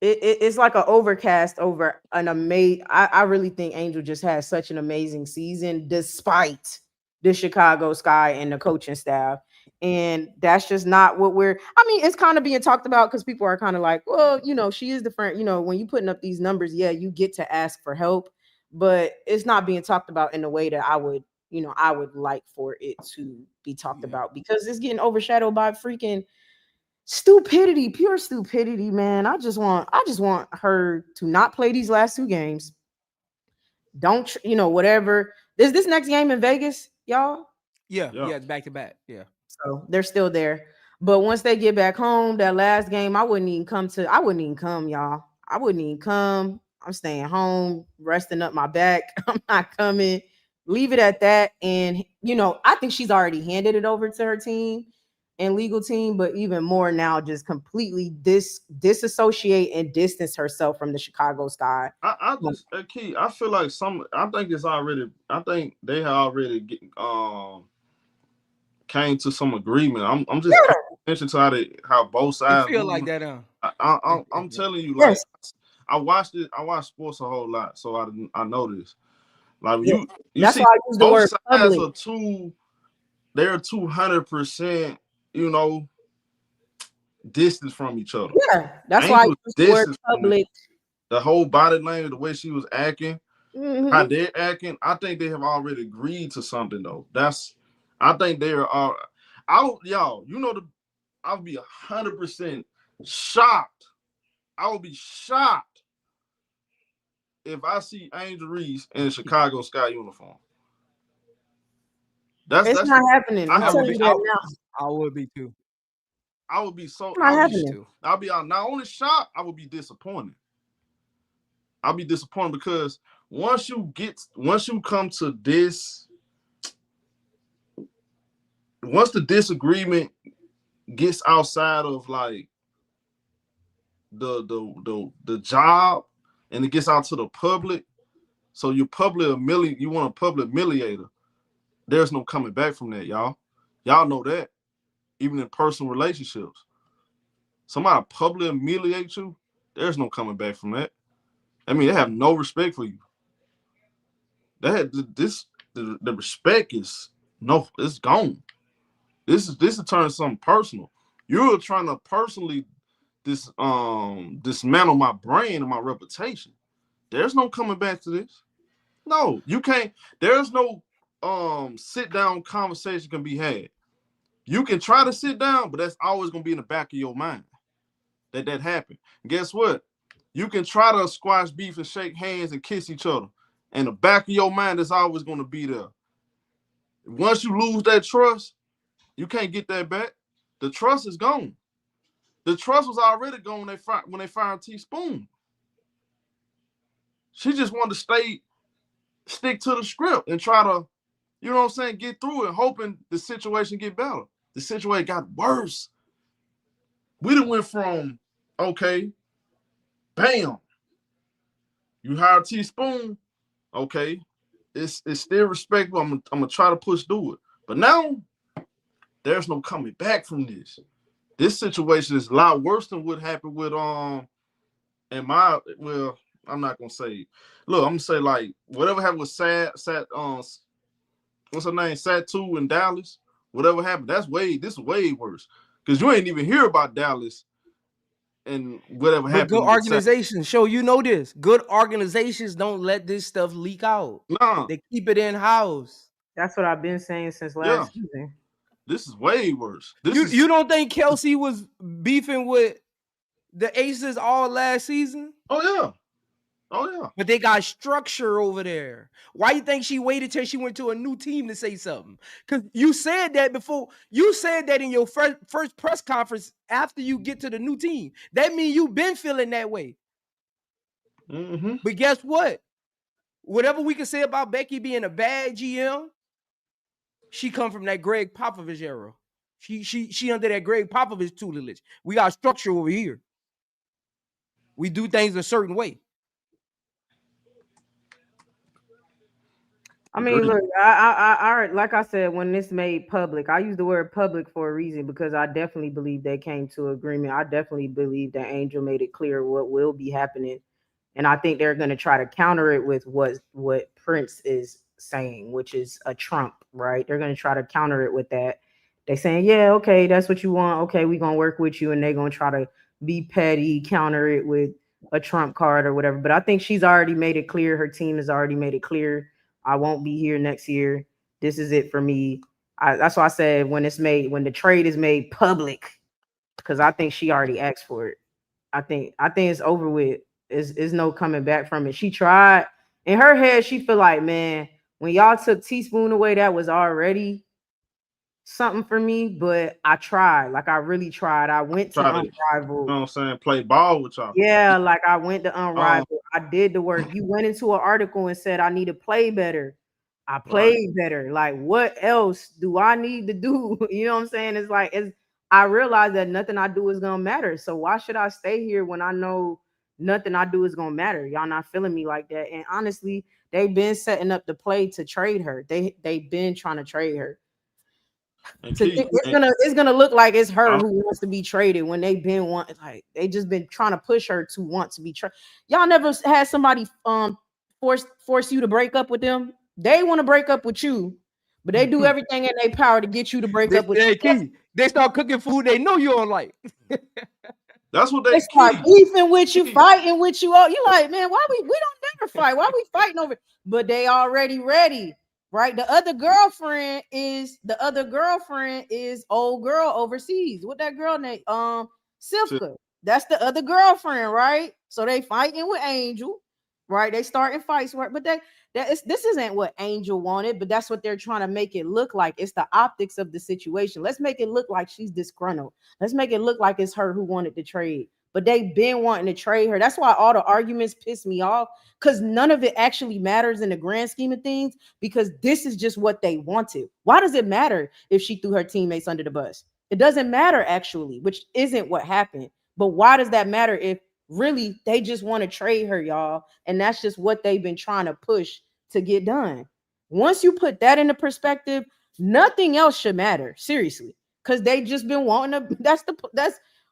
It's like an overcast over an amazing. I really think Angel just has such an amazing season despite the Chicago Sky and the coaching staff. And that's just not what it's kind of being talked about because people are kind of like, well, she is different. When you putting up these numbers, yeah, you get to ask for help, but it's not being talked about in the way that I would like for it to be talked about because it's getting overshadowed by freaking stupidity, pure stupidity, man. I just want her to not play these last two games. Don't whatever. Is this next game in Vegas, y'all? Yeah, it's back to back. Yeah. So they're still there. But once they get back home, that last game, I wouldn't even come, y'all. I wouldn't even come. I'm staying home, resting up my back. I'm not coming. Leave it at that. And I think she's already handed it over to her team and legal team, but even more now, just completely disassociate and distance herself from the Chicago Sky. I just Key. I feel like I think they have already came to some agreement. I'm just paying attention to how both sides feel like that. I'm telling you, like I watched sports a whole lot, so I know this. Like you that's see, why I use the word sides are they're 200%, distance from each other. Yeah, that's why I use the word public. The whole body language, the way she was acting, how they're acting, I think they have already agreed to something though. I think they are. I would be 100% shocked. I would be shocked if I see Angel Reese in a Chicago Sky uniform. That's not happening. I would be too. I would be so. Not happening. I'll be not only shocked, I would be disappointed. I'll be disappointed because once you come to this, once the disagreement gets outside of like the job and it gets out to the public, so you want a public humiliator. There's no coming back from that, y'all. Y'all know that. Even in personal relationships, somebody publicly humiliate you, there's no coming back from that. I mean, they have no respect for you. The respect is it's gone. This is turning something personal. You're trying to personally dismantle my brain and my reputation. There's no coming back to this. No, you can't. There's no sit down conversation can be had. You can try to sit down, but that's always gonna be in the back of your mind that happened. And guess what? You can try to squash beef and shake hands and kiss each other. And the back of your mind is always gonna be there. Once you lose that trust, you can't get that back. The trust is gone. The trust was already gone when they fired Teaspoon. She just wanted to stick to the script and try to, you know what I'm saying, get through it, hoping the situation get better. The situation got worse. We done went from, okay, bam, you hired Teaspoon, okay, it's still respectable. I'm gonna try to push through it. But now, there's no coming back from this. This situation is a lot worse than what happened with I'm not gonna say. Look, I'm gonna say like whatever happened with what's her name, Satu in Dallas. Whatever happened, this is way worse because you ain't even hear about Dallas and whatever happened. Good organizations show this. Good organizations don't let this stuff leak out. Nah, they keep it in house. That's what I've been saying since last season. This is way worse. You don't think Kelsey was beefing with the Aces all last season? Oh yeah. But they got structure over there. Why you think she waited till she went to a new team to say something? Because you said that before. You said that in your first press conference after you get to the new team. That means you've been feeling that way. Mm-hmm. But guess what? Whatever we can say about Becky being a bad GM, she come from that Greg Popovich era. She under that Greg Popovich tutelage. We got structure over here. We do things a certain way. I mean, look, I like I said, when this made public, I use the word public for a reason because I definitely believe they came to agreement. I definitely believe that Angel made it clear what will be happening. And I think they're going to try to counter it with what Prince is saying, which is a Trump, right? They're going to try to counter it with that. They're saying, yeah, okay, that's what you want. Okay, we're going to work with you. And they're going to try to be petty, counter it with a Trump card or whatever. But I think she's already made it clear. Her team has already made it clear. I won't be here next year. This is it for me. That's why I said when the trade is made public, because I think she already asked for it. I think it's over with. Is no coming back from it. She tried. In her head, she feel like, man, when y'all took Teaspoon away, that was already something for me. But I tried. Like, I really tried. I went to Unrivaled. You know what I'm saying? Play ball with y'all. Yeah, like I went to Unrivaled. I did the work. You went into an article and said I need to play better. I played better. Like, what else do I need to do? You know what I'm saying? It's like I realize that nothing I do is gonna matter. So why should I stay here when I know nothing I do is gonna matter? Y'all not feeling me like that. And honestly, they've been setting up the play to trade her. They've been trying to trade her. It's gonna look like it's her who wants to be traded when they've been they just been trying to push her to want to be traded. Y'all never had somebody force you to break up with them. They want to break up with you, but they do everything in their power to get you to break up with you. They start cooking food they know you don't like. That's what they start beefing with you, fighting with you. You like, man, why we don't never fight? Why we fighting over? But they already ready. Right, the other girlfriend is old girl overseas. What that girl name? Silka. That's the other girlfriend, right? So they fighting with Angel, right? They starting fights, right? But this isn't what Angel wanted, but that's what they're trying to make it look like. It's the optics of the situation. Let's make it look like she's disgruntled. Let's make it look like it's her who wanted to trade. But they've been wanting to trade her. That's why all the arguments piss me off, because none of it actually matters in the grand scheme of things, because this is just what they wanted. Why does it matter if she threw her teammates under the bus? It doesn't matter actually, which isn't what happened. But why does that matter if really they just want to trade her, y'all? And that's just what they've been trying to push to get done. Once you put that into perspective, nothing else should matter, seriously, because they just been wanting to. That's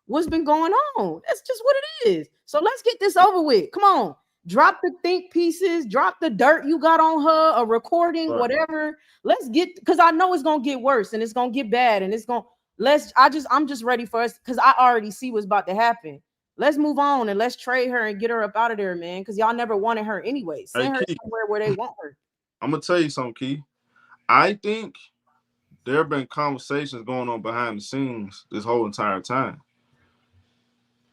what's been going on. That's just what it is. So let's get this over with. Come on, drop the think pieces, drop the dirt you got on her, a recording, whatever. Let's get, because I know it's gonna get worse and it's gonna get bad and it's gonna I'm just ready for us, because I already see what's about to happen. Let's move on and let's trade her and get her up out of there, man, because y'all never wanted her anyway. Send her somewhere where they want her. I'm gonna tell you something, Key. I think there have been conversations going on behind the scenes this whole entire time.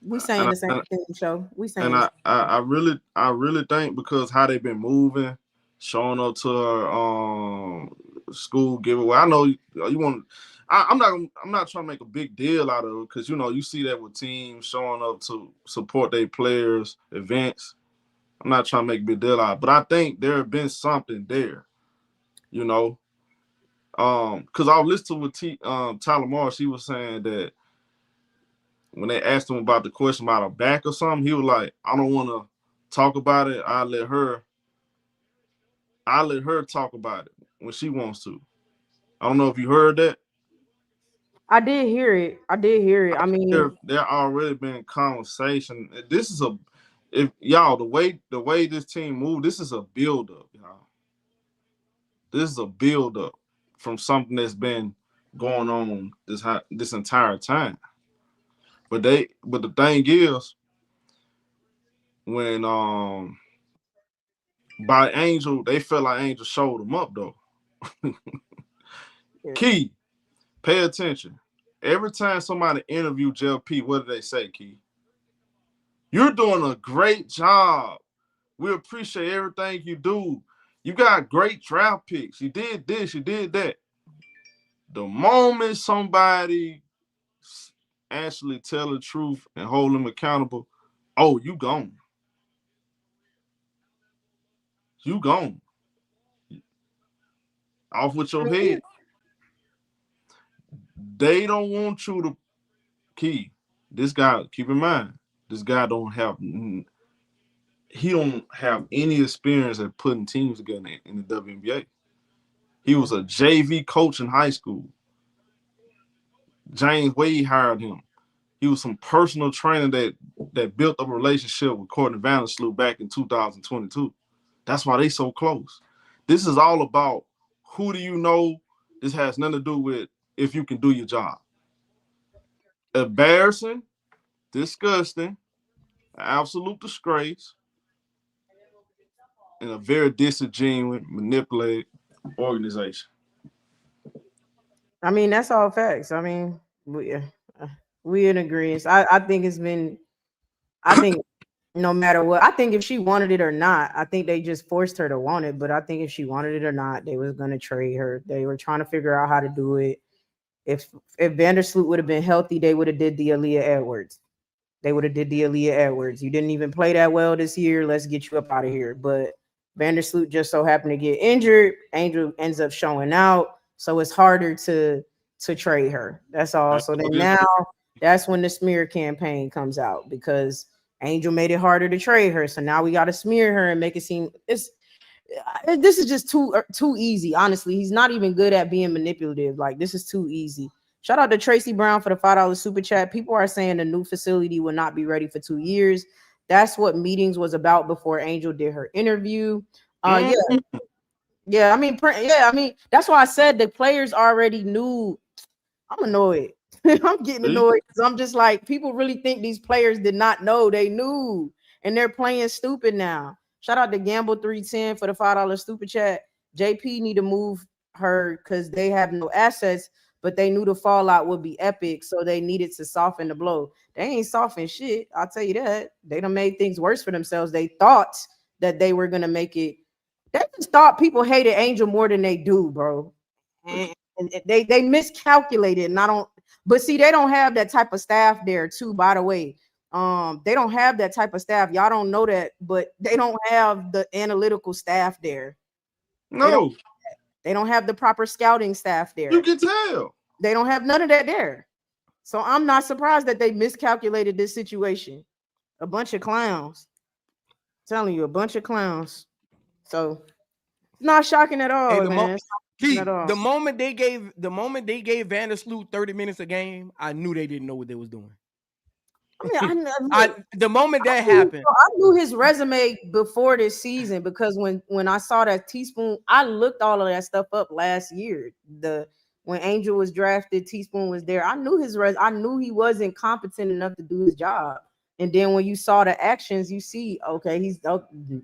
We saying the same thing, so we saying. And I really think, because how they've been moving, showing up to her school giveaway. I know you want. I'm not trying to make a big deal out of it, because you see that with teams showing up to support their players' events. I'm not trying to make a big deal out of it, but I think there have been something there, because I was listening with Tyler Moore. She was saying that when they asked him about the question about her back or something, he was like, I don't want to talk about it. I'll let her talk about it when she wants to. I don't know if you heard that. I did hear it. I mean, there already been conversation. This is the way this team moved, this is a build-up, y'all. This is a build-up from something that's been going on this entire time. But the thing is, when by Angel, they felt like Angel showed them up though. Key, pay attention. Every time somebody interview JLP, what do they say, Key? You're doing a great job. We appreciate everything you do. You got great draft picks. You did this, you did that. The moment somebody actually tell the truth and hold them accountable, oh, you gone. You gone. Off with your head. They don't want you to, Key. This guy, keep in mind, this guy don't have any experience at putting teams together in the WNBA. He was a JV coach in high school. James Wade hired him. He was some personal trainer that built up a relationship with Courtney Vandersloot back in 2022. That's why they so close. This is all about who do you know. This has nothing to do with if you can do your job. Embarrassing, disgusting, absolute disgrace, and a very disingenuous, manipulated organization. I mean, that's all facts. I mean, we in agreement. I think no matter what, I think if she wanted it or not, I think they just forced her to want it. But I think if she wanted it or not, they was gonna trade her. They were trying to figure out how to do it. If Vandersloot would have been healthy, they would have did the Aliyah Edwards. You didn't even play that well this year. Let's get you up out of here. But Vandersloot just so happened to get injured. Angel ends up showing out, so it's harder to trade her. That's all. So then now that's when the smear campaign comes out, because Angel made it harder to trade her. So now we got to smear her and make it seem this is just too easy. Honestly, he's not even good at being manipulative. Like, this is too easy. Shout out to Tracy Brown for the $5 super chat. People are saying the new facility will not be ready for 2 years. That's what meetings was about before Angel did her interview. Yeah. I mean, that's why I said the players already knew. I'm annoyed. I'm getting annoyed because I'm just like, people really think these players did not know. They knew, and they're playing stupid now. Shout out to Gamble 310 for the $5 super chat. JP need to move her because they have no assets, but they knew the fallout would be epic, so they needed to soften the blow. They ain't soften shit. I'll tell you that. They done made things worse for themselves. They thought that they were gonna make it. They just thought people hated Angel more than they do, bro. And they miscalculated, and I don't. But see, they don't have that type of staff there too. By the way, they don't have that type of staff. Y'all don't know that, but they don't have the analytical staff there. No, they don't have the proper scouting staff there. You can tell. They don't have none of that there. So I'm not surprised that they miscalculated this situation. A bunch of clowns. I'm telling you, a bunch of clowns. So not shocking at all, man. The moment they gave Vandersloot 30 minutes a game, I knew they didn't know what they was doing. I mean, the moment that happened, I knew his resume before this season because when I saw that Teaspoon, I looked all of that stuff up last year. When Angel was drafted, Teaspoon was there. I knew I knew he wasn't competent enough to do his job. And then when you saw the actions, you see, okay,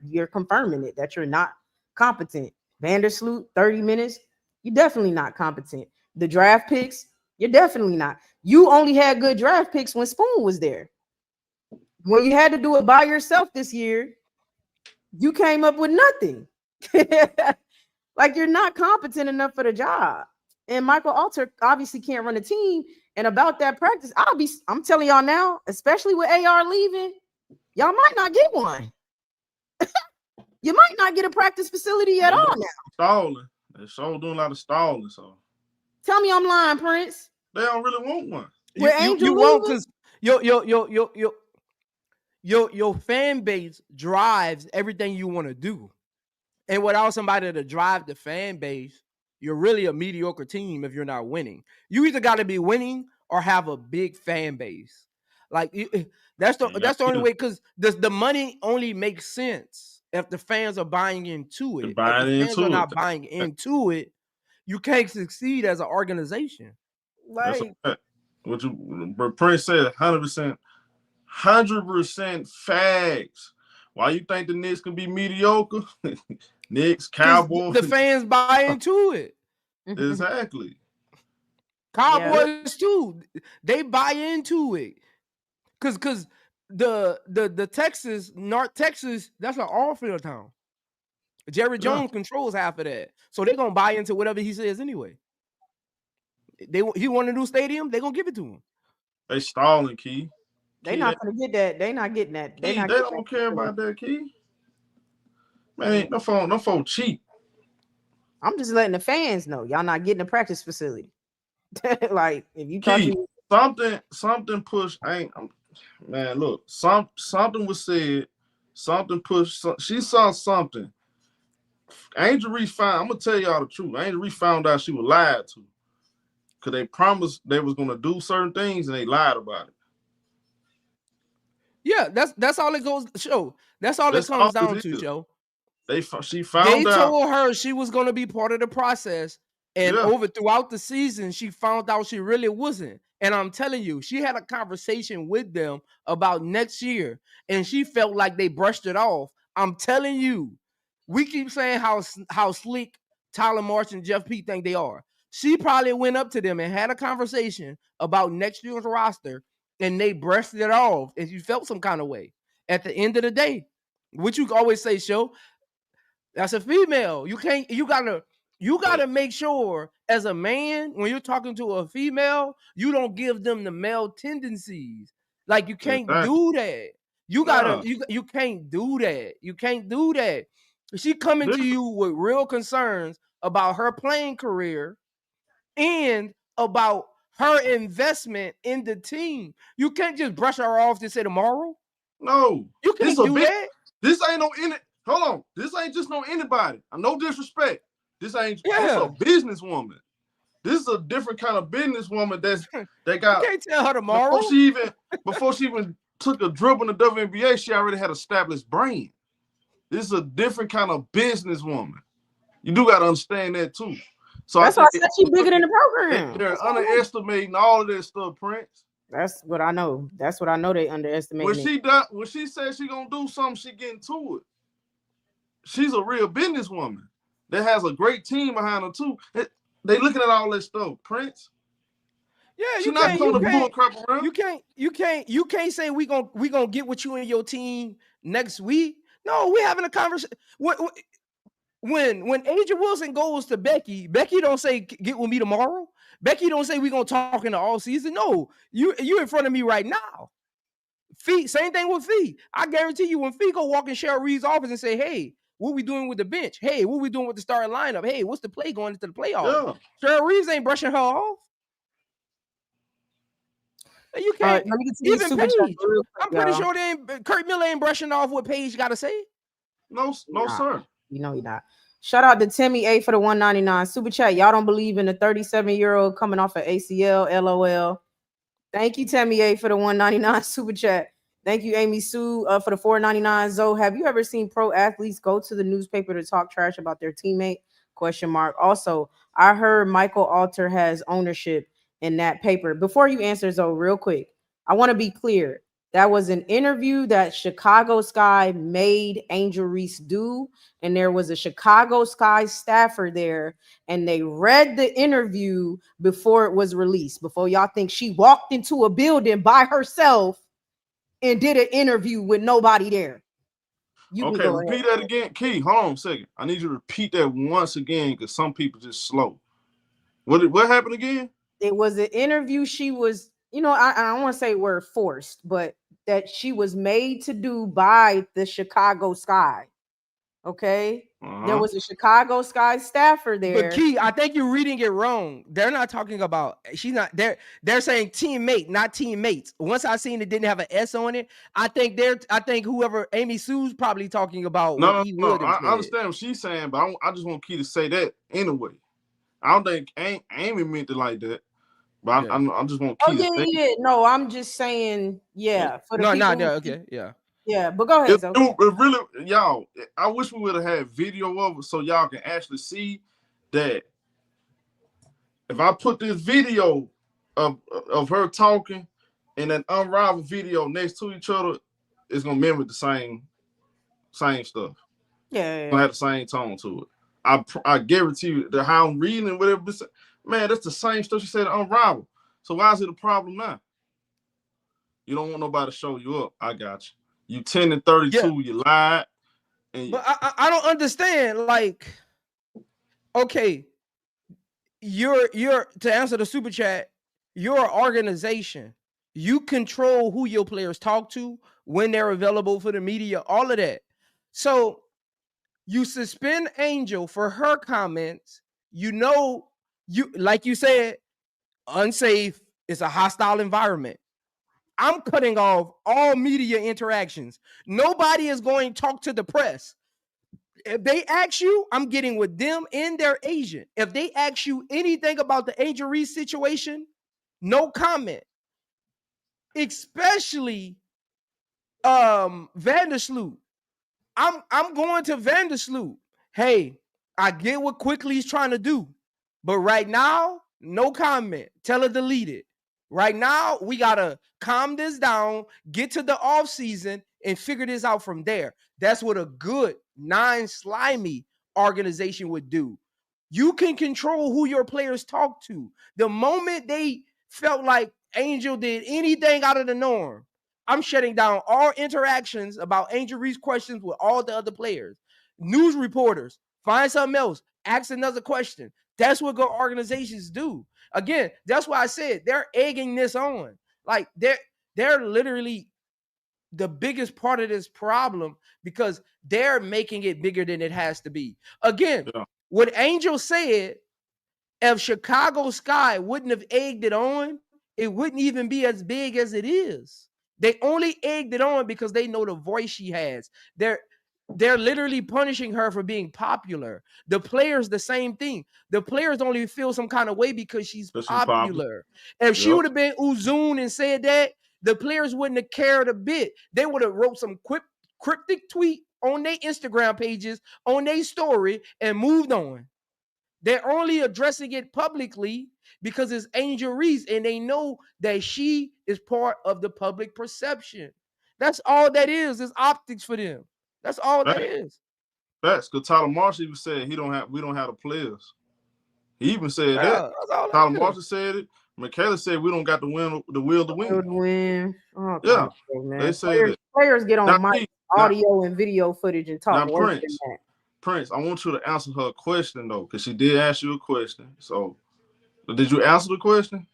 you're confirming it that you're not competent. Vandersloot, 30 minutes, you're definitely not competent. The draft picks, you're definitely not. You only had good draft picks when Spoon was there. When you had to do it by yourself this year, you came up with nothing. Like you're not competent enough for the job. And Michael Alter obviously can't run a team. And about that practice, I'm telling y'all now, especially with AR leaving, y'all might not get one. You might not get a practice facility at all now. Stalling. They're sure doing a lot of stalling. So tell me I'm lying, Prince. They don't really want one. You won't, because your fan base drives everything you want to do. And without somebody to drive the fan base, you're really a mediocre team if you're not winning. You either got to be winning or have a big fan base. Like that's the only way, because the money only makes sense if the fans are buying into it. If the fans are not buying into it, you can't succeed as an organization. Like what Prince said, 100%, 100% facts. Why you think the Knicks can be mediocre? Knicks, Cowboys. The fans buy into it. Exactly. Cowboys too. They buy into it. Cause the Texas, North Texas, that's an all-field town. Jerry Jones controls half of that. So they're gonna buy into whatever he says anyway. He want a new stadium, they're gonna give it to him. They stalling, Key. They're not gonna get that. They're not getting that. They don't care about that, Key. Man, no phone cheap. I'm just letting the fans know y'all not getting a practice facility. Like if you Key, something push. Man, look, something was said. Something pushed. She saw something. Angel Reese I'm gonna tell y'all the truth. Angel Reese found out she was lied to, because they promised they was gonna do certain things and they lied about it. Yeah, that's all it goes to show. That's all it comes down to, Joe. She found out. They told her she was going to be part of the process, and throughout the season, she found out she really wasn't. And I'm telling you, she had a conversation with them about next year, and she felt like they brushed it off. I'm telling you, we keep saying how sleek Tyler March and Jeff P think they are. She probably went up to them and had a conversation about next year's roster, and they brushed it off, and you felt some kind of way. At the end of the day, what you always say, Show, that's a female. You gotta make sure as a man, when you're talking to a female, you don't give them the male tendencies. Like you can't do that. You can't do that. You can't do that. She coming to you with real concerns about her playing career and about her investment in the team. You can't just brush her off to say tomorrow. No, you can't do that. This ain't no hold on. This ain't just no anybody. No disrespect. This ain't this a businesswoman. This is a different kind of businesswoman that got. You can't tell her tomorrow. Before she even took a dribble in the WNBA, she already had established brand. This is a different kind of businesswoman. You do got to understand that too. So that's why I said she's bigger than the program. They're underestimating all of this stuff, Prince. That's what I know. That's what I know. They underestimate. When she says she gonna do something, she getting to it. She's a real businesswoman that has a great team behind her too. They looking at all this stuff, Prince. Yeah, she's not throwing the bull crap around. You can't say we gonna get with you and your team next week. No, we're having a conversation. When Angel Wilson goes to Becky don't say get with me tomorrow. Becky don't say we're gonna talk in the all season. No, you in front of me right now. Fee, same thing with Fee. I guarantee you, when Fee go walk in Cheryl Reese's office and say, "Hey, what we doing with the bench? Hey, what we doing with the starting lineup? Hey, what's the play going into the playoffs?" Yeah. Cheryl Reeves ain't brushing her off. You can't. Let me get to these Even super chats Paige. real quick, I'm pretty y'all. sure Kurt Miller ain't brushing off what Paige got to say. No, sir. You know he not. Shout out to Timmy A for the 199 super chat. Y'all don't believe in the 37-year-old coming off of ACL. LOL. Thank you, Timmy A for the 199 super chat. Thank you, Amy Sue, for the 499. Zoe, have you ever seen pro athletes go to the newspaper to talk trash about their teammate? ? Also, I heard Michael Alter has ownership in that paper. Before you answer, Zoe, real quick, I want to be clear. That was an interview that Chicago Sky made Angel Reese do, and there was a Chicago Sky staffer there, and they read the interview before it was released. Before y'all think she walked into a building by herself and did an interview with nobody there. You okay, repeat that again. Key, hold on a second. I need you to repeat that once again because some people just slow. What happened again? It was an interview she was, I don't want to say word forced, but that she was made to do by the Chicago Sky. Okay. There was a Chicago Sky staffer there. But Key, I think you're reading it wrong. They're not talking about, she's not, they're saying teammate, not teammates. Once I seen it didn't have an S on it, I think whoever Amy Sue's probably talking about. No. I understand what she's saying, but I just want Key to say that anyway. I don't think Amy meant it like that. But yeah. I just want Key to say it. No, I'm just saying, for the okay, yeah. Yeah, but go ahead. It really, y'all, I wish we would have had video of it so y'all can actually see that if I put this video of her talking and an unrivaled video next to each other, it's gonna mimic the same stuff. Yeah. It's gonna have the same tone to it. I guarantee you that how I'm reading and whatever. Man, that's the same stuff she said unrivaled. So why is it a problem now? You don't want nobody to show you up. I got you. You 10 and 32, you lied. But I don't understand. Like, okay, you're to answer the super chat, you're an organization. You control who your players talk to, when they're available for the media, all of that. So you suspend Angel for her comments. You like you said, unsafe. It's a hostile environment. I'm cutting off all media interactions. Nobody is going to talk to the press. If they ask you, I'm getting with them and their agent. If they ask you anything about the Angel Reese situation, no comment. Especially Vandersloot. I'm going to Vandersloot. Hey, I get what Quickly's trying to do, but right now, no comment. Tell her to delete it. Right now, we gotta calm this down, get to the off season, and figure this out from there. That's what a good non-slimy organization would do. You can control who your players talk to. The moment they felt like Angel did anything out of the norm, I'm shutting down all interactions about Angel Reese questions with all the other players. News reporters, find something else, ask another question. That's what good organizations do. Again, that's why I said they're egging this on. Like they're literally the biggest part of this problem because they're making it bigger than it has to be. Again, what Angel said, if Chicago Sky wouldn't have egged it on, it wouldn't even be as big as it is. They only egged it on because they know the voice she has. They're literally punishing her for being popular. The players, the same thing. The players only feel some kind of way because she's popular. If she would have been Uzun and said that, the players wouldn't have cared a bit. They would have wrote some cryptic tweet on their Instagram pages, on their story, and moved on. They're only addressing it publicly because it's Angel Reese, and they know that she is part of the public perception. That's all that is optics for them. That's all that is. That's because Tyler Marshall even said we don't have the players. He even said that. Tyler Marshall said it. Michaela said we don't got the will to win. Oh, yeah, man. they say that. Players get on mic audio and video footage and talk now, worse than that. Prince, I want you to answer her question though, because she did ask you a question. So, did you answer the question?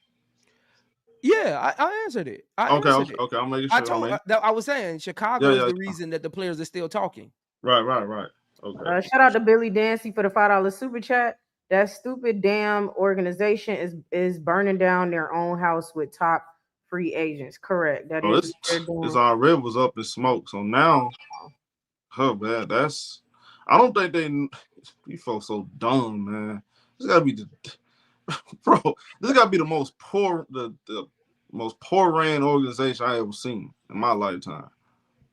Yeah, I answered it. I Okay, answered it. I'm making I sure. told I was saying Chicago is the reason that the players are still talking. Right. Okay. Shout out to Billy Dancy for the $5 super chat. That stupid damn organization is burning down their own house with top free agents. Correct. That is what they're doing. It's already was up in smoke. So now, man, that's. I don't think you folks so dumb, man. This gotta be this gotta be the most poor, the most poor ran organization I ever seen in my lifetime.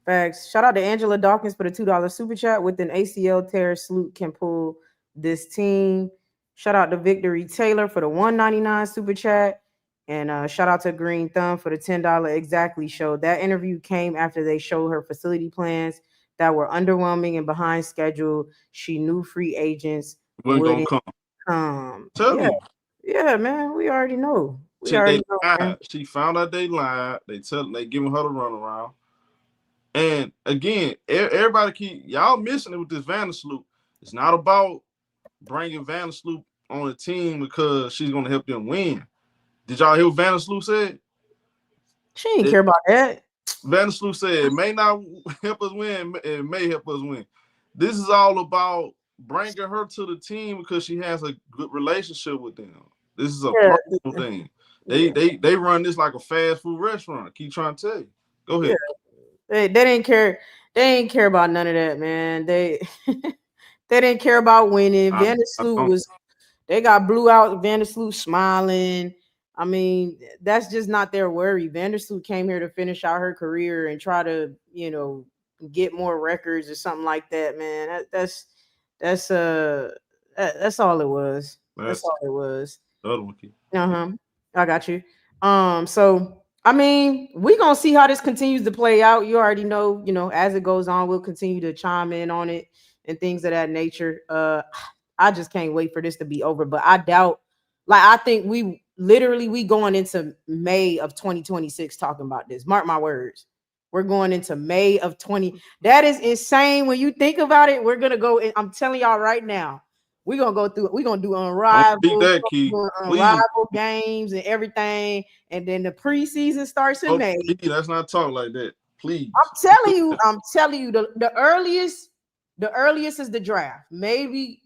Facts. Shout out to Angela Dawkins for the $2 super chat. With an ACL tear, Sloot can pull this team. Shout out to Victory Taylor for the $1.99 super chat. And shout out to Green Thumb for the $10 exactly show. That interview came after they showed her facility plans that were underwhelming and behind schedule. She knew free agents wouldn't come. Yeah, man. We already know. She found out they lied. They giving her the runaround. And again, everybody y'all missing it with this Vandersloot. It's not about bringing Vandersloot on the team because she's going to help them win. Did y'all hear what Vandersloot said? She didn't care about that. Vandersloot said it may not help us win, it may help us win. This is all about bringing her to the team because she has a good relationship with them. This is a personal thing. They run this like a fast food restaurant. I keep trying to tell you. Go ahead. Yeah. They didn't care. They didn't care about none of that, man. They didn't care about winning. Vandersloot they got blew out. Vandersloot smiling. I mean, that's just not their worry. Vandersloot came here to finish out her career and try to, get more records or something like that, man. That's all it was. That's all it was. I got you. So I mean, we're gonna see how this continues to play out. You already know, as it goes on, we'll continue to chime in on it and things of that nature. I just can't wait for this to be over. But I doubt, I think we going into May of 2026 talking about this. Mark my words. We're going into May of 20. That is insane when you think about it. We're gonna go. I'm telling y'all right now. We're gonna go through. We're gonna do unrivaled games and everything, and then the preseason starts in May. Let's not talk like that, please. I'm telling you, the earliest is the draft. Maybe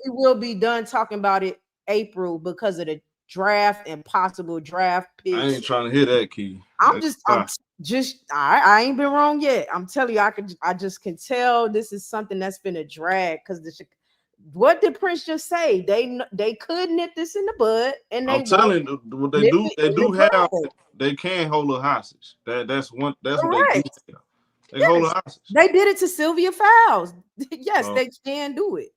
we'll be done talking about it April because of the draft and possible draft picks. I ain't trying to hear that, Key. I ain't been wrong yet. I'm telling you, I just can tell this is something that's been a drag because what did Prince just say? They could nip this in the bud, and I'm telling you, what they can hold a hostage. That's what they do. Hold a hostage. They did it to Sylvia Fowles. Yes, they can do it.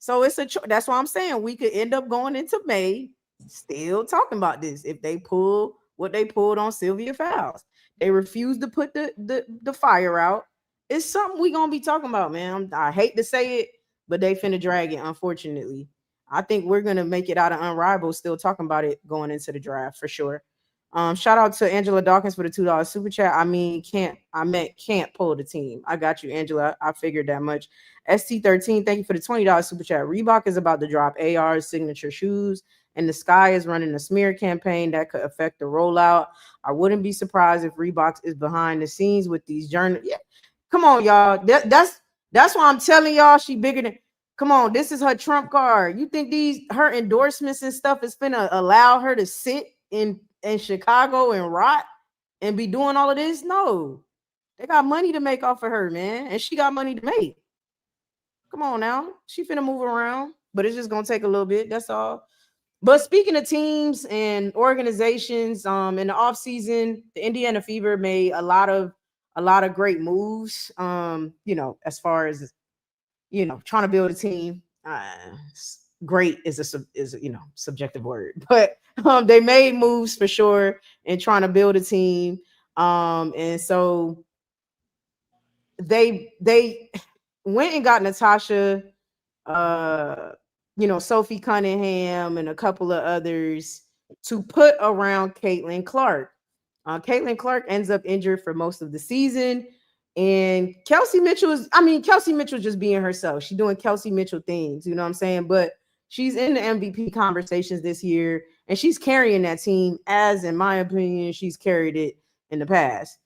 So it's that's why I'm saying we could end up going into May still talking about this if they pull what they pulled on Sylvia Fowles. They refused to put the fire out. It's something we gonna be talking about, man. I hate to say it, but they finna drag it, unfortunately. I think we're gonna make it out of Unrivaled still talking about it going into the draft for sure. Shout out to Angela Dawkins for the $2 super chat. I meant can't pull the team. I got you, Angela. I figured that much. ST13, thank you for the $20 super chat. Reebok is about to drop AR's signature shoes, and the Sky is running a smear campaign that could affect the rollout. I wouldn't be surprised if Reebok is behind the scenes with these journals. Yeah, come on, y'all. That's why I'm telling y'all she bigger than. Come on, this is her trump card. You think her endorsements and stuff is gonna allow her to sit in Chicago and rot and be doing all of this? No, they got money to make off of her, man, and she got money to make. Come on now, she finna move around, but it's just gonna take a little bit. That's all. But speaking of teams and organizations, in the offseason, the Indiana Fever made a lot of great moves. As far as trying to build a team. Great is a subjective word, but they made moves for sure in trying to build a team. And so they went and got Natasha, Sophie Cunningham and a couple of others to put around Caitlin Clark. Caitlin Clark ends up injured for most of the season. And Kelsey Mitchell just being herself. She's doing Kelsey Mitchell things, you know what I'm saying? But she's in the MVP conversations this year, and she's carrying that team as, in my opinion, she's carried it in the past.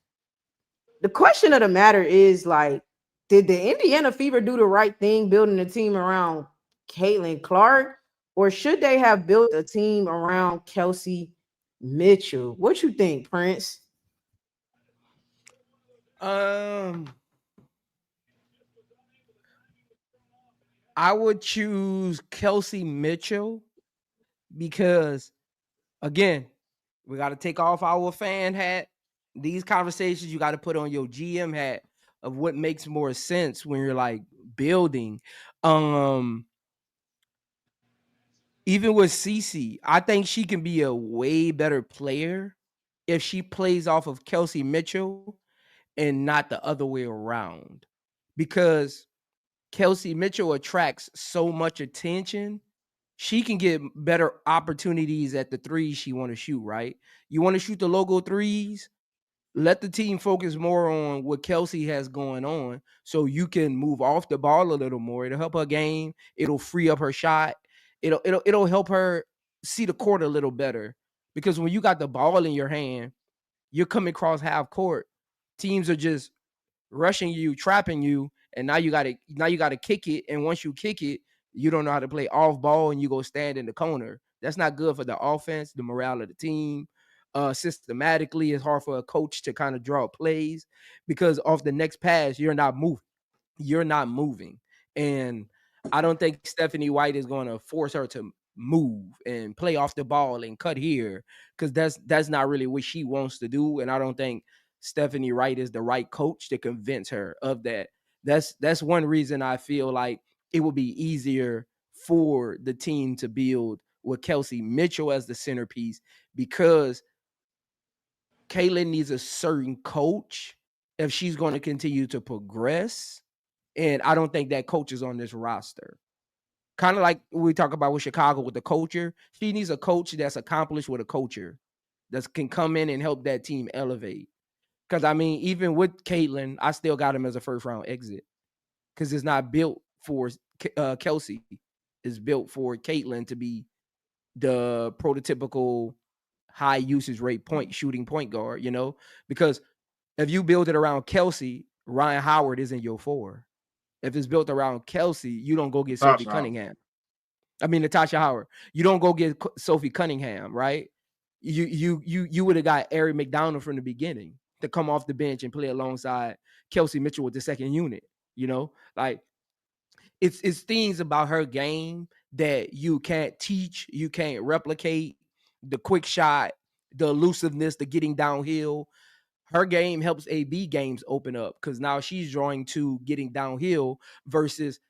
The question of the matter is, like, did the Indiana Fever do the right thing building a team around Caitlin Clark, or should they have built a team around Kelsey Mitchell? What you think, Prince? I would choose Kelsey Mitchell because, again, we got to take off our fan hat. These conversations, you got to put on your GM hat of what makes more sense when you're like building. Even with Cece, I think she can be a way better player if she plays off of Kelsey Mitchell and not the other way around. Because Kelsey Mitchell attracts so much attention. She can get better opportunities at the threes she want to shoot, right? You want to shoot the logo threes? Let the team focus more on what Kelsey has going on so you can move off the ball a little more. It'll help her game. It'll free up her shot. It'll help her see the court a little better. Because when you got the ball in your hand, you're coming across half court. Teams are just rushing you, trapping you, and now you gotta kick it. And once you kick it, you don't know how to play off ball, and you go stand in the corner. That's not good for the offense, the morale of the team. Systematically, it's hard for a coach to kind of draw plays because off the next pass, you're not moving. And I don't think Stephanie White is going to force her to move and play off the ball and cut here, because that's not really what she wants to do. And I don't think Stephanie Wright is the right coach to convince her of that. That's one reason I feel like it would be easier for the team to build with Kelsey Mitchell as the centerpiece, because Caitlin needs a certain coach if she's going to continue to progress. And I don't think that coach is on this roster. Kind of like we talk about with Chicago with the culture. She needs a coach that's accomplished with a culture that can come in and help that team elevate. Because, I mean, even with Caitlin, I still got him as a first-round exit because it's not built for Kelsey. It's built for Caitlin to be the prototypical high usage rate shooting point guard, because if you build it around Kelsey, Ryan Howard isn't your 4. If it's built around Kelsey, you don't go get Sophie Cunningham. I mean, Natasha Howard. You don't go get Sophie Cunningham, right? You would have got Ari McDonald from the beginning to come off the bench and play alongside Kelsey Mitchell with the second unit. Like it's things about her game that you can't teach, you can't replicate. The quick shot, the elusiveness, the getting downhill. Her game helps AB games open up because now she's drawing to getting downhill versus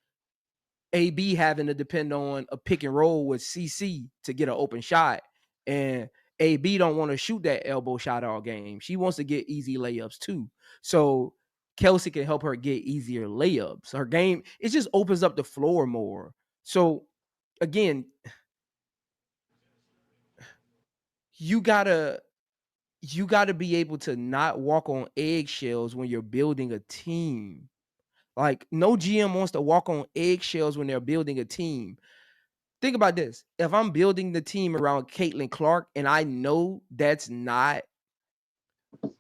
AB having to depend on a pick and roll with CC to get an open shot. And AB don't want to shoot that elbow shot all game. She wants to get easy layups too. So Kelsey can help her get easier layups. Her game, it just opens up the floor more. So again, you gotta be able to not walk on eggshells when you're building a team. Like, no GM wants to walk on eggshells when they're building a team. Think about this. If I'm building the team around Caitlin Clark and I know that's not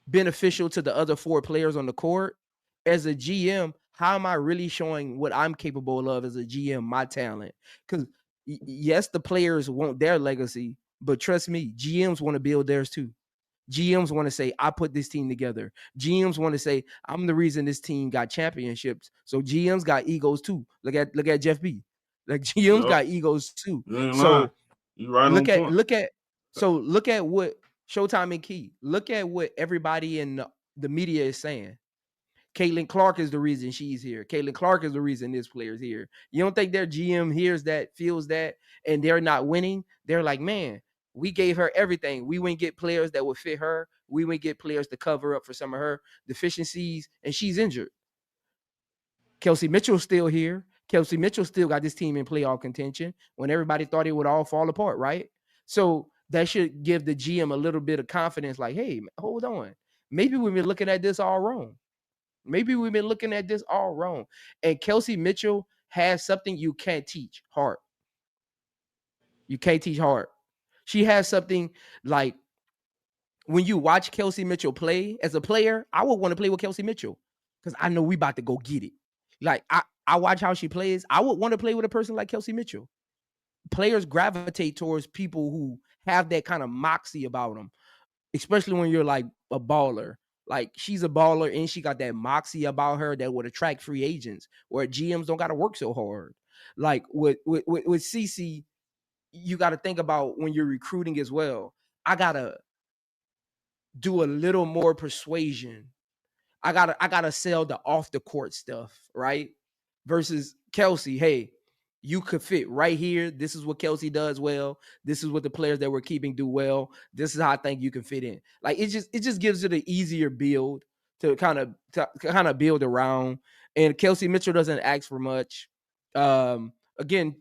beneficial to the other 4 players on the court, as a GM, how am I really showing what I'm capable of as a GM, my talent? Because yes, the players want their legacy, but trust me, GMs want to build theirs too. GMs want to say, I put this team together. GMs want to say, I'm the reason this team got championships. So GMs got egos too. Look at Jeff B. Like, GMs got egos too. So you right look on at point. look at what Showtime and Key. Look at what everybody in the media is saying. Caitlin Clark is the reason she's here. Caitlin Clark is the reason this player's here. You don't think their GM hears that, feels that, and they're not winning? They're like, man, we gave her everything. We wouldn't get players that would fit her. We wouldn't get players to cover up for some of her deficiencies, and she's injured. Kelsey Mitchell's still here. Kelsey Mitchell still got this team in playoff contention when everybody thought it would all fall apart, right? So that should give the GM a little bit of confidence, like, hey, hold on. Maybe we've been looking at this all wrong. Maybe we've been looking at this all wrong. And Kelsey Mitchell has something you can't teach: heart. You can't teach heart. She has something like when you watch Kelsey Mitchell play as a player, I would want to play with Kelsey Mitchell because I know we about to go get it. Like I watch how she plays. I would want to play with a person like Kelsey Mitchell. Players gravitate towards people who have that kind of moxie about them, especially when you're like a baller. Like she's a baller and she got that moxie about her that would attract free agents where GMs don't got to work so hard. Like with CC, you got to think about when you're recruiting as well. I gotta do a little more persuasion. I gotta sell the off the court stuff, right? Versus Kelsey, hey, you could fit right here. This is what Kelsey does well. This is what the players that we're keeping do well. This is how I think you can fit in. Like it just gives it an easier build to kind of build around. And Kelsey Mitchell doesn't ask for much. Again,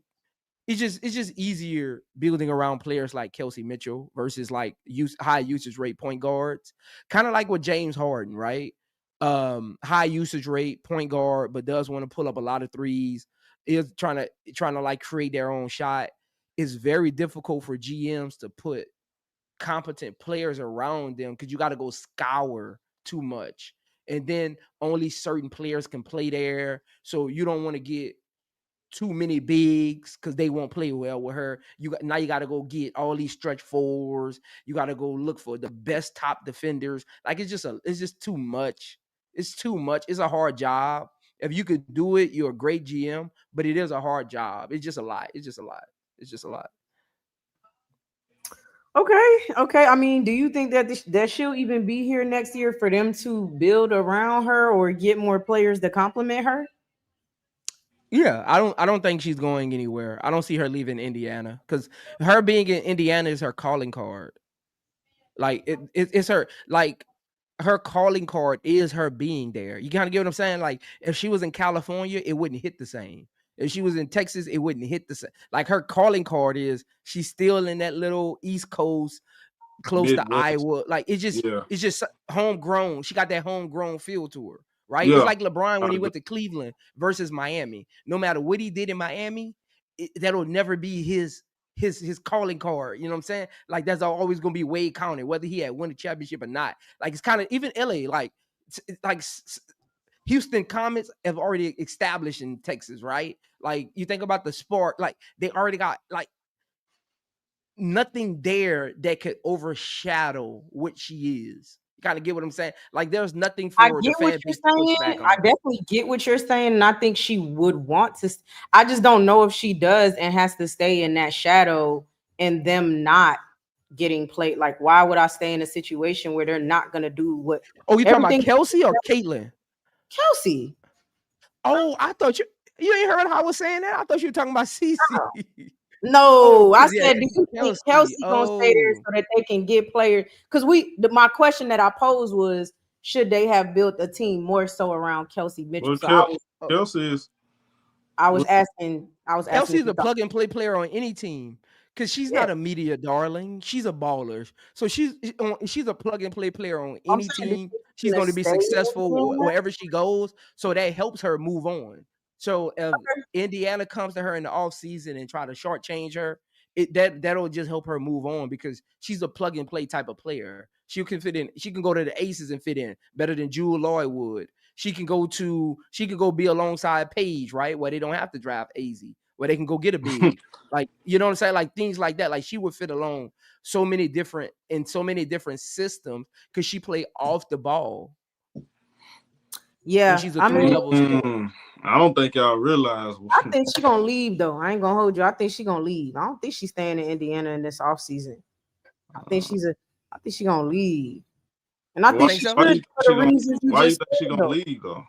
it's just easier building around players like Kelsey Mitchell versus like high usage rate point guards. Kind of like with James Harden, right? High usage rate point guard, but does want to pull up a lot of threes. Is trying to like create their own shot. It's very difficult for GMs to put competent players around them because you got to go scour too much, and then only certain players can play there. So you don't want to get too many bigs because they won't play well with her. You got to go get all these stretch fours. You got to go look for the best top defenders. Like it's just too much. It's too much. It's a hard job. If you could do it, you're a great GM, but it is a hard job. It's just a lot. It's just a lot. It's just a lot. Okay. I mean, do you think that she'll even be here next year for them to build around her or get more players to complement her? Yeah, I don't think she's going anywhere. I don't see her leaving Indiana because her being in Indiana is her calling card. Like it's her like her calling card is her being there. You kind of get what I'm saying? Like if she was in California, it wouldn't hit the same. If she was in Texas, it wouldn't hit the same. Like her calling card is she's still in that little East Coast close to Midwest. Iowa. Like it's Yeah. just homegrown. She got that homegrown feel to her, right? Yeah. It's like LeBron when he went to Cleveland versus Miami. No matter what he did in Miami, that'll never be his calling card. You know what I'm saying? Like that's always gonna be Wade County, whether he had won the championship or not. Like it's kind of even LA, like Houston Comets have already established in Texas, right? Like you think about the sport, like they already got like nothing there that could overshadow what she is. You kind of get what I'm saying? Like there's nothing I for the get what fan you're base to push back saying. on. I definitely get what you're saying, and I think she would want to. I just don't know if she does and has to stay in that shadow and them not getting played. Like, why would I stay in a situation where they're not gonna do what? Oh, you talking about everything Kelsey or Caitlin? Kelsey. Oh, I thought you ain't heard how I was saying that. I thought you were talking about CC. No, I yeah, said, do you think Kelsey gonna stay there so that they can get players? Because my question that I posed was, should they have built a team more so around Kelsey Mitchell? Well, Kelsey is. I was asking. Kelsey's a plug and play player on any team because she's not a media darling. She's a baller. So she's a plug and play player on any team. She's going to be successful wherever she goes. So that helps her move on. So if Indiana comes to her in the offseason and try to shortchange her, that'll just help her move on because she's a plug and play type of player. She can fit in. She can go to the Aces and fit in better than Jewel Lloyd would. She can go be alongside Paige, right? Where they don't have to draft AZ, where they can go get a big. Like, you know what I'm saying? Like things like that. Like she would fit along so many different systems because she played off the ball. Yeah, she's a three-level scorer. I don't think y'all realize. I think she's gonna leave though. I ain't gonna hold you. I think she's gonna leave. I don't think she's staying in Indiana in this offseason. I think she's gonna leave. And I think she should for the reasons why you think she's gonna leave though?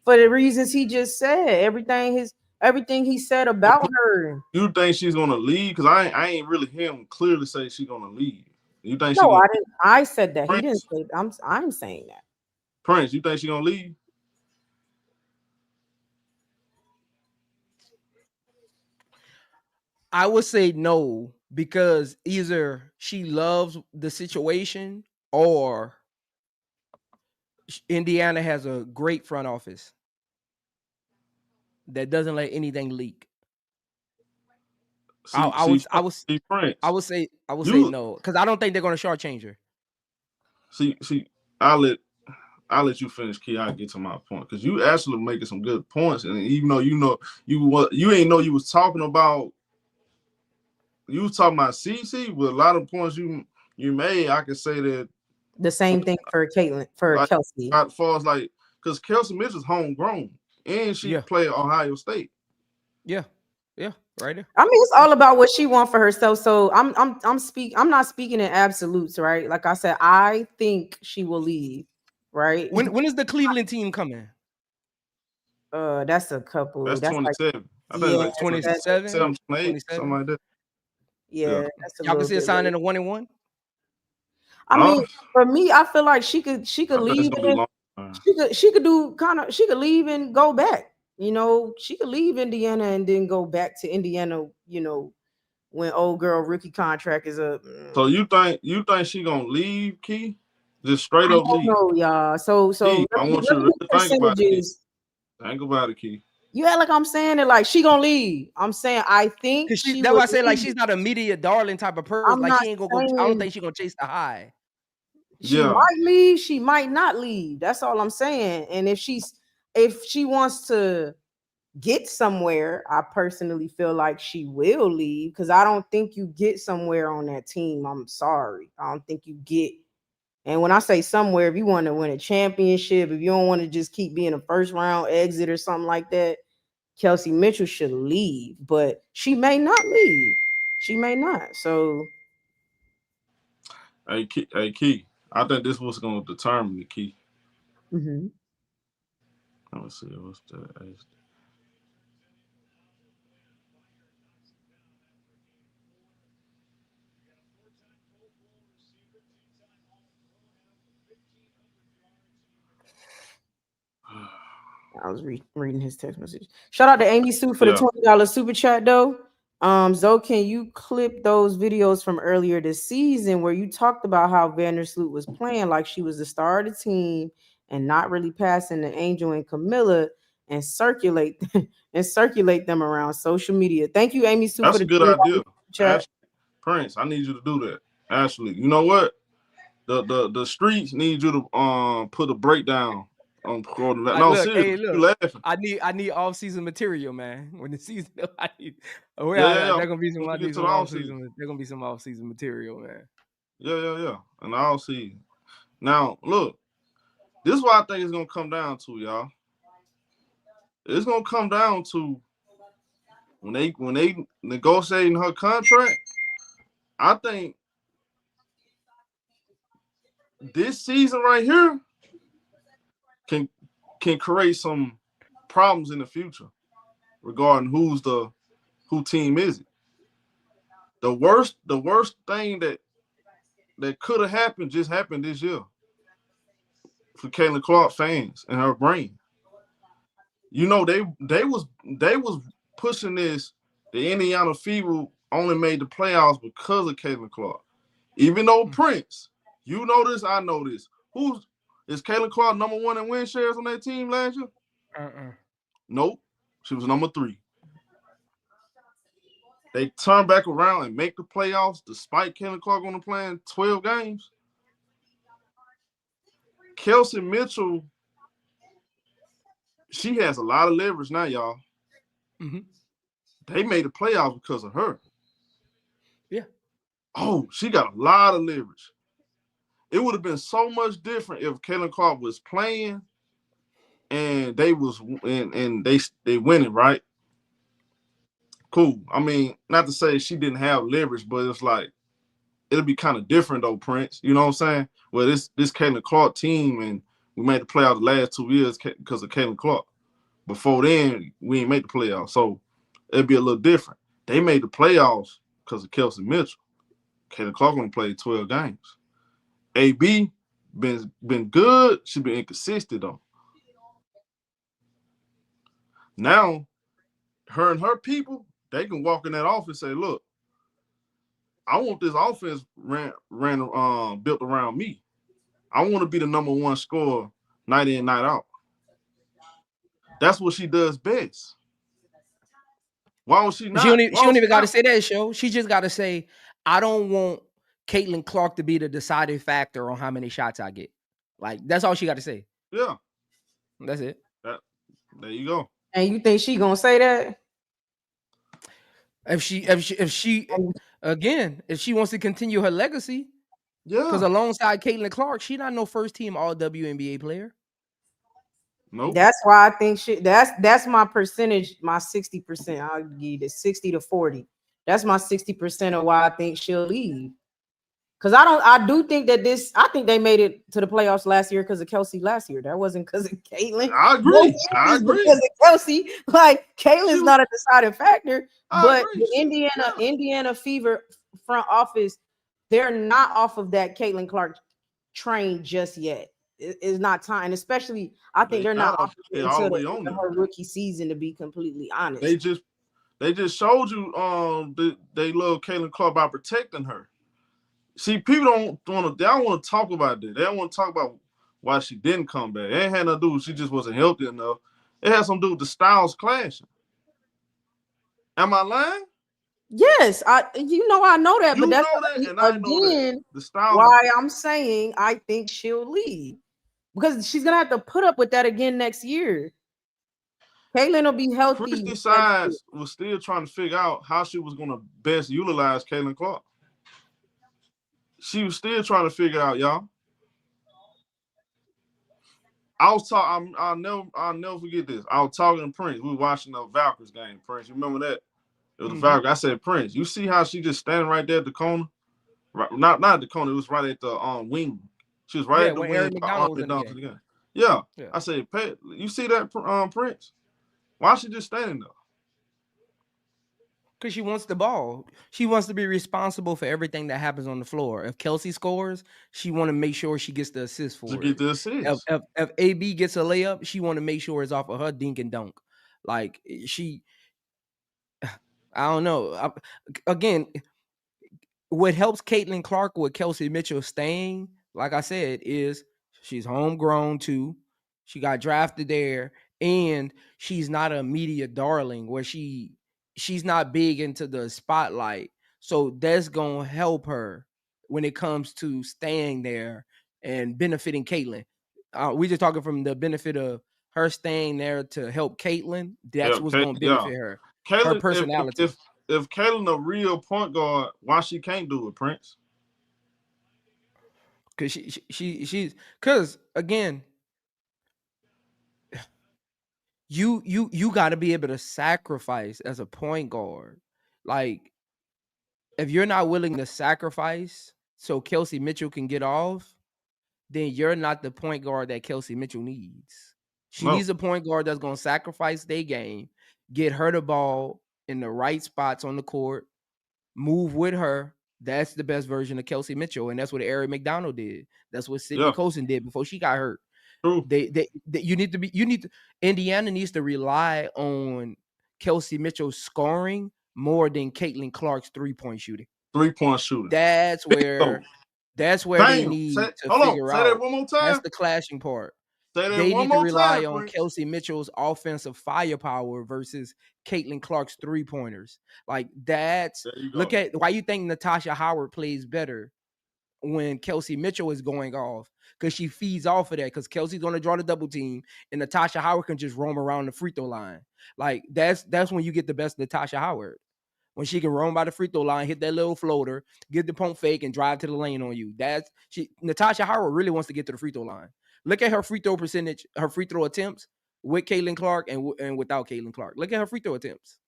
For the reasons he just said, everything he said about her. You think she's gonna leave? Because I ain't really hear him clearly say she's gonna leave. You think no, I didn't. I said that. Prince, he didn't say. I'm saying that. Prince, you think she's gonna leave? I would say no, because either she loves the situation or Indiana has a great front office that doesn't let anything leak. I would say no, because I don't think they're going to shortchange her. See, I'll let you finish, Key. I'll get to my point because you actually making some good points, and even though you ain't know you was talking about CC with a lot of points you made. I could say that the same thing for Kelsey. As far as like, because Kelsey Mitchell's homegrown and she played Ohio State. Yeah, right there. I mean, it's all about what she wants for herself. So I'm not speaking in absolutes, right? Like I said, I think she will leave, right? When is the Cleveland team coming? That's a couple. That's 27. Like, I think it's like 27, 28, something like that. Yeah, that's a y'all can see a sign in a 1-1. I mean, for me, I feel like she could leave. She could leave and go back. You know, she could leave Indiana and then go back to Indiana. You know, when old girl rookie contract is up. So you think she gonna leave, Key? Just straight up leave? No, y'all. So Key, I want you to really think about it. Think about it, Key. You act like I'm saying it like she gonna leave. I'm saying I think that's why I say like she's not a media darling type of person. Like she ain't gonna go. I don't think she's gonna chase the high. She might leave, she might not leave. That's all I'm saying. And if she wants to get somewhere, I personally feel like she will leave because I don't think you get somewhere on that team. I'm sorry. I don't think you get. And when I say somewhere, if you want to win a championship, if you don't want to just keep being a first round exit or something like that, Kelsey Mitchell should leave, but she may not leave. She may not. So, hey, Key. I think this was going to determine the Key. Mm-hmm. Let me see. What's the age? I was reading his text message. Shout out to Amy Sue for the $20 super chat though. Zoe, can you clip those videos from earlier this season where you talked about how Vandersloot was playing like she was the star of the team and not really passing to Angel and Camilla and circulate them around social media? Thank you, Amy Sue. That's a good idea. Ashley, Prince, I need you to do that. Ashley, you know what? The streets need you to put a breakdown on recording. No, seriously, you laughing. I need off-season material, man. When the season, there's gonna be some off-season. There's gonna be some off-season material, man. Yeah. And I'll see. Now, look, this is what I think it's gonna come down to, y'all. It's gonna come down to when they negotiating her contract. I think this season right here can create some problems in the future regarding who team is it. The worst thing that could have happened just happened this year for Caitlin Clark fans and her brain. You know, they was pushing this. The Indiana Fever only made the playoffs because of Caitlin Clark. Even though Prince, you know this, I know this. Is Caitlin Clark number 1 in win shares on that team last year? Nope. She was number 3. They turn back around and make the playoffs despite Caitlin Clark only playing 12 games. Kelsey Mitchell, she has a lot of leverage now, y'all. Mm-hmm. They made the playoffs because of her. Yeah. Oh, she got a lot of leverage. It would have been so much different if Caitlin Clark was playing and they winning, right? Cool. I mean, not to say she didn't have leverage, but it's like it'll be kind of different though, Prince. You know what I'm saying? Well, this Caitlin Clark team, and we made the playoffs the last 2 years because of Caitlin Clark. Before then, we didn't make the playoffs, so it'd be a little different. They made the playoffs because of Kelsey Mitchell. Caitlin Clark only played 12 games. AB been good. She been inconsistent though. Now, her and her people, they can walk in that office and say, "Look, I want this offense built around me. I want to be the number 1 scorer night in, night out. That's what she does best. Why would she not? She don't even got to say that, show. She just got to say, I don't want Caitlin Clark to be the deciding factor on how many shots I get. Like, that's all she got to say. Yeah. That's it. There you go. And you think she gonna say that? If she again, if she wants to continue her legacy, yeah. Because alongside Caitlin Clark, she not no first team All WNBA player. Nope. That's why I think that's my percentage, my 60%. I'll give you the 60 to 40. That's my 60% of why I think she'll leave. Because I do think that I think they made it to the playoffs last year because of Kelsey last year. That wasn't because of Caitlin. I agree. Because of Kelsey. Like, Caitlin's not a deciding factor. But the Indiana Fever front office, they're not off of that Caitlin Clark train just yet. It's not time. Especially, I think they're not off until her rookie season, to be completely honest. They just showed you they love Caitlin Clark by protecting her. See, people don't want to talk about that. They don't want to talk about why she didn't come back. It ain't had nothing to do with she just wasn't healthy enough. It had something to do with the styles clashing. Am I lying? Yes, I know that, but that's again the style. Why I'm saying I think she'll leave, because she's gonna have to put up with that again next year. Caitlin will be healthy. Christy Sides was still trying to figure out how she was gonna best utilize Caitlin Clark. She was still trying to figure out, y'all. I'll never forget this. I was talking to Prince. We were watching the Valkyries game. Prince, you remember that? It was the Valkyries. I said, Prince, you see how she just standing right there at the corner? Right, not at the corner. It was right at the wing. She was right at the wing. Eric McDonald was in the game. Yeah. I said, you see that, Prince? Why is she just standing there? Because she wants the ball. She wants to be responsible for everything that happens on the floor. If Kelsey scores, she want to make sure she gets the assist for it. Get the assist. If AB gets a layup, she want to make sure it's off of her dink and dunk. Like, I don't know. Again, what helps Caitlin Clark with Kelsey Mitchell staying, like I said, is she's homegrown too. She got drafted there, and she's not a media darling where she's not big into the spotlight. So that's going to help her when it comes to staying there and benefiting Caitlin. We just talking from the benefit of her staying there to help Caitlin. That's what's going to benefit her. Caitlin, her personality. If Caitlin a real point guard, why she can't do it, Prince? Because she's because again, you got to be able to sacrifice as a point guard. Like, if you're not willing to sacrifice so Kelsey Mitchell can get off, then you're not the point guard that Kelsey Mitchell needs. She needs a point guard that's going to sacrifice their game, get her the ball in the right spots on the court, move with her. That's the best version of Kelsey Mitchell, and that's what Eric McDonald did. That's what Sydney Colson did before she got hurt. Indiana needs to rely on Kelsey Mitchell's scoring more than Caitlin Clark's 3-point shooting. 3-point shooting. That's where they need to figure out. Say that one more time. That's the clashing part. They need to rely on Kelsey Mitchell's offensive firepower versus Caitlin Clark's 3-pointers. Like, look at why you think Natasha Howard plays better when Kelsey Mitchell is going off, because she feeds off of that, because Kelsey's going to draw the double team and Natasha Howard can just roam around the free throw line. Like, that's when you get the best Natasha Howard. When she can roam by the free throw line, hit that little floater, get the pump fake, and drive to the lane on you. Natasha Howard really wants to get to the free throw line. Look at her free throw percentage, her free throw attempts with Caitlin Clark and without Caitlin Clark. Look at her free throw attempts.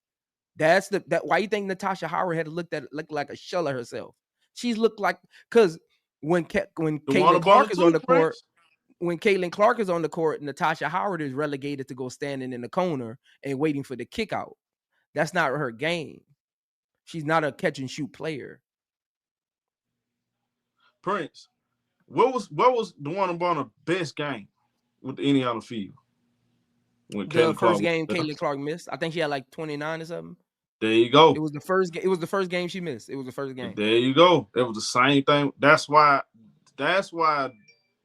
That's why you think Natasha Howard had to look like a shell of herself. She's looked like, because when Caitlin Clark is on the court, Natasha Howard is relegated to go standing in the corner and waiting for the kick out. That's not her game. She's not a catch and shoot player. Prince, what was the WNBA best game with any other field? The first game Caitlin Clark missed. I think she had like 29 or something. There you go. It was the first game. It was the first game she missed. It was the first game. There you go. It was the same thing. That's why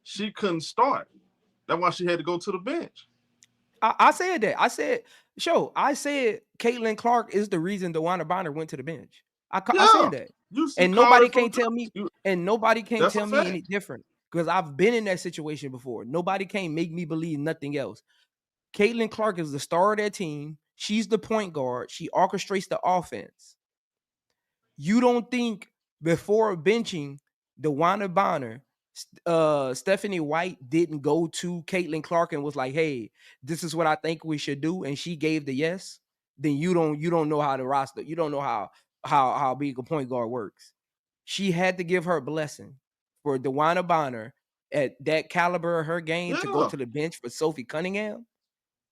she couldn't start. That's why she had to go to the bench. I said that. I said Caitlin Clark is the reason DeWanna Bonner went to the bench. I Yeah. said that. You And called nobody it from can tell me, That's a fact. any different, because I've been in that situation before. Nobody can make me believe nothing else. Caitlin Clark is the star of that team. She's the point guard. She orchestrates the offense. You don't think before benching DeWanna Bonner, Stephanie White didn't go to Caitlin Clark and was like, "Hey, this is what I think we should do," and she gave the yes? Then you don't know how the roster. You don't know how being a point guard works. She had to give her blessing for DeWanna Bonner at that caliber of her game to go Yeah. to the bench for Sophie Cunningham.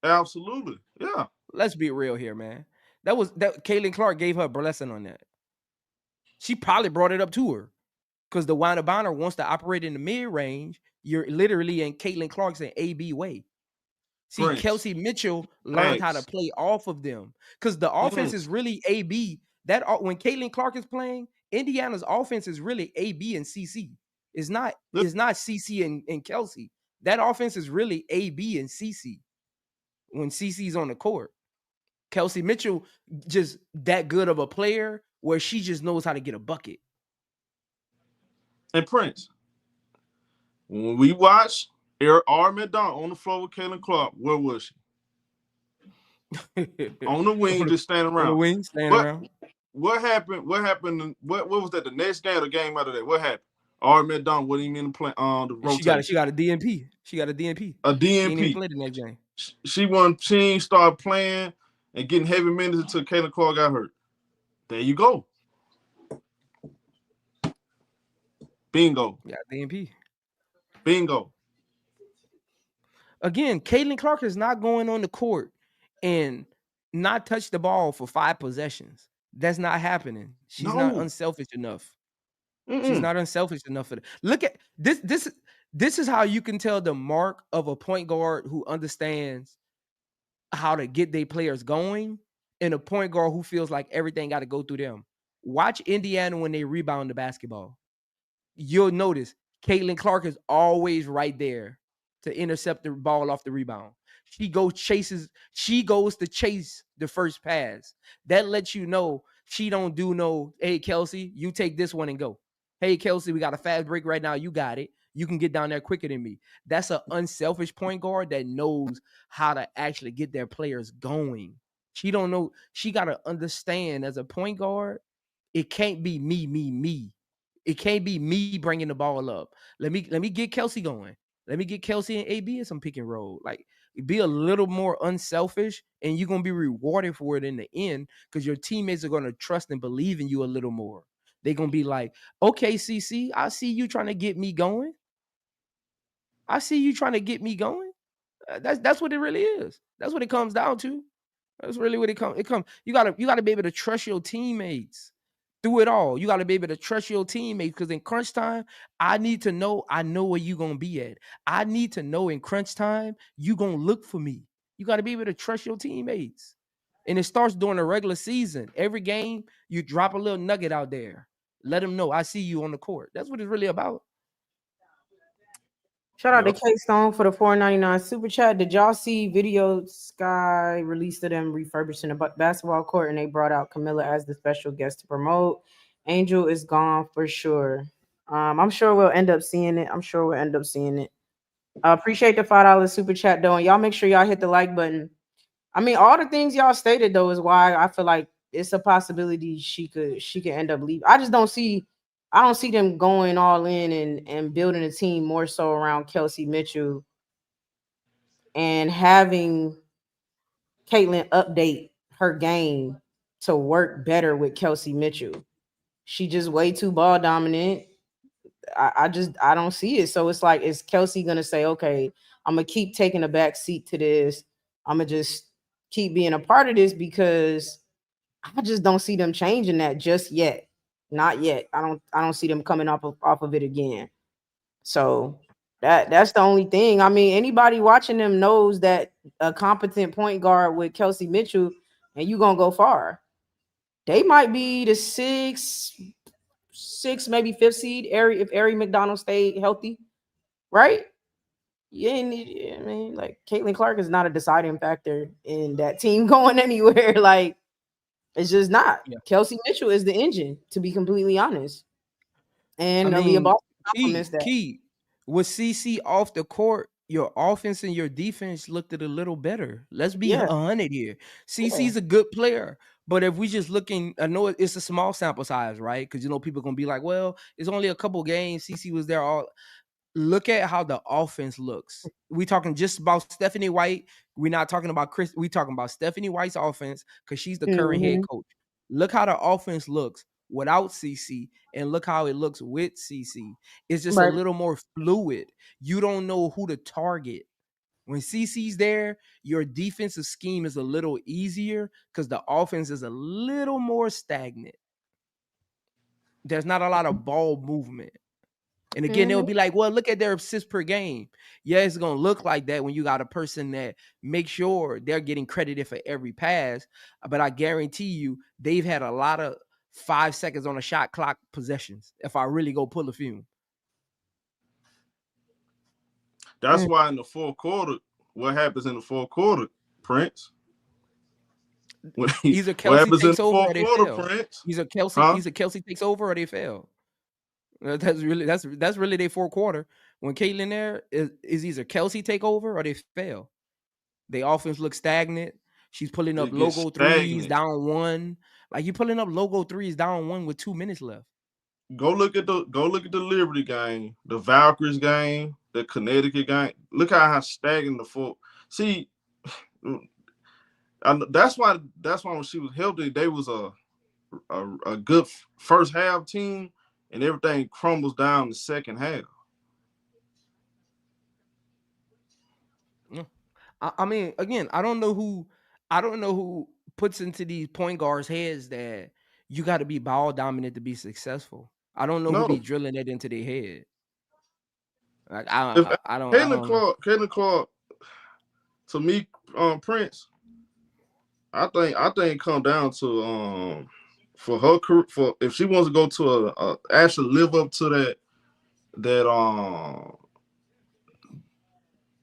Absolutely. Yeah. Let's be real here, man. That Caitlin Clark gave her a blessing on that. She probably brought it up to her because DeWanna Bonner wants to operate in the mid range. You're literally in Caitlin Clark's and AB way. See, Prince. Kelsey Mitchell learned how to play off of them because the offense is really AB. When Caitlin Clark is playing, Indiana's offense is really AB and CC. It's not CC and Kelsey. That offense is really AB and CC when CC's on the court. Kelsey Mitchell just that good of a player where she just knows how to get a bucket. And Prince, when we watched R. McDonald on the floor with Caitlin Clark, where was she? On the wing, just standing around. On the wing, standing around. What happened? What was that? The next game or the game out of that? What happened? R. McDonald wasn't even in the play on the rotation. She got a DNP. She got a DNP. A DNP. She didn't even play the next game. She ain't started playing and getting heavy minutes until Caitlin Clark got hurt. There you go. Bingo. Yeah, DNP. Bingo. Again, Caitlin Clark is not going on the court and not touch the ball for 5 possessions. That's not happening. She's not unselfish enough. She's not unselfish enough for that. Look at this. This is how you can tell the mark of a point guard who understands how to get their players going and a point guard who feels like everything got to go through them. Watch Indiana when they rebound the basketball. You'll notice Caitlin Clark is always right there to intercept the ball off the rebound. She goes to chase the first pass. That lets you know she don't do no, hey, Kelsey, you take this one and go. Hey, Kelsey, we got a fast break right now. You got it. You can get down there quicker than me. That's an unselfish point guard that knows how to actually get their players going. She don't know. She got to understand as a point guard, it can't be me. It can't be me bringing the ball up. Let me get Kelsey going. Let me get Kelsey and AB in some pick and roll. Like, be a little more unselfish, and you're going to be rewarded for it in the end because your teammates are going to trust and believe in you a little more. They're going to be like, okay, CC, I see you trying to get me going. That's what it really is. That's what it comes down to. That's really what it comes. You gotta be able to trust your teammates through it all. You gotta be able to trust your teammates because in crunch time, I know where you gonna be at. I need to know in crunch time, you gonna look for me. You gotta be able to trust your teammates. And it starts during the regular season. Every game, you drop a little nugget out there. Let them know I see you on the court. That's what it's really about. Shout out to K-Stone for the $4.99 super chat. Did y'all see video Sky released of them refurbishing a basketball court and they brought out Camilla as the special guest to promote? Angel is gone for sure. I'm sure we'll end up seeing it. Appreciate the $5 super chat though. And y'all make sure y'all hit the like button. I mean, all the things y'all stated though is why I feel like it's a possibility she could end up leaving. I don't see them going all in and building a team more so around Kelsey Mitchell and having Caitlin update her game to work better with Kelsey Mitchell. She just way too ball dominant. I don't see it. So it's like, is Kelsey gonna say, okay, I'm gonna keep taking a back seat to this. I'm gonna just keep being a part of this because I just don't see them changing that just yet. Not yet. I don't see them coming off of it again. So that's the only thing. I mean, anybody watching them knows that a competent point guard with Kelsey Mitchell and you gonna go far. They might be the six, maybe 5th seed. If Ari McDonald stayed healthy, right? Yeah, I mean, like Caitlin Clark is not a deciding factor in that team going anywhere. Like, it's just not. Yeah. Kelsey Mitchell is the engine, to be completely honest. I And Aliyah mean, Boston compliments that. with CC off the court, your offense and your defense looked at a little better. Let's be Yeah, 100 here. yeah. CC's a good player, but if we just looking, I know it's a small sample size, right? Because people gonna be like, well, it's only a couple games. CC was there all. Look at how the offense looks. We talking just about Stephanie White. We're not talking about Chris. We talking about Stephanie White's offense because she's the current head Hmm. coach. Look how the offense looks without CC, and look how it looks with CC. It's just a Right. little more fluid. You don't know who to target. When CC's there, your defensive scheme is a little easier because the offense is a little more stagnant. There's not a lot of ball movement. And again, they'll Hmm. be like, well, look at their assists per game. Yeah, it's going to look like that when you got a person that makes sure they're getting credited for every pass. But I guarantee you, they've had a lot of 5 seconds on a shot clock possessions if I really go pull a few. That's why in the fourth quarter, what happens in the fourth quarter, Prince? Either What Kelsey happens in takes the over or fourth they quarter, fail. Prince? Either Huh? Kelsey takes over or they fail. That's really their fourth quarter. When Caitlin there is either Kelsey take over or they fail. They offense looks stagnant. She's pulling up It gets logo threes stagnant. down one. Like you pulling up logo threes down one with 2 minutes left. Go look at the Liberty game, the Valkyries game, the Connecticut game. Look how stagnant the four. See, that's why when she was healthy, they was a good first half team, and everything crumbles down the second half. I mean, again, I don't know who puts into these point guards' heads that you got to be ball dominant to be successful. I don't know who be No, drilling that into their head. Like if I don't know. Caitlin Clark, to me, Prince, I think it come down to for her career, for if she wants to go to a actually live up to that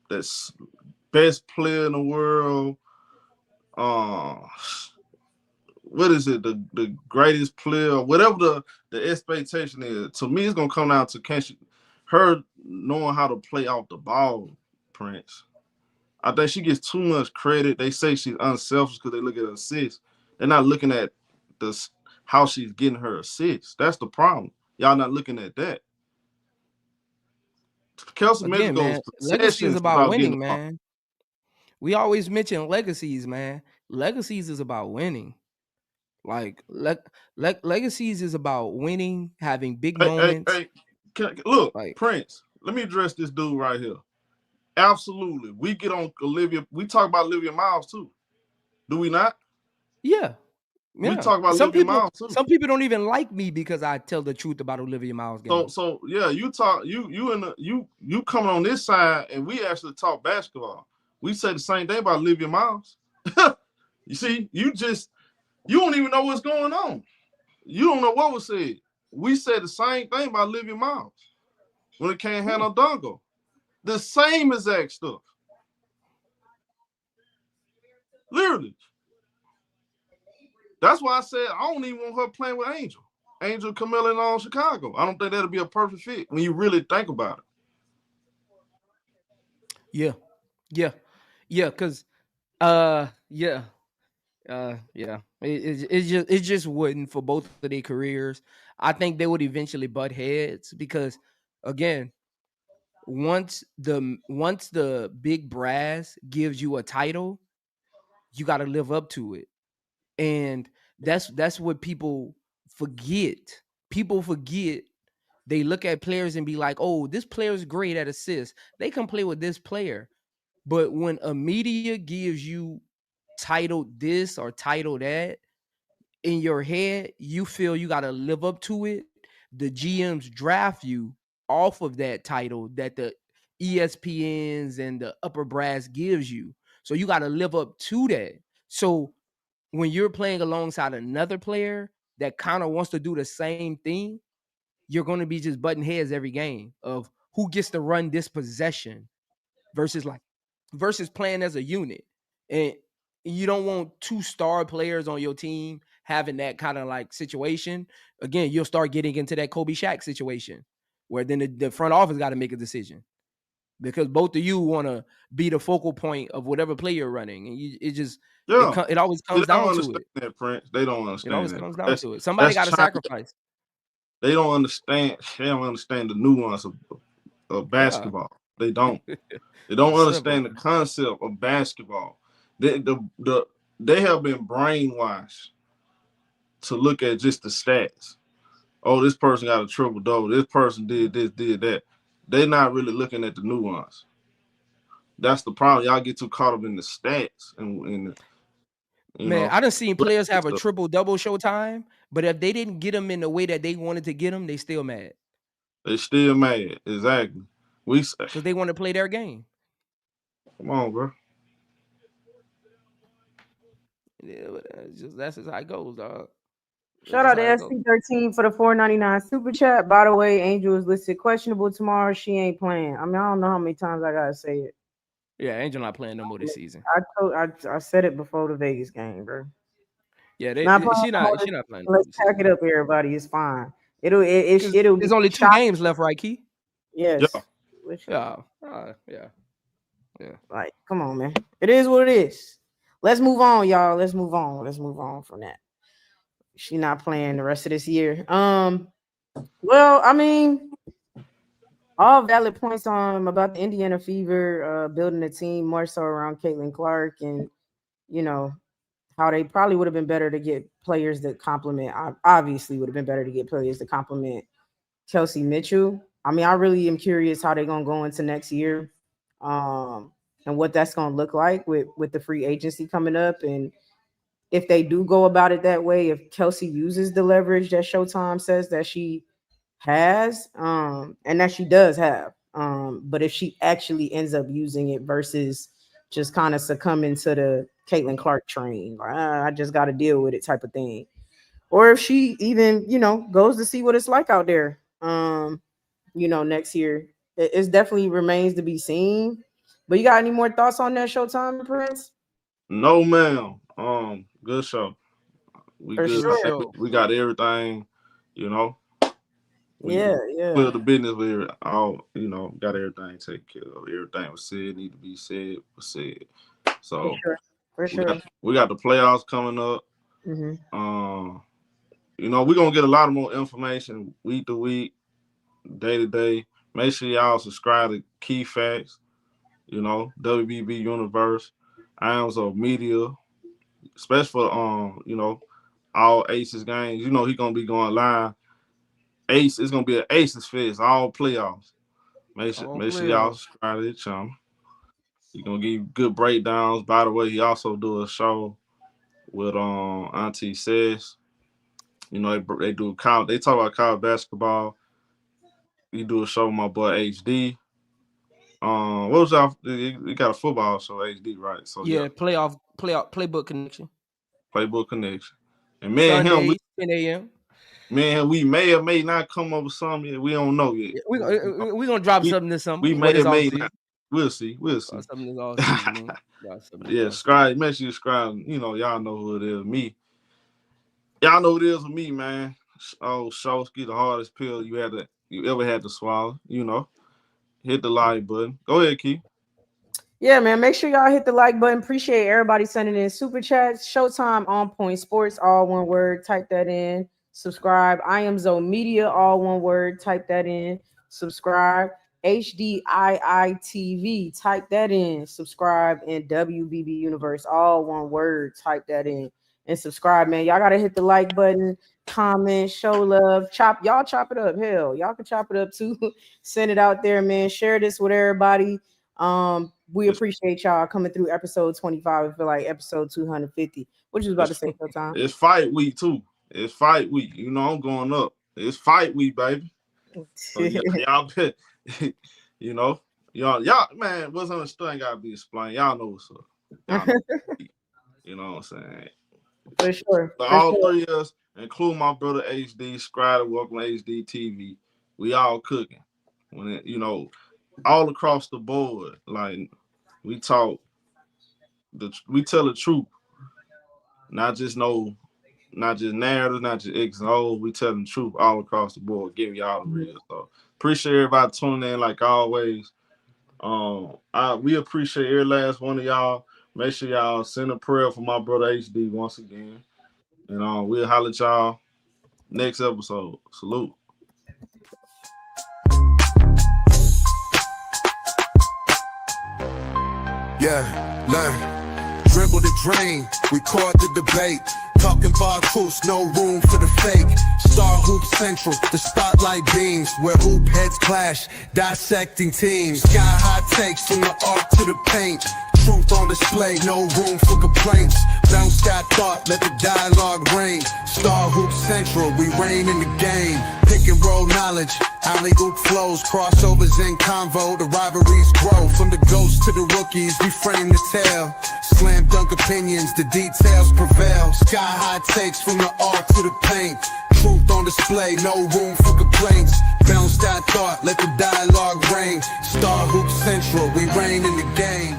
that's best player in the world. What is it? The greatest player, whatever the expectation is. To me, it's gonna come down to her knowing how to play off the ball, Prince. I think she gets too much credit. They say she's unselfish because they look at her assists. They're not looking at how she's getting her assists. That's the problem. Y'all not looking at that. Kelsey Mitchell Again, goes man, legacy is possessions about without getting winning, the ball. man. We always mention legacies, man. Legacies is about winning. Like legacies is about winning, having big moments. Hey, look, Like Prince. Let me address this dude right here. Absolutely, we get on Olivia. We talk about Olivia Miles too. Do we not? yeah, We yeah. talk about Olivia Miles too. Some people don't even like me because I tell the truth about Olivia Miles' game. So yeah, you talk you coming on this side, and we actually talk basketball. We say the same thing about Olivia Miles. You see, you don't even know what's going on. You don't know what was said. We said the same thing about Olivia Miles when it came Hannah Dongo. The same exact stuff. Literally. That's why I said I don't even want her playing with Angel. Angel Camilla in all Chicago. I don't think that'll be a perfect fit when you really think about it. Yeah, yeah, yeah. Because yeah, yeah. It just wouldn't for both of their careers. I think they would eventually butt heads because, again, once the big brass gives you a title, you got to live up to it, and that's what people forget. People forget. They look at players and be like, "Oh, this player's great at assists. They can play with this player." But when a media gives you title this or title that, in your head, you feel you got to live up to it. The GMs draft you off of that title that the ESPNs and the upper brass gives you. So you got to live up to that. So when you're playing alongside another player that kind of wants to do the same thing, you're going to be just butting heads every game of who gets to run this possession. versus playing as a unit. And you don't want 2 star players on your team having that kind of like situation. Again, you'll start getting into that Kobe Shaq situation where then the front office got to make a decision because both of you want to be the focal point of whatever play you're running. And it always comes down to it. That, Prince. They don't understand it always that. comes down to it. Somebody got to sacrifice. They don't understand. They don't understand the nuance of basketball. Yeah. They don't. They don't understand the concept of basketball. They have been brainwashed to look at just the stats. Oh, this person got a triple double. This person did this, did that. They're not really looking at the nuance. That's the problem. Y'all get too caught up in the stats and man, I done seen players have a triple double Showtime, but if they didn't get them in the way that they wanted to get them, they still mad. They still mad, exactly. Because they want to play their game. Come on, bro. Yeah, that's just how it goes, dog. Shout out to SC13 for the $4.99 super chat. By the way, Angel is listed questionable tomorrow. She ain't playing. I mean, I don't know how many times I gotta say it. Yeah, Angel not playing no more this season. I said it before the Vegas game, bro. Yeah, she not playing. Let's pack it up, everybody. It's fine. There's only 2 games left, right, Key? Yes. Yeah. Like, come on, man. It is what it is. Let's move on, y'all. Let's move on from that. She not playing the rest of this year. Well, I mean, all valid points about the Indiana Fever building a team more so around Caitlin Clark, and you know how they probably would have been better to get players that complement. Obviously, would have been better to get players to complement Kelsey Mitchell. I mean, I really am curious how they're gonna go into next year, and what that's gonna look like with the free agency coming up, and if they do go about it that way, if Kelsey uses the leverage that Showtime says that she has, and that she does have, but if she actually ends up using it versus just kind of succumbing to the Caitlin Clark train, I just got to deal with it type of thing, or if she even, goes to see what it's like out there, next year, it definitely remains to be seen. But you got any more thoughts on that, Showtime, Prince? No, ma'am. Good show. We got everything, Yeah. Clear the business with all, got everything taken care of. Everything was said, need to be said, was said. So for sure. We got the playoffs coming up. Mm-hmm. We're gonna get a lot of more information week to week, day to day. Make sure y'all subscribe to Key Facts, WBB Universe, Iams of Media, especially for all Aces games. He gonna be going live. Ace is gonna be an Aces fest, all playoffs. Make sure y'all subscribe to the channel. He's gonna give you good breakdowns. By the way, he also do a show with Auntie Says. They do they talk about college basketball. He do a show with my boy HD. What was that? You got a football show, HD, right? So Playbook Connection. Playbook Connection. And man, Sunday, 10 a.m. Man, we may or may not come up with something yet. We don't know yet. We're gonna drop something this summer. We may or may not. We'll see. Something this all season. Subscribe. Make sure you subscribe. Y'all know who it is. Me. Y'all know who it is with me, man. Oh, Showski, the hardest pill you ever had to swallow. Hit the like button. Go ahead, Key. Yeah, man. Make sure y'all hit the like button. Appreciate everybody sending in super chats. Showtime On Point Sports, all one word. Type that in. Subscribe. I Am Zone Media, all one word. Type that in. Subscribe. HDIITV. Type that in. Subscribe. And WBB Universe, all one word. Type that in and subscribe, man. Y'all gotta hit the like button, comment, show love, y'all chop it up. Hell, y'all can chop it up too. Send it out there, man. Share this with everybody. We appreciate y'all coming through episode 25. I feel like episode 250. What you was about to say, Showtime? It's fight week too. It's fight week. I'm going up. It's fight week, baby. So y'all, y'all, man, what's understood ain't gotta be explained. Y'all know what's up. You know what I'm saying? For sure. All 3 of us, including my brother HD, Scribe, Welcome HD TV. We all cooking. When all across the board. Like we tell the truth, not just narrative, not just X and O. We tell the truth all across the board, give y'all the real. So appreciate everybody tuning in like always. We appreciate every last one of y'all. Make sure y'all send a prayer for my brother HD once again. And we'll holler at y'all next episode. Salute. Yeah, look, dribble the drain, we caught the debate. Talking bar coops, no room for the fake. Star Hoop Central, the spotlight beams, where hoop heads clash, dissecting teams. Sky high takes from the arc to the paint. Truth on display, no room for complaints. Bounce that thought, let the dialogue reign. Star Hoop Central, we reign in the game. Pick and roll knowledge, alley-oop flows, crossovers in convo, the rivalries grow. From the ghosts to the rookies, we frame the tale. Slam dunk opinions, the details prevail. Sky high takes from the arc to the paint. Truth on display, no room for complaints. Bounce that thought, let the dialogue reign. Star Hoop Central, we reign in the game.